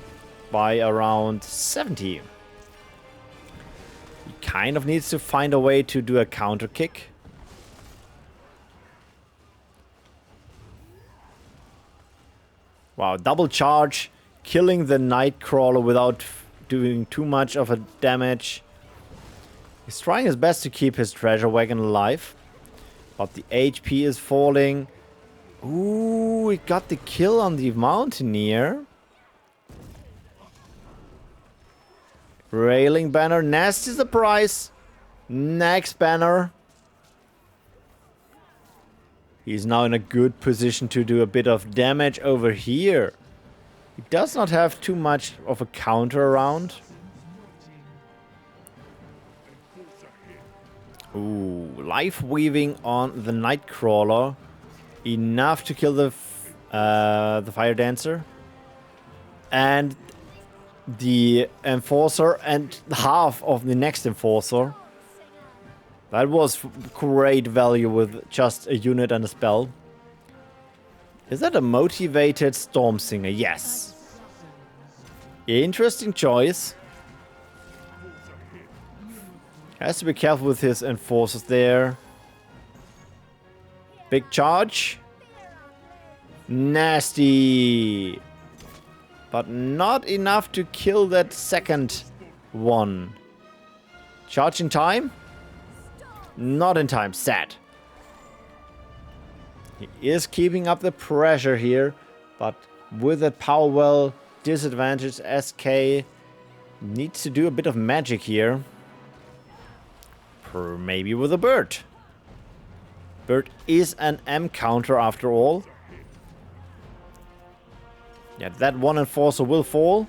S1: by around 70. He kind of needs to find a way to do a counter kick. Wow, double charge, killing the Nightcrawler without doing too much of a damage. He's trying his best to keep his treasure wagon alive. But the HP is falling. Ooh, we got the kill on the Mountaineer. Railing banner, nasty surprise. Next banner. He's now in a good position to do a bit of damage over here. He does not have too much of a counter around. Ooh, life weaving on the Nightcrawler. Enough to kill the Fire Dancer. And the Enforcer and half of the next Enforcer. That was great value with just a unit and a spell. Is that a motivated Storm Singer? Yes. Interesting choice. Has to be careful with his Enforcers there. Big charge. Nasty. But not enough to kill that second one. Charge in time? Not in time. Sad. He is keeping up the pressure here. But with that power well disadvantage, SK needs to do a bit of magic here. Maybe with a Bird. Bird is an M counter after all. Yeah, that one enforcer will fall.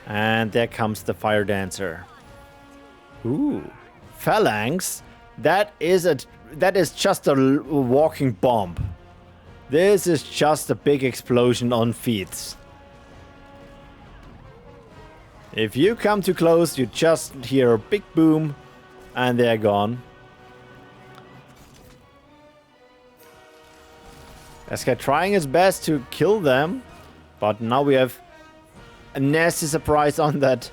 S1: And there comes the fire dancer. Ooh. Phalanx? That is just a walking bomb. This is just a big explosion on feet. If you come too close, you just hear a big boom, and they're gone. SK trying his best to kill them, but now we have a nasty surprise on that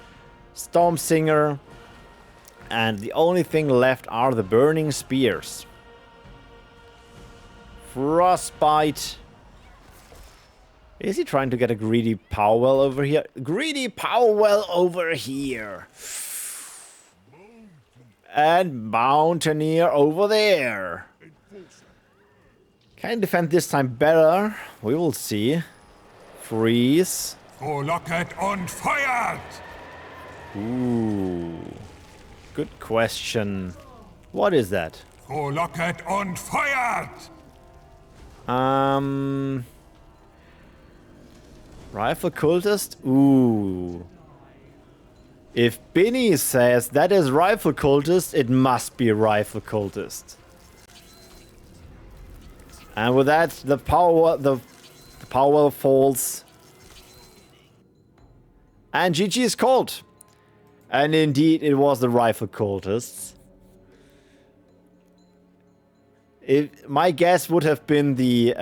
S1: Storm Singer, and the only thing left are the burning spears. Frostbite. Is he trying to get a greedy Powell over here? Greedy Powell over here. And Mountaineer over there. Can defend this time better. We will see. Freeze.
S5: Locket on fire!
S1: Ooh. Good question. What is that?
S5: Locket on fire!
S1: Rifle cultist? Ooh. If Binny says that is rifle cultist, it must be rifle cultist. And with that, the power falls. And GG is called. And indeed, it was the rifle cultists. My guess would have been the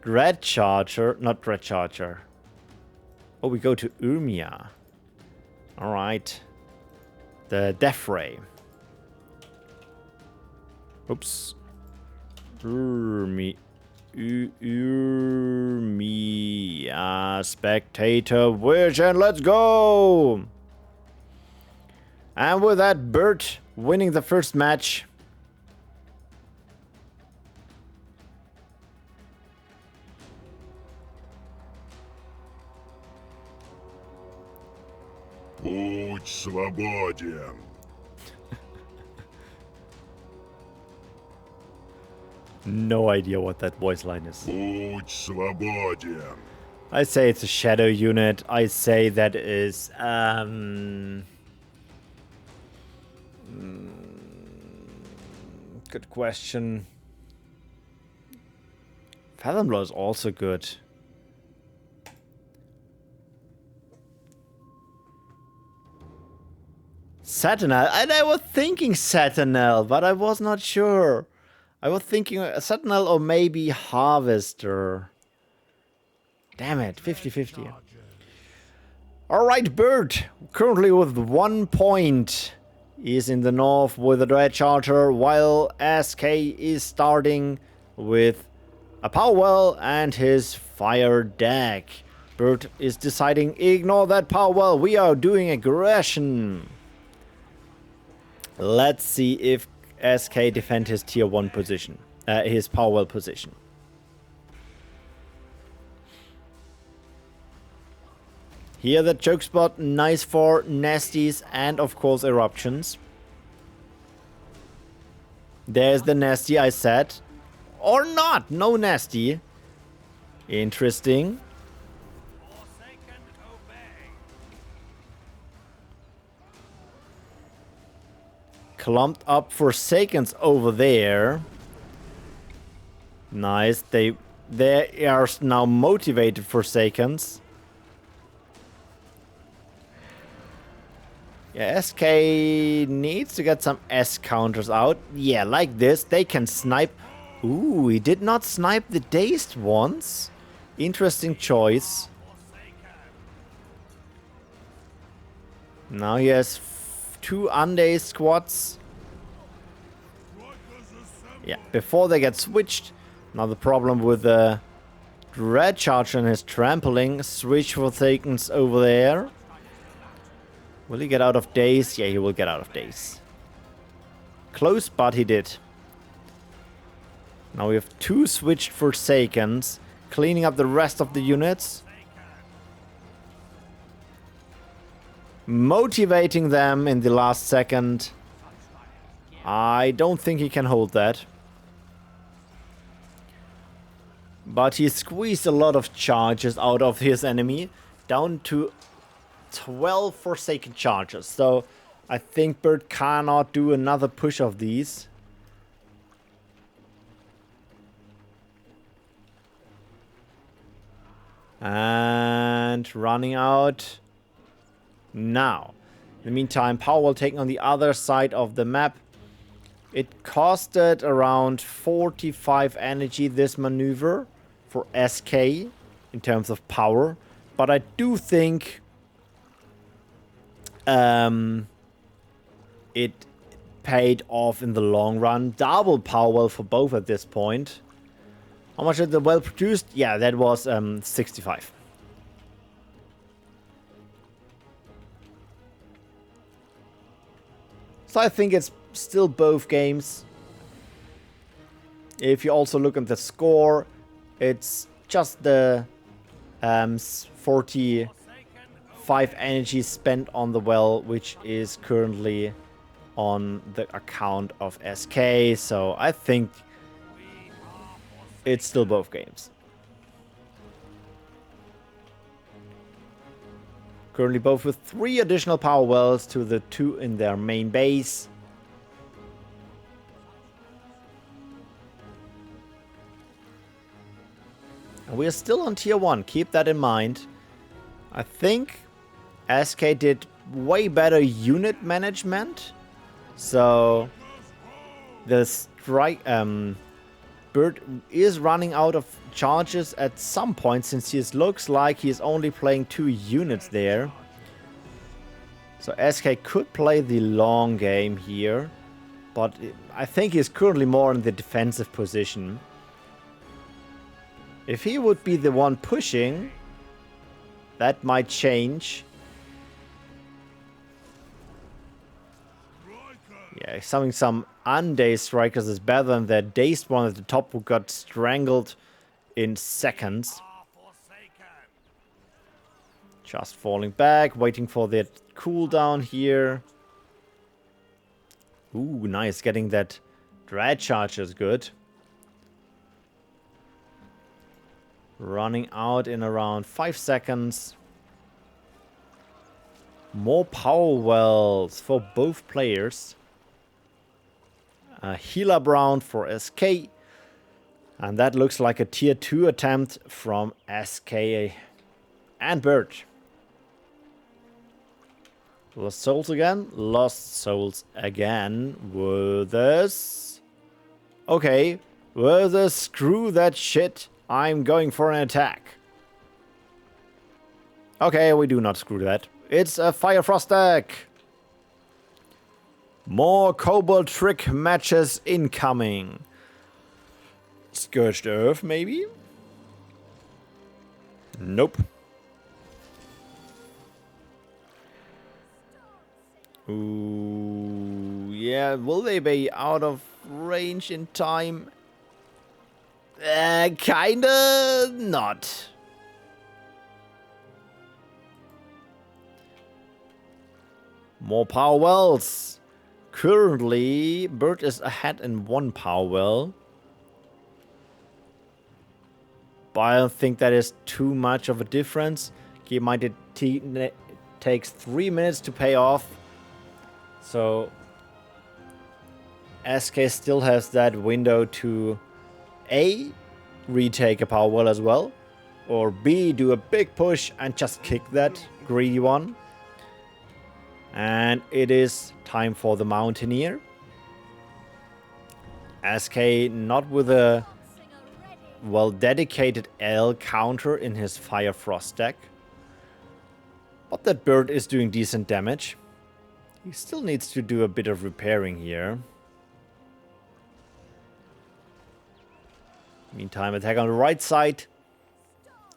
S1: Red Charger, not Red Charger. Oh, we go to Urmia. Alright. The Death Ray. Oops. Urmia. Spectator Vision, let's go! And with that, Bert winning the first match.
S5: Будь свободен.
S1: No idea what that voice line is.
S5: Будь свободен.
S1: I say it's a shadow unit. I say that is good question. Fathomlore is also good. Sentinel, and I was thinking Sentinel, but I was not sure. I was thinking Sentinel or maybe Harvester. Damn it, 50-50. Alright, Bird, currently with 1 point, is in the north with the Red Charger, while SK is starting with a Powell and his fire deck. Bird is deciding, ignore that Powell, we are doing aggression. Let's see if SK defend his tier 1 position, his Powell position. Here the choke spot, nice for nasties and of course eruptions. There's the nasty I said. Or not, no nasty. Interesting. Clumped up Forsakens over there. Nice, they are now motivated Forsakens. Yeah, SK needs to get some S counters out. Yeah, like this, they can snipe. Ooh, he did not snipe the dazed ones. Interesting choice. Now he has 2 undazed squads. Yeah, before they get switched. Now the problem with the Red Charger and his trampling. Switch for Thakens over there. Will he get out of daze? Yeah, he will get out of daze. Close, but he did. Now we have 2 switched Forsakens, cleaning up the rest of the units. Motivating them in the last second. I don't think he can hold that. But he squeezed a lot of charges out of his enemy, down to 12 Forsaken charges. So I think Bird cannot do another push of these. And running out now. In the meantime, Powell taking on the other side of the map. It costed around 45 energy, this maneuver, for SK in terms of power. But I do think it paid off in the long run. Double Powell for both at this point. How much did the well produced? Yeah, that was 65. So I think it's still both games. If you also look at the score, it's just the 45 energy spent on the well, which is currently on the account of SK. So I think it's still both games. Currently both with 3 additional power wells to the 2 in their main base. And we are still on tier 1, keep that in mind. I think SK did way better unit management. So the strike Bird is running out of charges at some point, since he looks like he's only playing 2 units there. So SK could play the long game here, but I think he's currently more in the defensive position. If he would be the one pushing, that might change. Yeah, some undazed strikers is better than the dazed one at the top who got strangled in seconds. Just falling back, waiting for that cooldown here. Ooh, nice. Getting that dread charge is good. Running out in around 5 seconds. More power wells for both players. A healer round for SK. And that looks like a tier 2 attempt from SK and Bird. Lost souls again. Lost souls again. Werther's. Okay. Werther, screw that shit. I'm going for an attack. Okay, we do not screw that. It's a Fire Frost deck. More Cobalt Trick matches incoming. Scourged Earth, maybe? Nope. Ooh, yeah, will they be out of range in time? Kinda not. More power wells. Currently, Bird is ahead in 1 power well. But I don't think that is too much of a difference. He might takes 3 minutes to pay off. So SK still has that window to A, retake a power well as well, or B, do a big push and just kick that greedy one. And it is time for the Mountaineer. SK not with a well-dedicated L counter in his Fire Frost deck. But that Bird is doing decent damage. He still needs to do a bit of repairing here. Meantime, attack on the right side.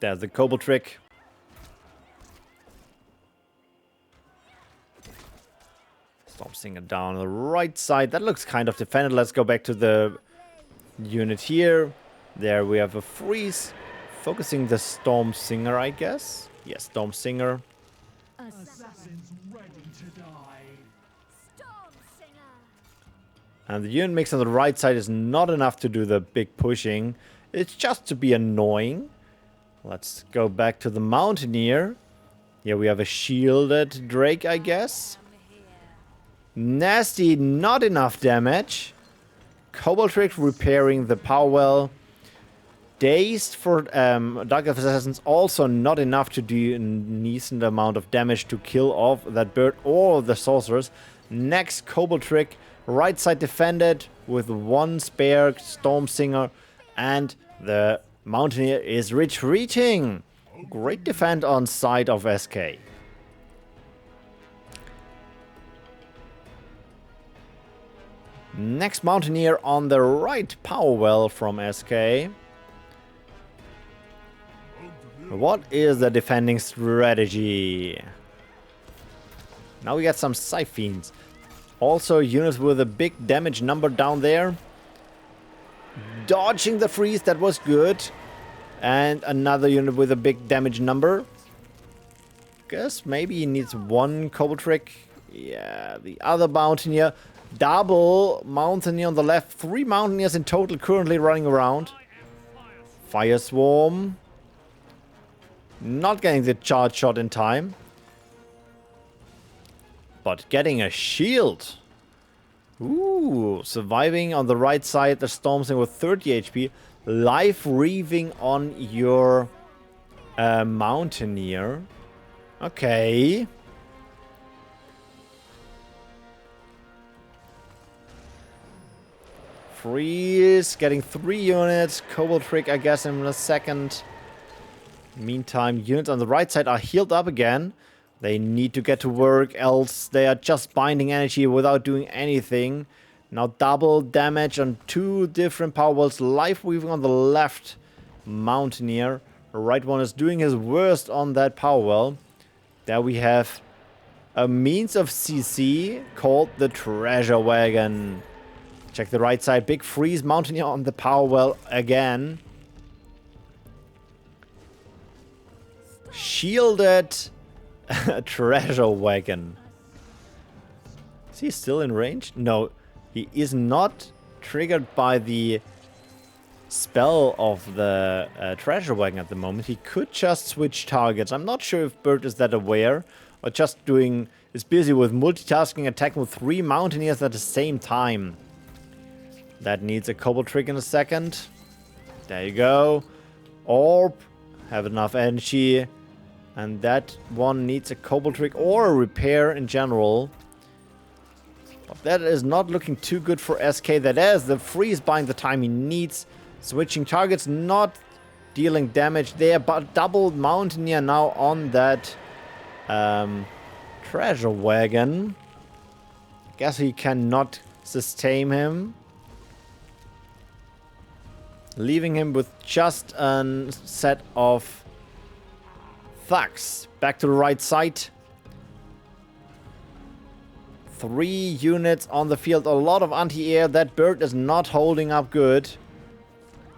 S1: There's the Cobalt Trick. Storm Singer down on the right side. That looks kind of defended. Let's go back to the unit here. There we have a freeze. Focusing the Storm Singer, I guess. Yes, Storm Singer.
S2: Assassins ready to die. Storm Singer.
S1: And the unit mix on the right side is not enough to do the big pushing. It's just to be annoying. Let's go back to the Mountaineer. Here we have a shielded Drake, I guess. Nasty, not enough damage. Cobalt Trick repairing the power well. Dazed for Dark Assassins, also not enough to do a decent amount of damage to kill off that bird or the sorcerers. Next, Cobalt Trick, right side defended with one spare Storm Singer, and the Mountaineer is retreating. Great defend on side of SK. Next Mountaineer on the right power well from SK. What is the defending strategy? Now we got some Siphons. Also units with a big damage number down there. Dodging the freeze, that was good. And another unit with a big damage number. Guess maybe he needs one Cobalt Trick. Yeah, the other Mountaineer. Double Mountaineer on the left. 3 Mountaineers in total currently running around. Fire Swarm. Not getting the charge shot in time. But getting a shield. Ooh, surviving on the right side. The Storm Singer with 30 HP. Life Reaving on your Mountaineer. Okay. Freeze. Getting 3 units. Cobalt Trick, I guess, in a second. Meantime, units on the right side are healed up again. They need to get to work, else they are just binding energy without doing anything. Now double damage on 2 different power wells. Life Weaving on the left Mountaineer. The right one is doing his worst on that power well. There we have a means of CC called the Treasure Wagon. Check the right side. Big freeze Mountaineer on the power well again. Shielded Treasure Wagon. Is he still in range? No, he is not triggered by the spell of the Treasure Wagon at the moment. He could just switch targets. I'm not sure if Bird is that aware or just is busy with multitasking, attacking with 3 Mountaineers at the same time. That needs a Cobalt Trick in a second. There you go. Orb. Have enough energy. And that one needs a Cobalt Trick or a repair in general. But that is not looking too good for SK. That is the freeze buying the time he needs. Switching targets, not dealing damage there. But double Mountaineer now on that Treasure Wagon. Guess he cannot sustain him. Leaving him with just a set of thugs. Back to the right side. 3 units on the field. A lot of anti-air. That bird is not holding up good.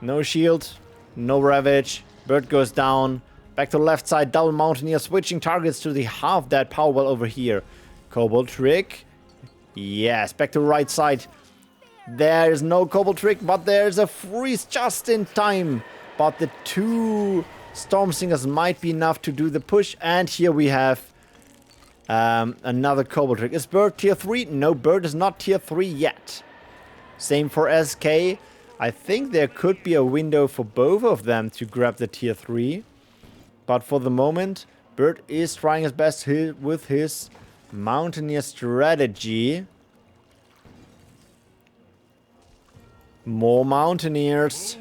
S1: No shield. No ravage. Bird goes down. Back to the left side. Double Mountaineer. Switching targets to the half that power well over here. Cobalt Trick. Yes. Back to the right side. There is no Cobalt Trick, but there's a freeze just in time. But the 2 Storm Singers might be enough to do the push. And here we have another Cobalt Trick. Is Bird tier 3? No, Bird is not tier 3 yet. Same for SK. I think there could be a window for both of them to grab the tier 3. But for the moment, Bird is trying his best with his Mountaineer strategy. More Mountaineers.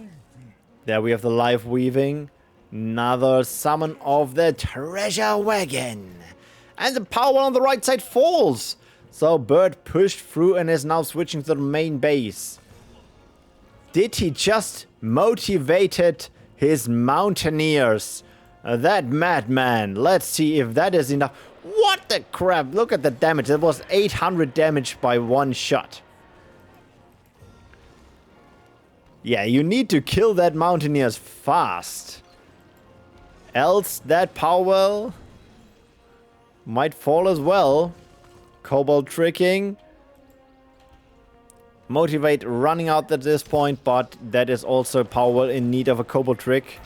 S1: There we have the Life Weaving. Another summon of the Treasure Wagon. And the power on the right side falls. So Bird pushed through and is now switching to the main base. Did he just motivated his Mountaineers? That madman. Let's see if that is enough. What the crap? Look at the damage. That was 800 damage by one shot. Yeah, you need to kill that Mountaineers fast. Else that power well might fall as well. Cobalt Tricking. Motivate running out at this point, but that is also Powell in need of a Kobold trick.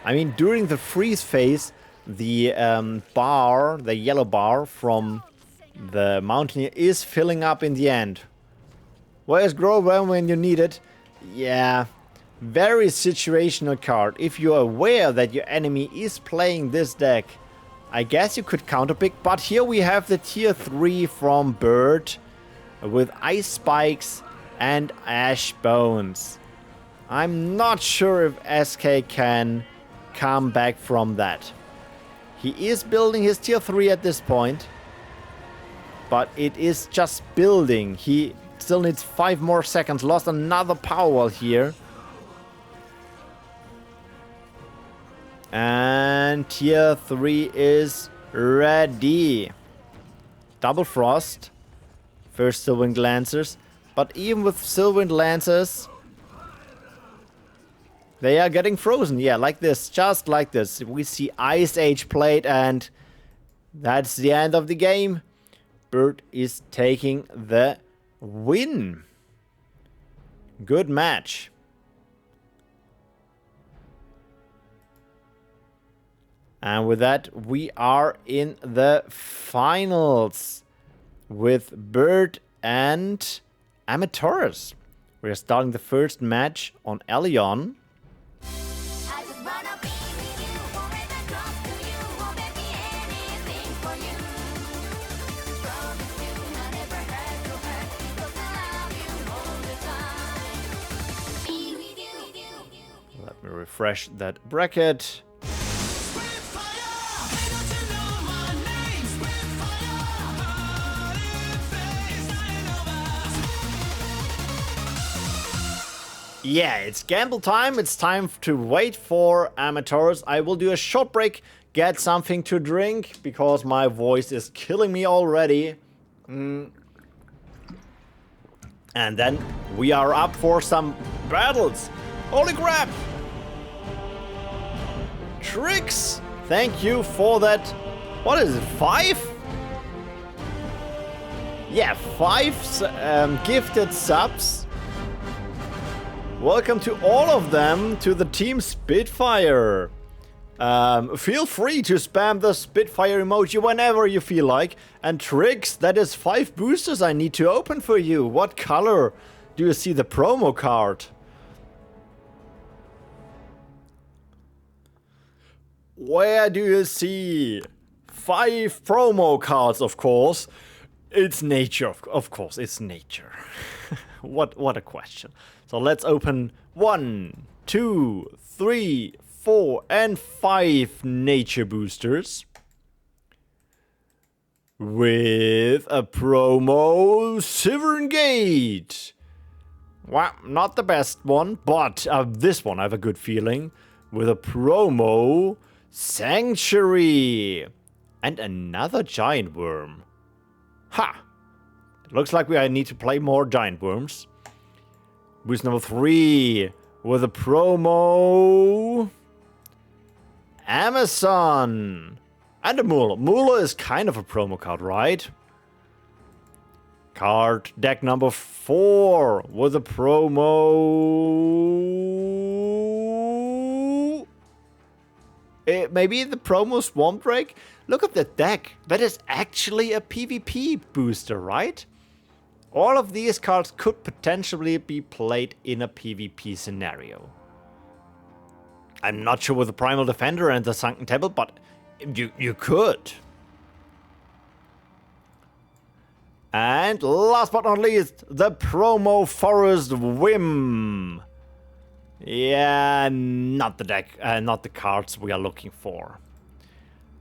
S1: I mean, during the freeze phase, the bar, the yellow bar from the Mountaineer is filling up in the end. Where's Grover when you need it? Yeah, very situational card. If you're aware that your enemy is playing this deck, I guess you could counterpick. But here we have the tier 3 from Bird with Ice Spikes and Ash Bones. I'm not sure if SK can come back from that. He is building his tier 3 at this point, but it is just building. He still needs 5 more seconds. Lost another Powerwall here. And tier 3 is ready. Double Frost. First Sylvan Lancers. But even with Sylvan Lancers, they are getting frozen. Yeah, like this. Just like this. We see Ice Age played, and that's the end of the game. Bird is taking the win. Good match. And with that, we are in the finals with Bird and Armatores. We are starting the first match on Elion. Let me refresh that bracket. Yeah, it's gamble time. It's time to wait for Armatores. I will do a short break, get something to drink, because my voice is killing me already. And then we are up for some battles. Holy crap! Triggz, thank you for that. What is it, 5? Yeah, 5 gifted subs. Welcome to all of them to the Team Spitfire. Feel free to spam the Spitfire emoji whenever you feel like. And Triggz, that is 5 boosters I need to open for you. What color do you see the promo card? Where do you see 5 promo cards, of course? It's nature, of course, it's nature. What a question. So let's open 1, 2, 3, 4, and 5 nature boosters. With a promo Severn Gate. Well, not the best one, but this one I have a good feeling. With a promo Sanctuary. And another giant worm. Ha! It looks like I need to play more giant worms. Boost number 3 with a promo Amazon and a Moolah. Moolah is kind of a promo card, right? Card deck number 4 with a promo. Maybe the promo Swamp Drake. Look at the deck. That is actually a PvP booster, right? All of these cards could potentially be played in a PvP scenario. I'm not sure with the Primal Defender and the Sunken Temple, but you could. And last but not least, the promo Forest Whim. Yeah, not the deck, not the cards we are looking for.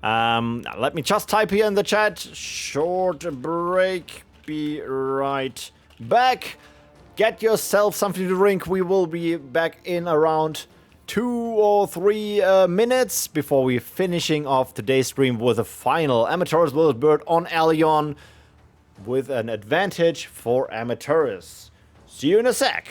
S1: Let me just type here in the chat. Short break. Be right back. Get yourself something to drink. We will be back in around 2 or 3 minutes before we're finishing off today's stream with a final Armatores vs. Bird on Elion with an advantage for Armatores. See you in a sec.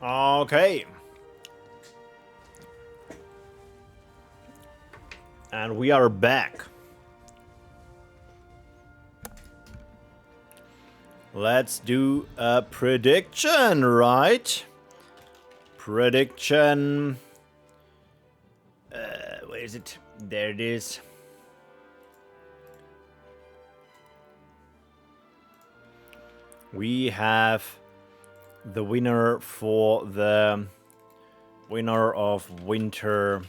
S1: Okay. And we are back. Let's do a prediction, right? Prediction. Where is it? There it is. We have the winner for the winner of Winter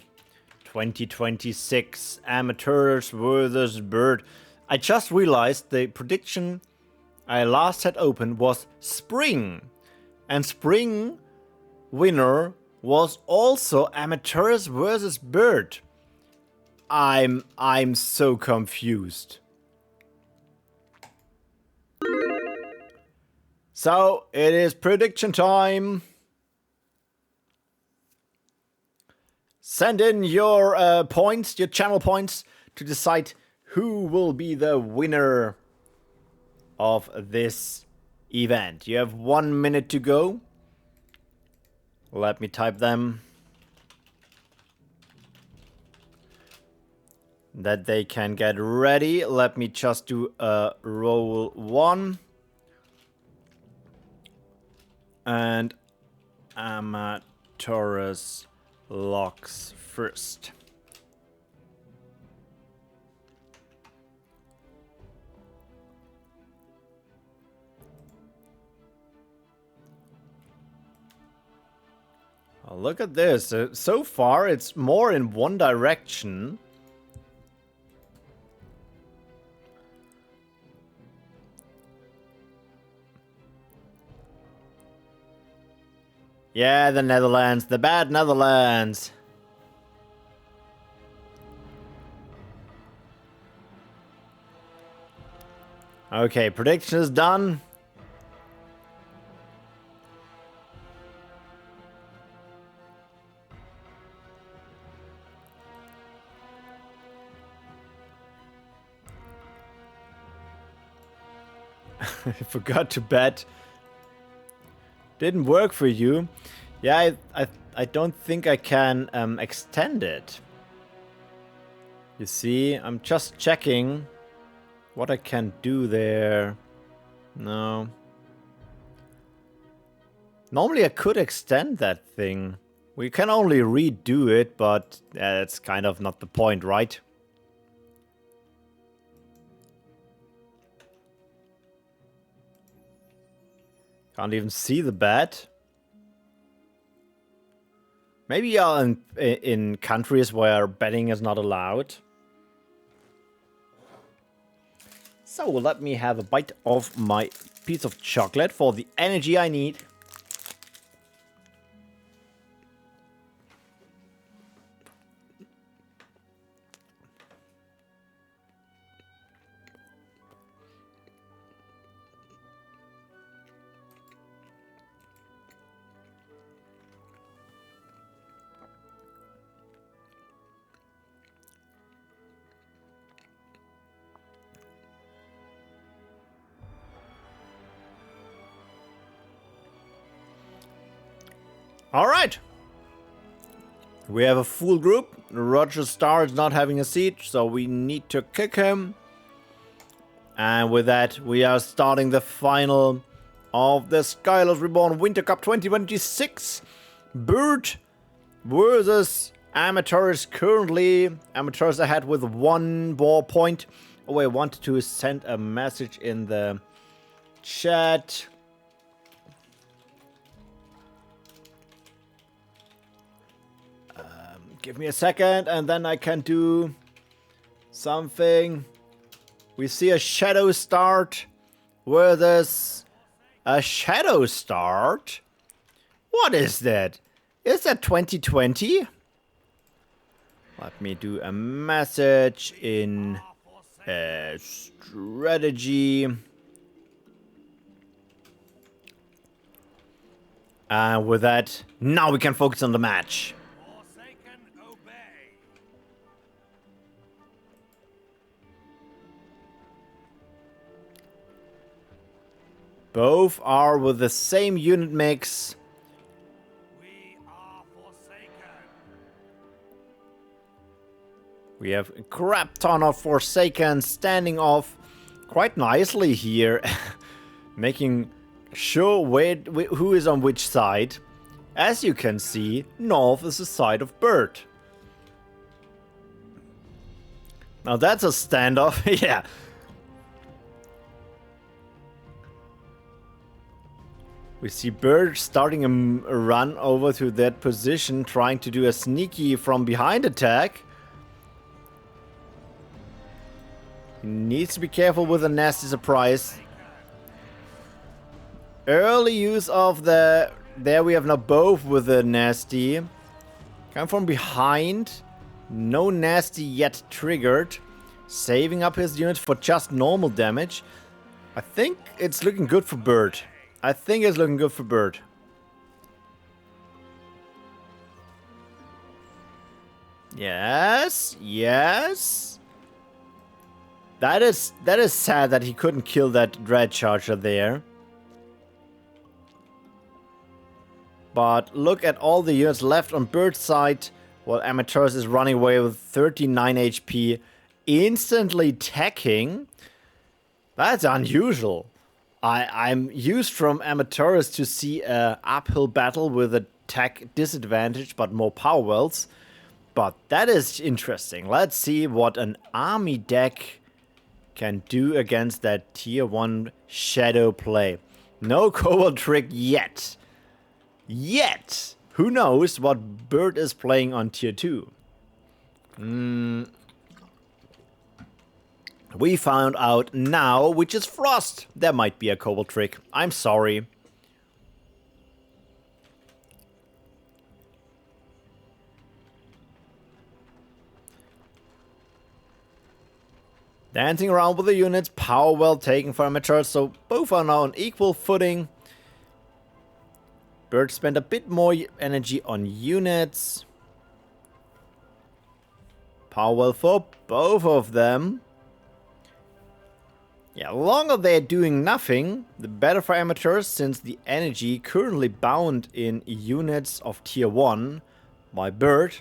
S1: 2026 Amateurs versus Bird. I just realized the prediction I last had open was Spring. And Spring winner was also Amateurs versus Bird. I'm so confused. So it is prediction time. Send in your points, your channel points, to decide who will be the winner of this event. You have 1 minute to go. Let me type them. That they can get ready. Let me just do a roll 1. And Armatores locks first. Oh, look at this. So far, it's more in one direction. Yeah, the Netherlands. The bad Netherlands. Okay, prediction is done. I forgot to bet. Didn't work for you. Yeah, I don't think I can extend it. You see, I'm just checking what I can do there. No. Normally I could extend that thing. We can only redo it, but that's kind of not the point, right? Can't even see the bet. Maybe in countries where betting is not allowed. So let me have a bite of my piece of chocolate for the energy I need. Alright. We have a full group. Roger Star is not having a seat, so we need to kick him. And with that, we are starting the final of the Skylords Reborn Winter Cup 2026. Bird versus Amateurs. Currently, Amateurs ahead with 1 more point. Oh, I wanted to send a message in the chat. Give me a second, and then I can do something. We see a shadow start versus a shadow start. What is that? Is that 2020? Let me do a message in strategy. And with that, now we can focus on the match. Both are with the same unit mix. We have a crap ton of Forsakens standing off quite nicely here. Making sure who is on which side. As you can see, north is the side of Bird. Now that's a standoff, yeah. We see Bird starting a run over to that position, trying to do a sneaky from behind attack. He needs to be careful with a nasty surprise. Early use of the... There we have now both with the nasty. Come from behind. No nasty yet triggered. Saving up his units for just normal damage. I think it's looking good for Bird. I think it's looking good for Bird. Yes, yes. That is sad that he couldn't kill that Dread Charger there. But look at all the units left on Bird's side, while Armatores is running away with 39 HP, instantly attacking. That's unusual. I'm used from Armatores to see a uphill battle with attack disadvantage, but more power wells. But that is interesting. Let's see what an army deck can do against that tier 1 shadow play. No Cobalt trick yet. Yet! Who knows what Bird is playing on tier 2? We found out now, which is Frost. There might be a Cobalt trick. I'm sorry. Dancing around with the units, power well taken for Armatures, so both are now on equal footing. Bird spent a bit more energy on units. Power well for both of them. Yeah, the longer they're doing nothing, the better for Armatures, since the energy currently bound in units of tier 1 by Bird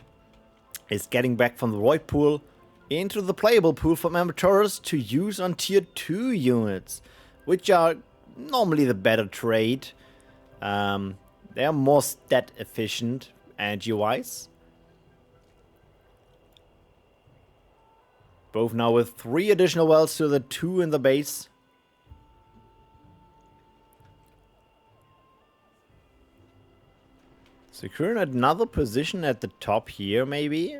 S1: is getting back from the void pool into the playable pool from Armatures to use on tier 2 units, which are normally the better trade. They are more stat efficient energy-wise. Both now with 3 additional wells to the 2 in the base. Securing another position at the top here, maybe?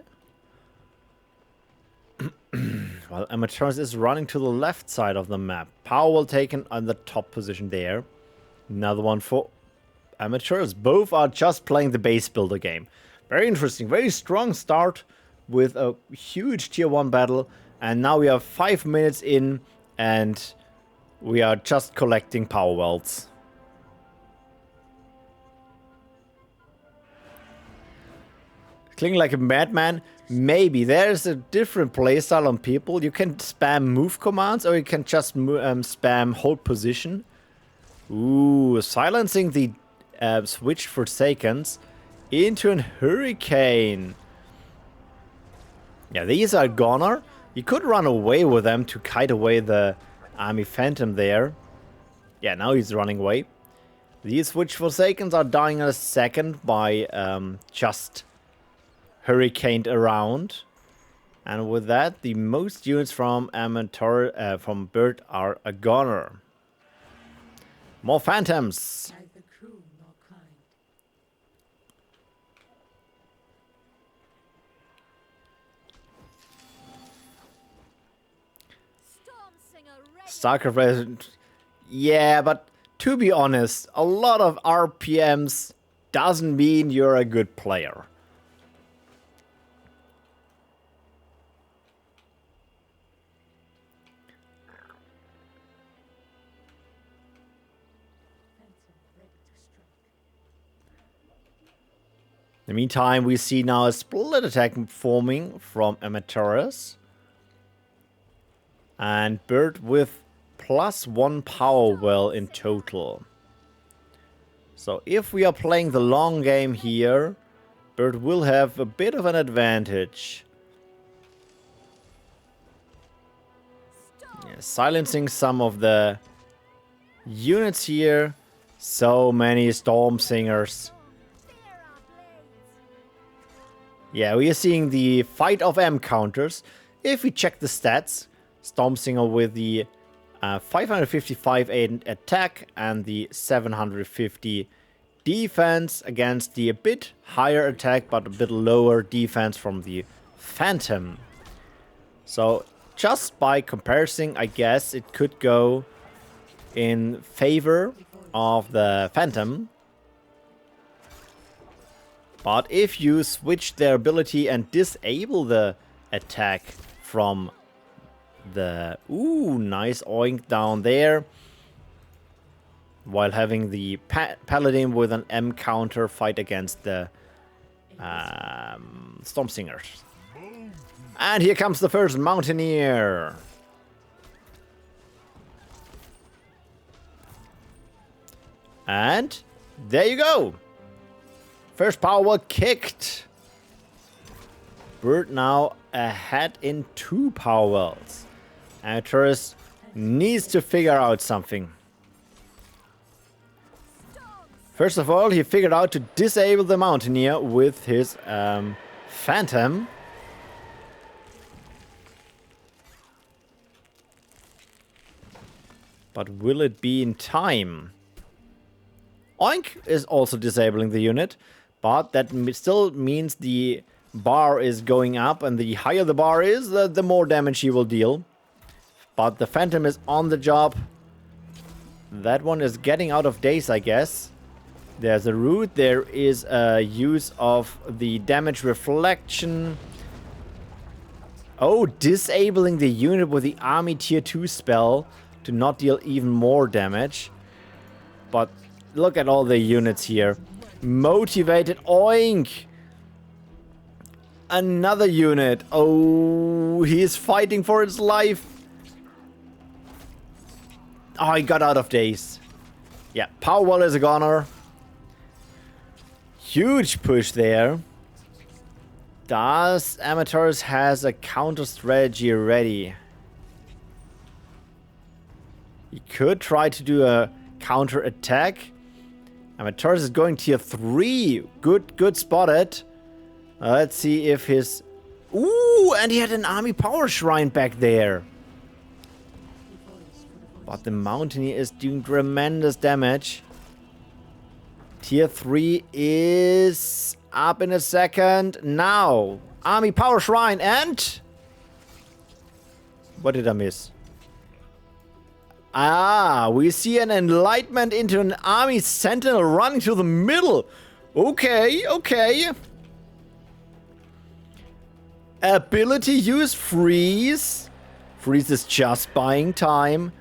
S1: Well, Armatures is running to the left side of the map. Power well taken on the top position there. Another one for Armatures. Both are just playing the base builder game. Very interesting, very strong start with a huge tier 1 battle. And now we are 5 minutes in and we are just collecting power wells. Clicking like a madman. Maybe there's a different playstyle on people. You can spam move commands or you can just spam hold position. Ooh, silencing the switch Forsakens into a hurricane. Yeah, these are goner. You could run away with them to kite away the army phantom there. Yeah, now he's running away. These switch Forsakens are dying in a second by just hurricaned around. And with that, the most units from from Bird are a goner. More phantoms. StarCraft, yeah, but to be honest, a lot of RPMs doesn't mean you're a good player. In the meantime, we see now a split attack forming from Armatores. And Bird with +1 power well in total. So if we are playing the long game here, Bird will have a bit of an advantage. Silencing some of the units here. So many Storm Singers. Yeah, we are seeing the fight of M counters. If we check the stats, Storm Singer with the 555 attack and the 750 defense against the a bit higher attack but a bit lower defense from the Phantom. So just by comparison, I guess it could go in favor of the Phantom. But if you switch their ability and disable the attack from the... Ooh, nice oink down there. While having the Paladin with an M counter fight against the Storm Singers. And here comes the first Mountaineer. And there you go. First power wall kicked. Bird now ahead in 2 power walls. Armatores needs to figure out something. First of all, he figured out to disable the Mountaineer with his Phantom. But will it be in time? Oink is also disabling the unit, but that still means the bar is going up, and the higher the bar is, the more damage he will deal. But the Phantom is on the job. That one is getting out of days, I guess. There's a root, there is a use of the damage reflection. Oh, disabling the unit with the Army Tier 2 spell to not deal even more damage. But look at all the units here. Motivated, oink! Another unit. Oh, he's fighting for his life. Oh, he got out of days. Yeah, power wall is a goner. Huge push there. Does Armatores has a counter strategy ready? He could try to do a counter attack. Armatores is going tier 3. Good spotted. Let's see if his... Ooh, and he had an army power shrine back there. But the Mountaineer is doing tremendous damage. Tier 3 is up in a second. Now, army power shrine and... What did I miss? Ah, we see an enlightenment into an army sentinel running to the middle. Okay, okay. Ability use freeze. Freeze is just buying time.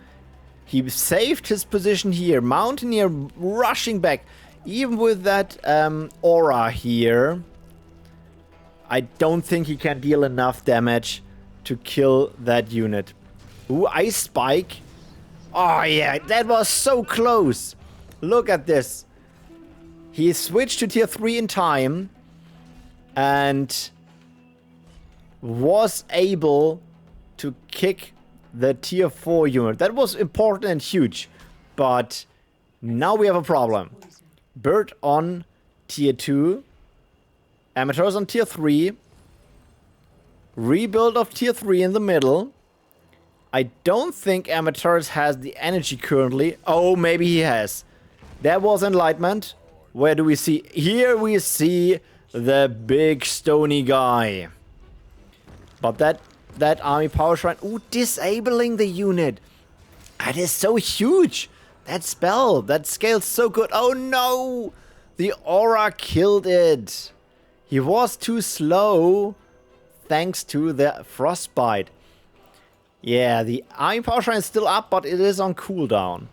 S1: He saved his position here. Mountaineer rushing back. Even with that aura here, I don't think he can deal enough damage to kill that unit. Ooh, Ice Spike. Oh yeah, that was so close. Look at this. He switched to tier 3 in time and was able to kick the tier 4 unit. That was important and huge. But now we have a problem. Bird on tier 2. Armatores on tier 3. Rebuild of tier 3 in the middle. I don't think Armatores has the energy currently. Oh, maybe he has. There was enlightenment. Where do we see? Here we see the big stony guy. But that army power shrine. Ooh, disabling the unit. That is so huge. That spell, that scales so good. Oh no! The aura killed it. He was too slow thanks to the frostbite. Yeah, the Army Power Shrine is still up, but it is on cooldown.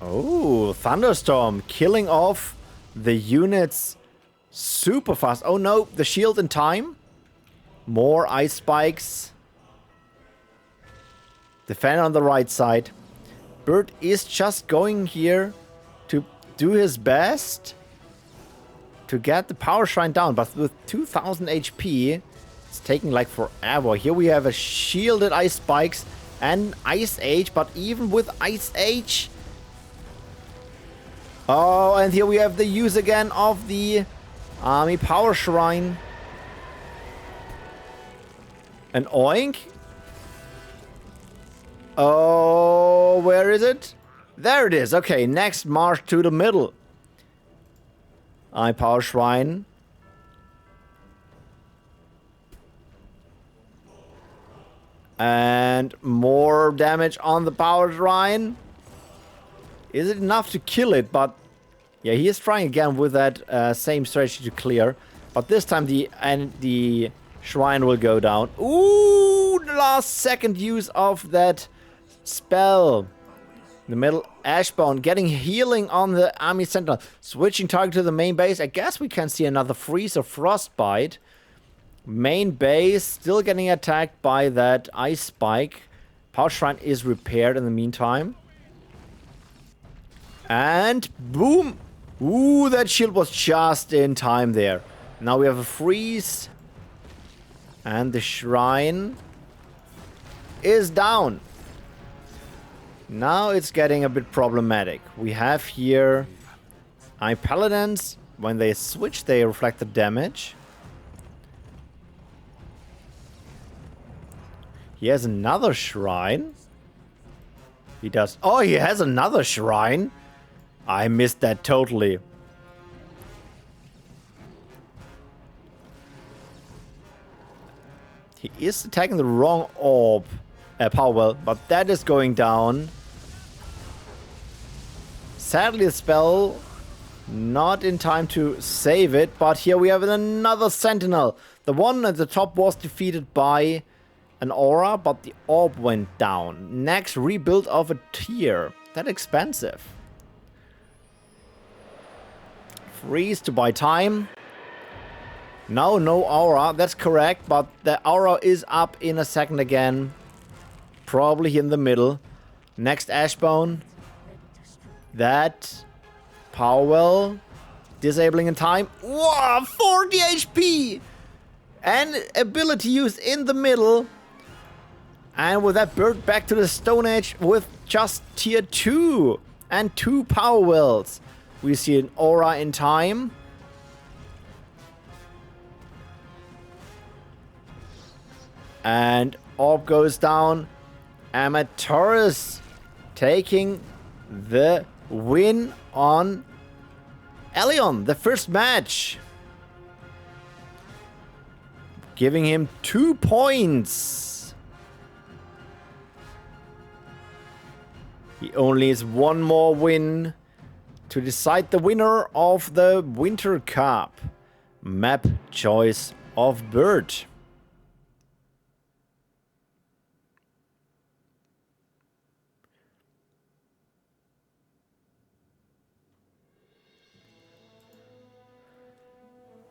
S1: Oh, Thunderstorm killing off the units super fast. Oh no, the shield in time. More ice spikes. Defender on the right side. Bird is just going here to do his best to get the power shrine down, but with 2000 HP, It's taking like forever. Here we have a shielded ice spikes and ice age, but even with ice age. Oh, and here we have the use again of the army power shrine. An oink. Oh, where is it? There it is. Okay, next march to the middle. Army power shrine. And more damage on the power shrine. Is it enough to kill it? But yeah, he is trying again with that same strategy to clear. But this time the shrine will go down. Ooh, the last second use of that spell. In the middle, Ashbone getting healing on the army sentinel. Switching target to the main base. I guess we can see another freeze or frostbite. Main base still getting attacked by that ice spike. Power shrine is repaired in the meantime. And boom! Ooh, that shield was just in time there. Now we have a freeze. And the shrine is down. Now it's getting a bit problematic. We have here paladins. When they switch, they reflect the damage. He has another shrine. He does. Oh, he has another shrine. I missed that totally. He is attacking the wrong orb. Power well, but that is going down. Sadly, the spell not in time to save it, but here we have another sentinel. The one at the top was defeated by an aura, but the orb went down. Next, rebuild of a tier. That expensive. Freeze to buy time. No aura. That's correct, but the aura is up in a second again. Probably in the middle. Next Ashbone. That Powell disabling in time. Wow, 40 HP! And ability use in the middle. And with that bird back to the Stone Age with just tier 2 and 2 power wells. We see an aura in time. And orb goes down. Armatores taking the win on Elion, the first match. Giving him 2 points. He only has one more win to decide the winner of the Winter Cup. Map choice of bird.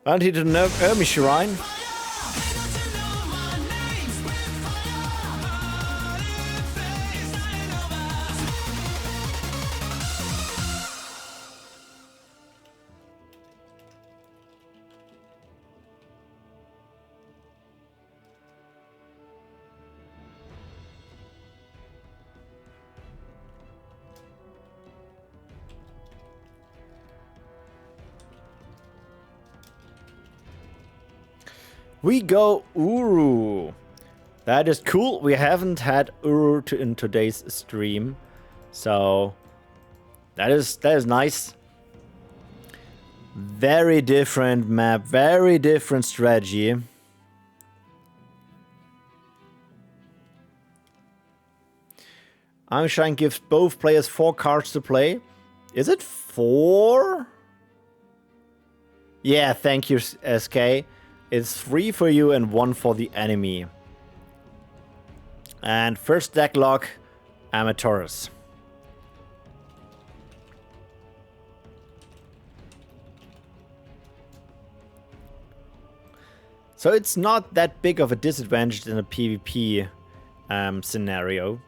S1: Bounty to nerf Ermi Shrine. We go Uru. That is cool. We haven't had Uru in today's stream. So that is nice. Very different map, very different strategy. Einstein gives both players 4 cards to play. Is it 4? Yeah, thank you, SK. It's 3 for you and 1 for the enemy. And first deck lock, Armatores. So it's not that big of a disadvantage in a PvP scenario.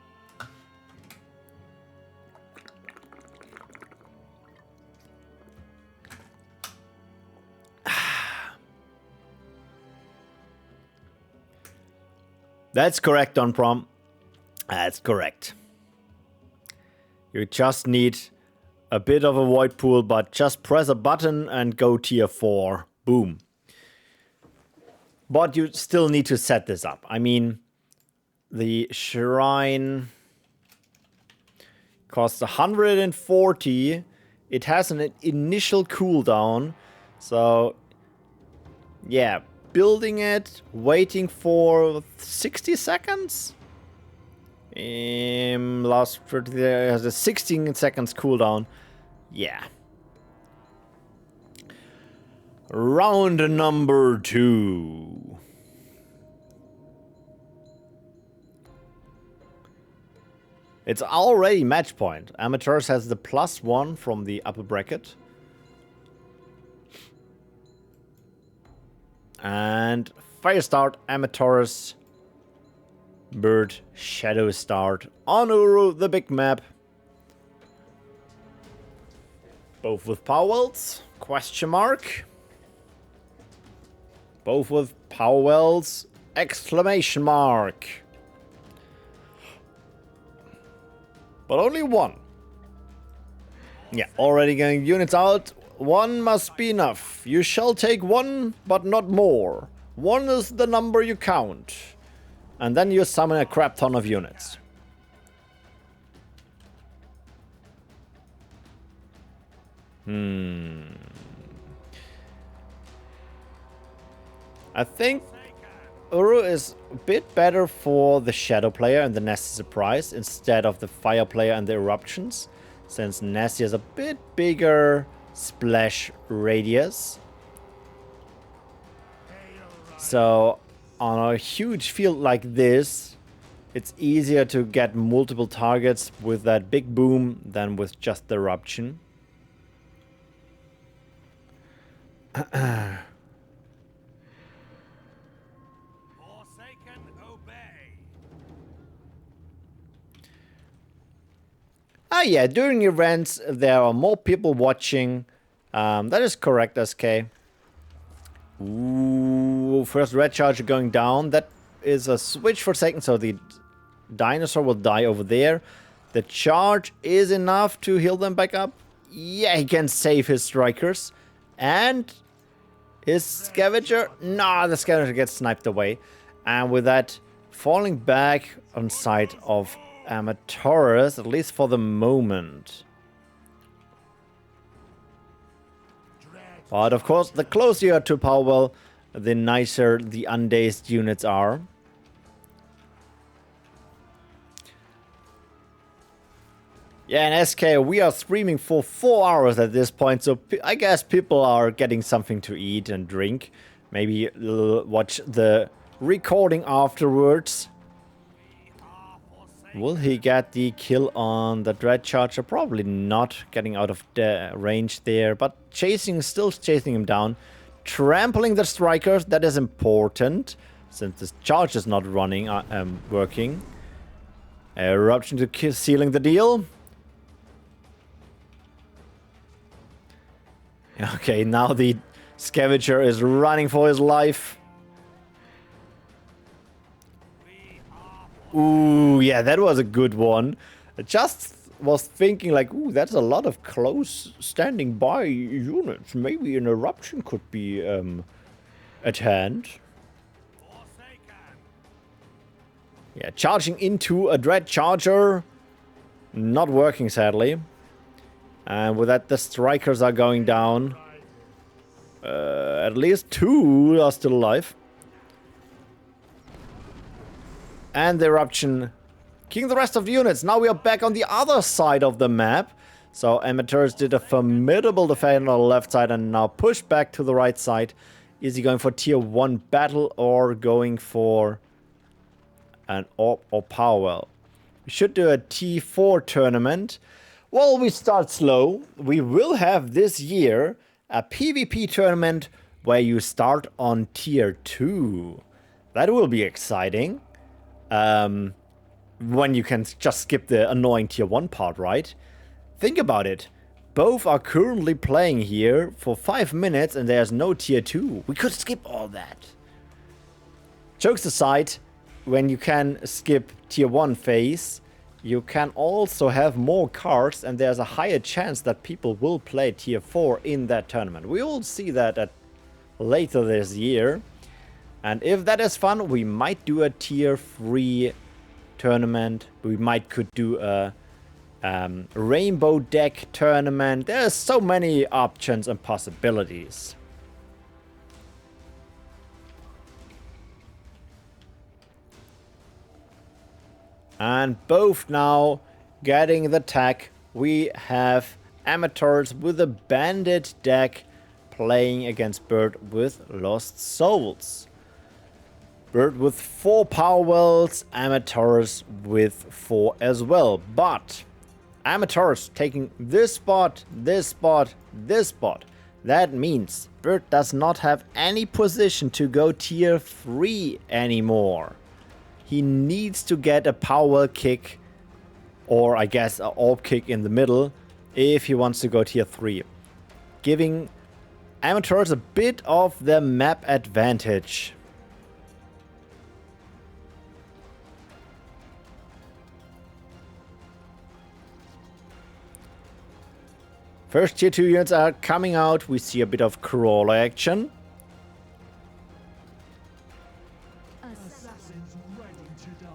S1: That's correct, Don Prom. That's correct. You just need a bit of a void pool, but just press a button and go tier 4. Boom. But you still need to set this up. I mean, the shrine costs 140. It has an initial cooldown. So, yeah, building it, waiting for 60 seconds. Last there has a 16 seconds cooldown. Yeah. Round number 2. It's already match point. Armatores has the +1 from the upper bracket. And fire start, Armatores, bird, shadow start on Uru, the big map. Both with power wells, question mark. Both with power wells, exclamation mark. But only one. Yeah, already getting units out. One must be enough. You shall take one, but not more. One is the number you count. And then you summon a crap ton of units. I think Uru is a bit better for the Shadow player and the Nasty Surprise instead of the Fire player and the Eruptions, since Nasty has a bit bigger splash radius. So on a huge field like this, it's easier to get multiple targets with that big boom than with just the Eruption. Ah, yeah, during events, there are more people watching. That is correct, SK. Ooh, first red charger going down. That is a switch for a second, so the dinosaur will die over there. The charge is enough to heal them back up. Yeah, he can save his strikers. And his scavenger. Nah, the scavenger gets sniped away. And with that, falling back on side of Armatores, at least for the moment. But of course, the closer you are to power well, the nicer the undazed units are. Yeah, and SK, we are streaming for 4 hours at this point, so I guess people are getting something to eat and drink. Maybe watch the recording afterwards. Will he get the kill on the Dread Charger? Probably not, getting out of the range there, but still chasing him down. Trampling the strikers, that is important, since the charge is not running, working. Eruption to sealing the deal. Okay, now the scavenger is running for his life. Ooh, yeah, that was a good one. I just was thinking like, ooh, that's a lot of close standing by units. Maybe an eruption could be at hand. Yeah, charging into a Dread Charger. Not working, sadly. And with that, the strikers are going down. At least 2 are still alive. And the eruption killing the rest of the units. Now we are back on the other side of the map. So Armatores did a formidable defense on the left side and now push back to the right side. Is he going for tier 1 battle or going for an AWP or power well? We should do a T4 tournament. Well, we start slow. We will have this year a PvP tournament where you start on tier 2. That will be exciting. When you can just skip the annoying tier 1 part, right? Think about it. Both are currently playing here for 5 minutes and there's no tier 2. We could skip all that. Jokes aside, when you can skip tier 1 phase, you can also have more cards, and there's a higher chance that people will play tier 4 in that tournament. We will see that at later this year. And if that is fun, we might do a tier 3 tournament. We could do a rainbow deck tournament. There's so many options and possibilities. And both now getting the tech. We have Amateurs with a bandit deck playing against Bird with Lost Souls. Bird with 4 power wells, Amateurs with 4 as well. But Amateurs taking this spot, this spot, this spot. That means Bird does not have any position to go tier 3 anymore. He needs to get a power kick, or I guess an orb kick in the middle, if he wants to go tier 3. Giving Amateurs a bit of the map advantage. First tier 2 units are coming out. We see a bit of crawler action.
S2: Assassins ready to die.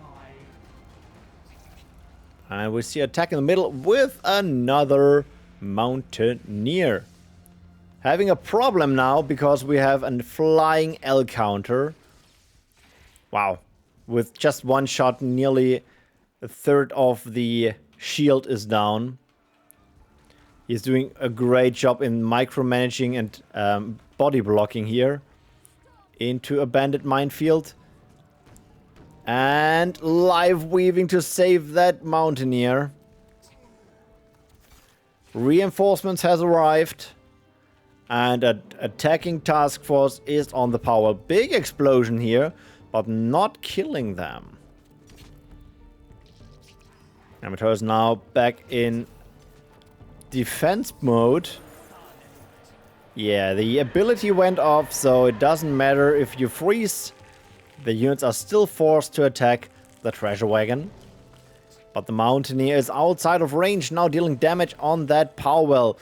S1: And we see attack in the middle with another Mountaineer. Having a problem now because we have a flying L counter. Wow. With just one shot, nearly a third of the shield is down. He's doing a great job in micromanaging and body blocking here into a bandit minefield. And live weaving to save that Mountaineer. Reinforcements has arrived. And an attacking task force is on the power. Big explosion here, but not killing them. Amateurs now back in defense mode. Yeah, the ability went off, so it doesn't matter if you freeze. The units are still forced to attack the treasure wagon. But the Mountaineer is outside of range, now dealing damage on that power well.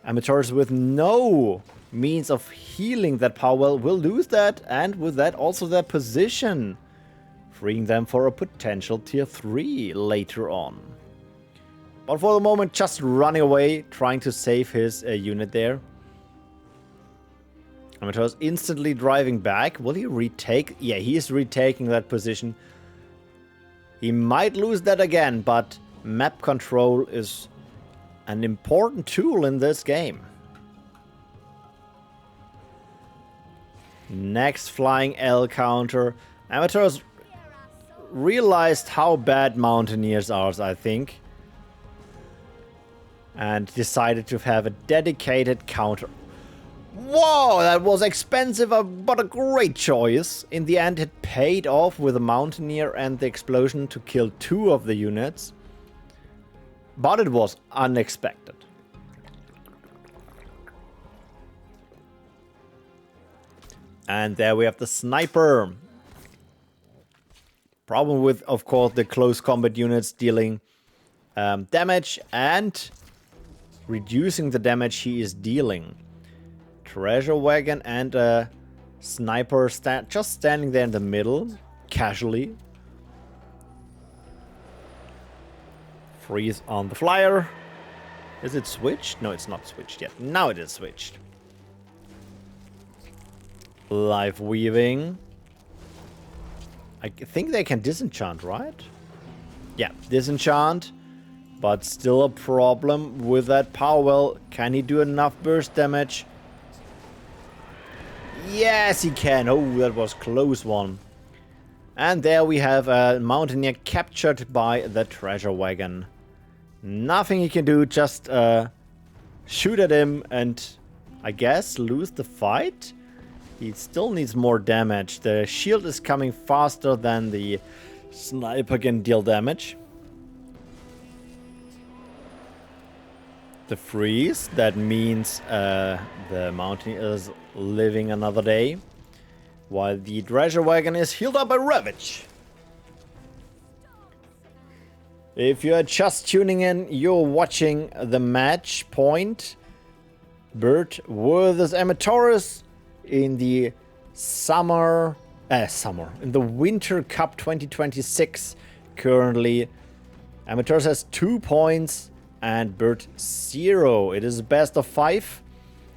S1: Amateurs with no means of healing that power well will lose that, and with that also their position, freeing them for a potential tier 3 later on. But for the moment, just running away, trying to save his unit there. Amateurs instantly driving back. Will he retake? Yeah, he is retaking that position. He might lose that again, but map control is an important tool in this game. Next flying L counter. Amateurs realized how bad Mountaineers are, I think. And decided to have a dedicated counter. Whoa, that was expensive, but a great choice. In the end, it paid off with the Mountaineer and the explosion to kill 2 of the units. But it was unexpected. And there we have the sniper. Problem with, of course, the close combat units dealing damage and reducing the damage he is dealing. Treasure wagon and a sniper just standing there in the middle, casually. Freeze on the flyer. Is it switched? No, it's not switched yet. Now it is switched. Live weaving. I think they can disenchant, right? Yeah, disenchant. But still a problem with that power well. Can he do enough burst damage? Yes, he can. Oh, that was a close one. And there we have a Mountaineer captured by the treasure wagon. Nothing he can do, just shoot at him and, I guess, lose the fight? He still needs more damage. The shield is coming faster than the sniper can deal damage. The freeze, that means the Mountaineer is living another day. While the treasure wagon is healed up by Ravage. If you're just tuning in, you're watching the match point. Bird versus Armatores in the in the Winter Cup 2026 currently. Armatores has 2 points and Bird 0. It is best of 5.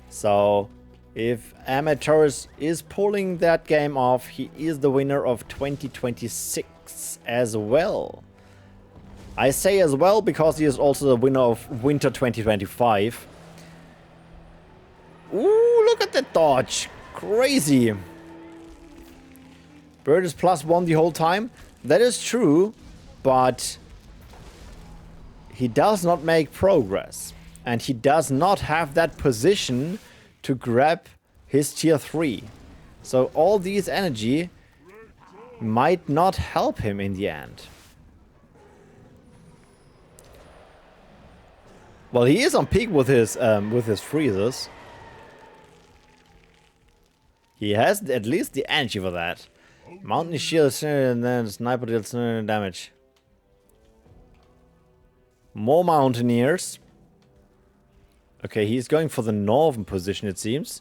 S1: So if Armatores is pulling that game off, he is the winner of 2026 as well. I say as well because he is also the winner of Winter 2025. Ooh, look at that dodge. Crazy. Bird is +1 the whole time. That is true, but he does not make progress. And he does not have that position to grab his tier 3. So all these energy might not help him in the end. Well, he is on peak with his freezes. He has at least the energy for that. Mountain shield and then sniper deals damage. More mountaineers. Okay, he's going for the northern position, it seems.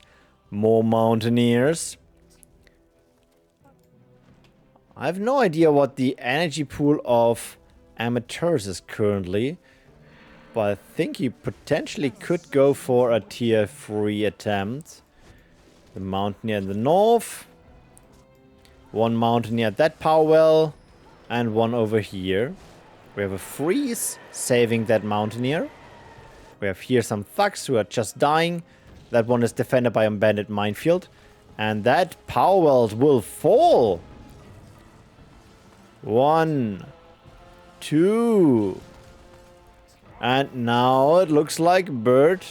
S1: More mountaineers. I have no idea what the energy pool of Armatores is currently. But I think he potentially could go for a tier 3 attempt. The mountaineer in the north. One mountaineer at that power well. And one over here. We have a freeze saving that mountaineer. We have here some thugs who are just dying. That one is defended by a bandit minefield. And that power well will fall. 1, 2. And now it looks like Bird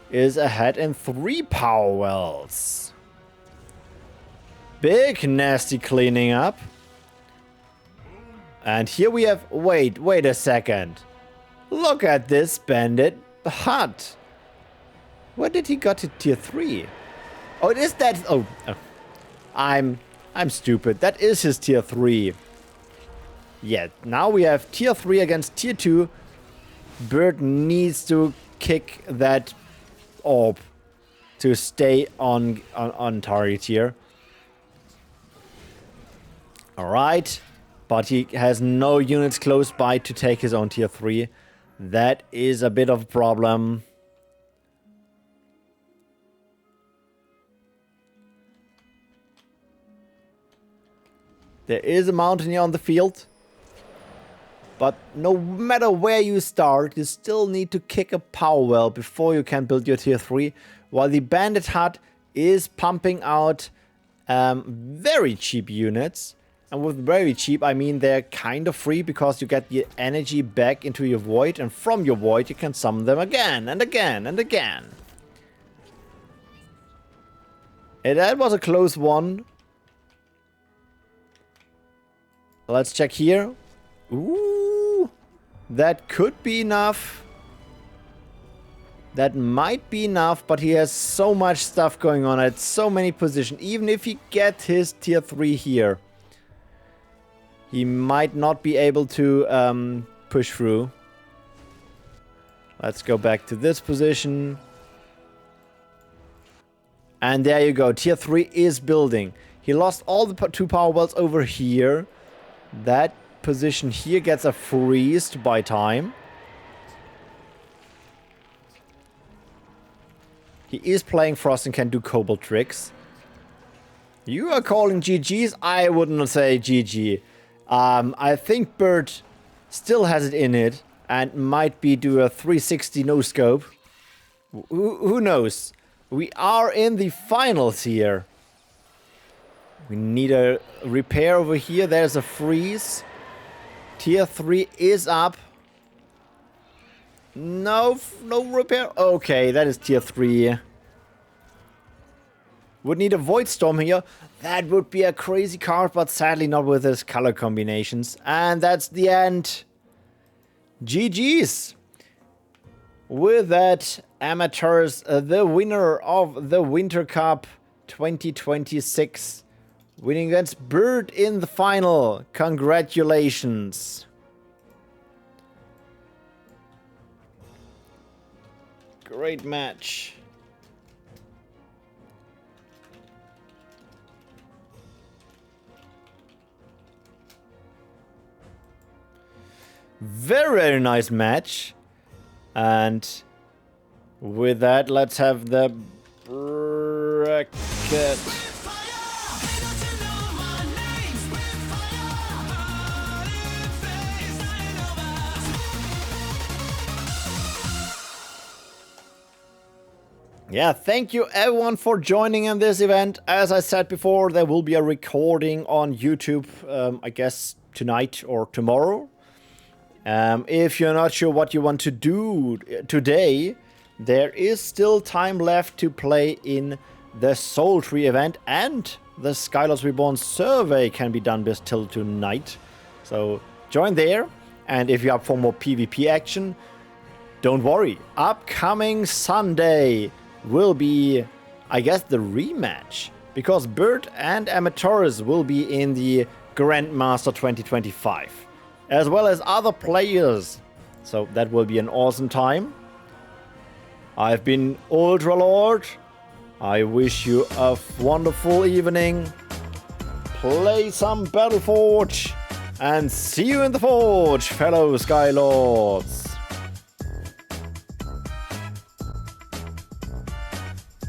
S1: is ahead in 3 power wells. Big nasty cleaning up. And here we have... Wait a second. Look at this bandit hut. Where did he got to tier 3? Oh, it is that... Oh. I'm stupid. That is his tier 3. Yeah, now we have tier 3 against tier 2. Bird needs to kick that orb to stay on target here. Alright. But he has no units close by to take his own tier 3. That is a bit of a problem. There is a mountaineer on the field. But no matter where you start, you still need to kick a power well before you can build your tier 3. While the bandit hut is pumping out very cheap units. And with very cheap, I mean they're kind of free because you get the energy back into your void. And from your void, you can summon them again and again and again. And that was a close one. Let's check here. Ooh, that could be enough. That might be enough, but he has so much stuff going on at so many positions. Even if he gets his tier 3 here, he might not be able to push through. Let's go back to this position. And there you go. Tier 3 is building. He lost all the 2 power wells over here. That position here gets a freeze to buy time. He is playing Frost and can do Cobalt tricks. You are calling GG's? I wouldn't say GG. I think Bird still has it in it and might be do a 360 no scope. Who knows? We are in the finals here. We need a repair over here. There's a freeze. Tier 3 is up. No repair. Okay, that is tier 3. Would need a Void Storm here. That would be a crazy card, but sadly not with his color combinations. And that's the end. GG's. With that, Armatores, the winner of the Winter Cup 2026. Winning against Bird in the final. Congratulations. Great match. Very, very nice match. And with that, let's have the bracket. Yeah, thank you everyone for joining in this event. As I said before, there will be a recording on YouTube, I guess tonight or tomorrow. If you're not sure what you want to do today, there is still time left to play in the Soul Tree event, and the Skylords Reborn survey can be done till tonight. So join there, and if you're up for more PvP action, don't worry. Upcoming Sunday will be, I guess, the rematch, because Bert and Armatores will be in the Grandmaster 2025, as well as other players. So that will be an awesome time. I've been Ultralord. I wish you a wonderful evening. Play some Battleforge, and see you in the Forge, fellow Skylords.